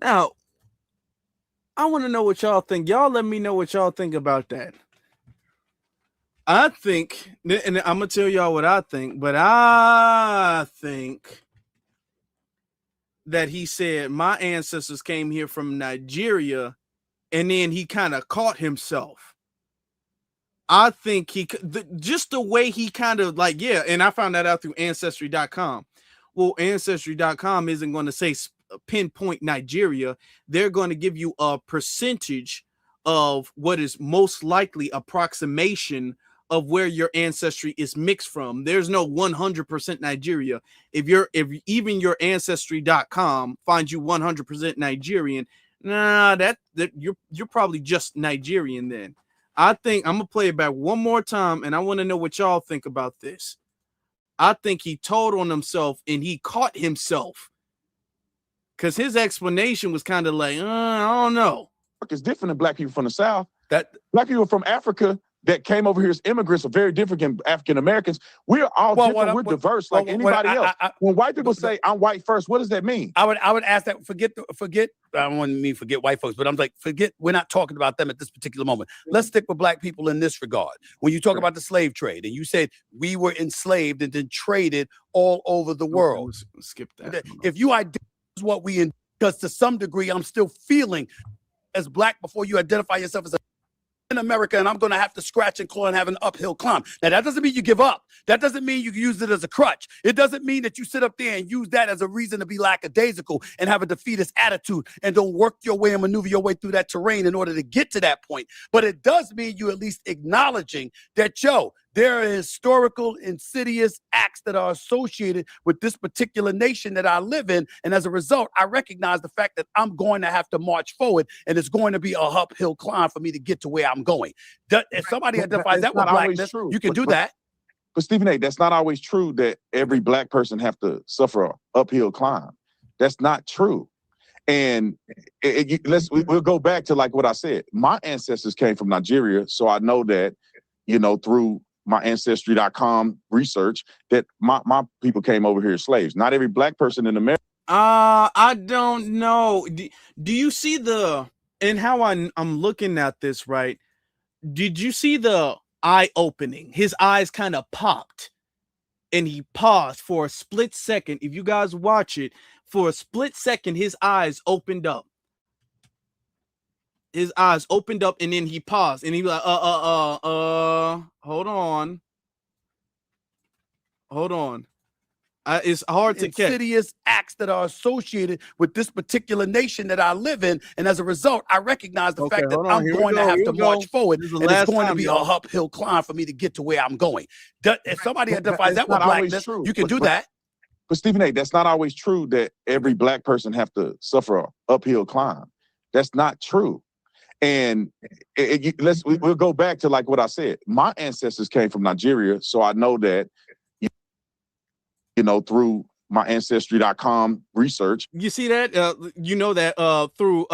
Speaker 1: Now, I want to know what y'all think. Y'all let me know what y'all think about that. I think, and I'm going to tell y'all what I think, but I think that he said my ancestors came here from Nigeria, and then he kind of caught himself. I think just the way he kind of like, yeah, and I found that out through Ancestry.com. Well, Ancestry.com isn't going to say pinpoint Nigeria. They're going to give you a percentage of what is most likely approximation of where your ancestry is mixed from. There's no 100% Nigeria. If even your Ancestry.com finds you 100% Nigerian, that you're probably just Nigerian then. I think I'm gonna play it back one more time, and I want to know what y'all think about this. I think he told on himself and he caught himself, because his explanation was kind of like, I don't know.
Speaker 15: It's different than black people from the South. That black people from Africa that came over here as immigrants are very different than African Americans. We're all different. We're diverse like anybody else. When white people say I'm white first, what does that mean?
Speaker 2: I would ask that. Forget. I don't want to forget white folks, but I'm like, forget. We're not talking about them at this particular moment. Let's stick with black people in this regard. When you talk about the slave trade, and you said we were enslaved and then traded all over the world.
Speaker 1: Skip that.
Speaker 2: If you identify what we, because to some degree, I'm still feeling as black before you identify yourself as in America, and I'm going to have to scratch and claw and have an uphill climb. Now, that doesn't mean you give up. That doesn't mean you use it as a crutch. It doesn't mean that you sit up there and use that as a reason to be lackadaisical and have a defeatist attitude and don't work your way and maneuver your way through that terrain in order to get to that point. But it does mean you at least acknowledging that, There are historical, insidious acts that are associated with this particular nation that I live in. And as a result, I recognize the fact that I'm going to have to march forward, and it's going to be a uphill climb for me to get to where I'm going. If somebody identifies that with blackness, you can do that.
Speaker 15: But Stephen A., that's not always true that every black person have to suffer an uphill climb. That's not true. And we'll go back to like what I said. My ancestors came from Nigeria, so I know that, you know, through my ancestry.com research, that my people came over here as slaves. Not every black person in America.
Speaker 1: I don't know. Do you see and how I'm looking at this, right? Did you see the eye opening? His eyes kind of popped and he paused for a split second. If you guys watch it, for a split second, his eyes opened up. His eyes opened up and then he paused and he was like, hold on. It's hard to catch.
Speaker 2: Insidious acts that are associated with this particular nation that I live in. And as a result, I recognize the fact that I'm going to have to march forward, and it's going to be an uphill climb for me to get to where I'm going. If somebody identifies that with blackness, you can do that.
Speaker 15: But Stephen A., that's not always true that every black person have to suffer an uphill climb. That's not true. And we'll go back to like what I said. My ancestors came from Nigeria, so I know that, you know, through my ancestry.com research.
Speaker 1: You see that? You know that through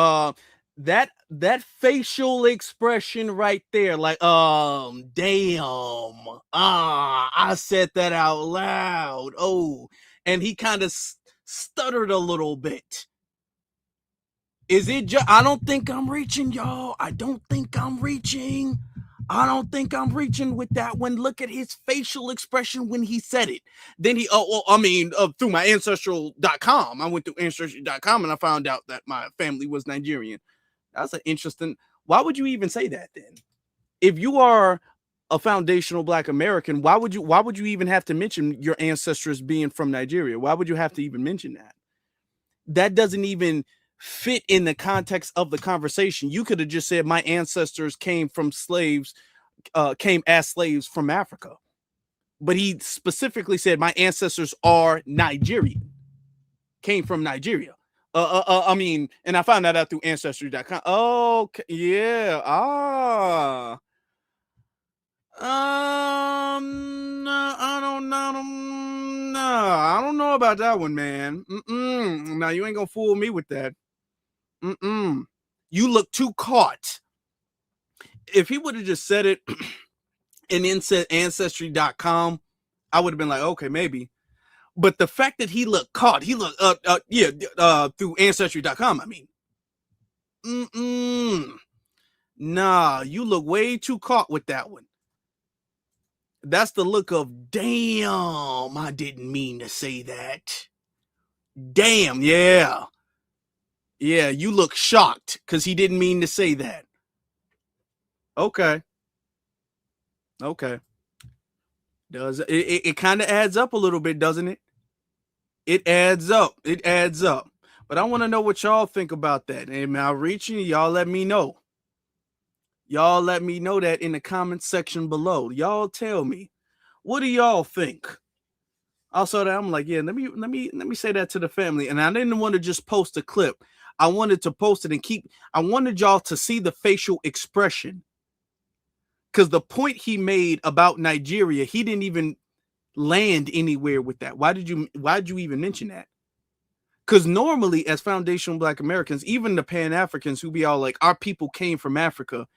Speaker 1: that facial expression right there, like, damn, I said that out loud. Oh, and he kind of stuttered a little bit. Is it just, I don't think I'm reaching, y'all. I don't think I'm reaching with that one. Look at his facial expression when he said it. Then through my ancestral.com. I went through ancestry.com and I found out that my family was Nigerian. That's an interesting. Why would you even say that then? If you are a foundational Black American, why would you even have to mention your ancestors being from Nigeria? Why would you have to even mention that? That doesn't even fit in the context of the conversation. You could have just said my ancestors came as slaves from Africa. But he specifically said my ancestors are Nigerian, came from Nigeria. And I found that out through ancestry.com. Okay, yeah. No, I don't know about that one, man. Now you ain't gonna fool me with that. You look too caught. If he would have just said it and then said ancestry.com, I would have been like, okay, maybe. But the fact that he looked caught, he looked through ancestry.com, I mean. Nah, you look way too caught with that one. That's the look of, damn, I didn't mean to say that. Damn, yeah. Yeah, you look shocked because he didn't mean to say that. Okay. Does it kind of adds up a little bit, doesn't it? It adds up. But I want to know what y'all think about that. Am I reaching? Y'all let me know. Y'all let me know that in the comment section below. Y'all tell me, what do y'all think? Also, I'm like, yeah, let me say that to the family. And I didn't want to just post a clip. I wanted to post it and I wanted y'all to see the facial expression. Because the point he made about Nigeria, he didn't even land anywhere with that. Why'd you even mention that? Because normally, as foundational Black Americans, even the Pan-Africans who be all like, our people came from Africa,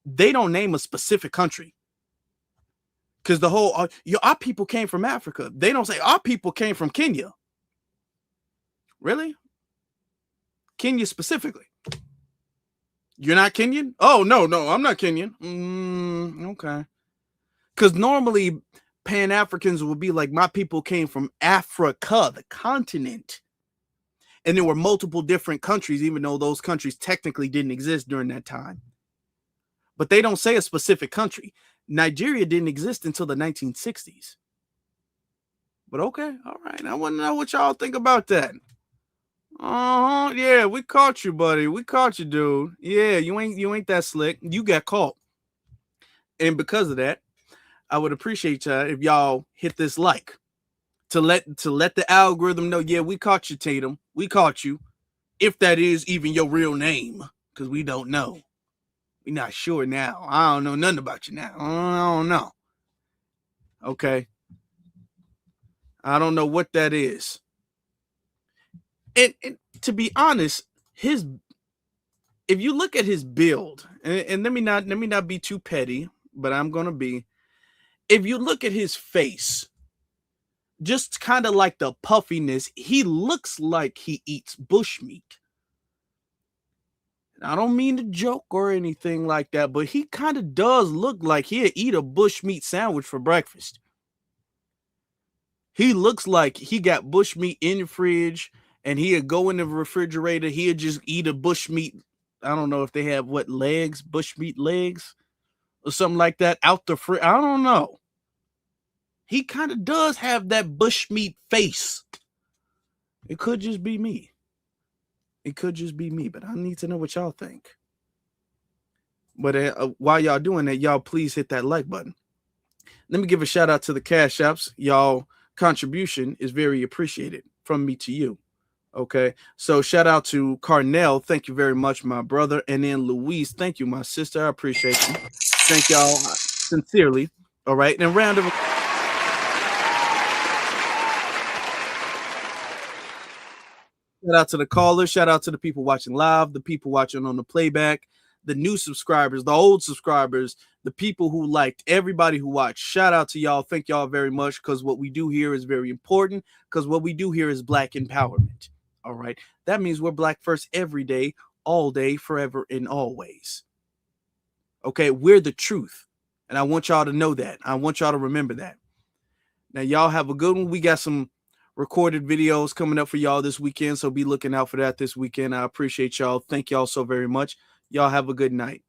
Speaker 1: they don't name a specific country. Because the whole, our people came from Africa. They don't say, our people came from Kenya. Really? Kenya specifically. You're not Kenyan? Oh, no, I'm not Kenyan. Okay. Because normally Pan-Africans will be like, my people came from Africa, the continent. And there were multiple different countries, even though those countries technically didn't exist during that time. But they don't say a specific country. Nigeria didn't exist until the 1960s. But okay, all right. I want to know what y'all think about that. Yeah, we caught you, buddy. We caught you, dude. Yeah, you ain't that slick. You got caught. And because of that, I would appreciate if y'all hit this like to let the algorithm know, yeah, we caught you, Tatum. We caught you. If that is even your real name, because we don't know. We're not sure now. I don't know nothing about you now. I don't know. Okay. I don't know what that is. And to be honest, if you look at his build, and let me not be too petty, but I'm gonna be. If you look at his face, just kind of like the puffiness, he looks like he eats bushmeat. I don't mean to joke or anything like that, but he kind of does look like he'd eat a bushmeat sandwich for breakfast. He looks like he got bushmeat in the fridge and he'd go in the refrigerator. He'd just eat a bushmeat. I don't know if they have bushmeat legs or something like that out the fridge. I don't know. He kind of does have that bushmeat face. It could just be me. It could just be me, but I need to know what y'all think. But while y'all doing that, y'all please hit that like button. Let me give a shout out to the Cash Apps. Y'all contribution is very appreciated from me to you. Okay, so shout out to Karmelo. Thank you very much, my brother. And then Louise, thank you, my sister. I appreciate you. Thank y'all sincerely. All right, and a round of shout out to the callers. Shout out to the people watching live, the people watching on the playback, the new subscribers, the old subscribers, the people who liked, everybody who watched. Shout out to y'all. Thank y'all very much, because what we do here is very important, because what we do here is Black empowerment. All right. That means we're Black first every day, all day, forever, and always. Okay. We're the truth. And I want y'all to know that. I want y'all to remember that. Now, y'all have a good one. We got some recorded videos coming up for y'all this weekend, so be looking out for that this weekend. I appreciate y'all. Thank y'all so very much. Y'all have a good night.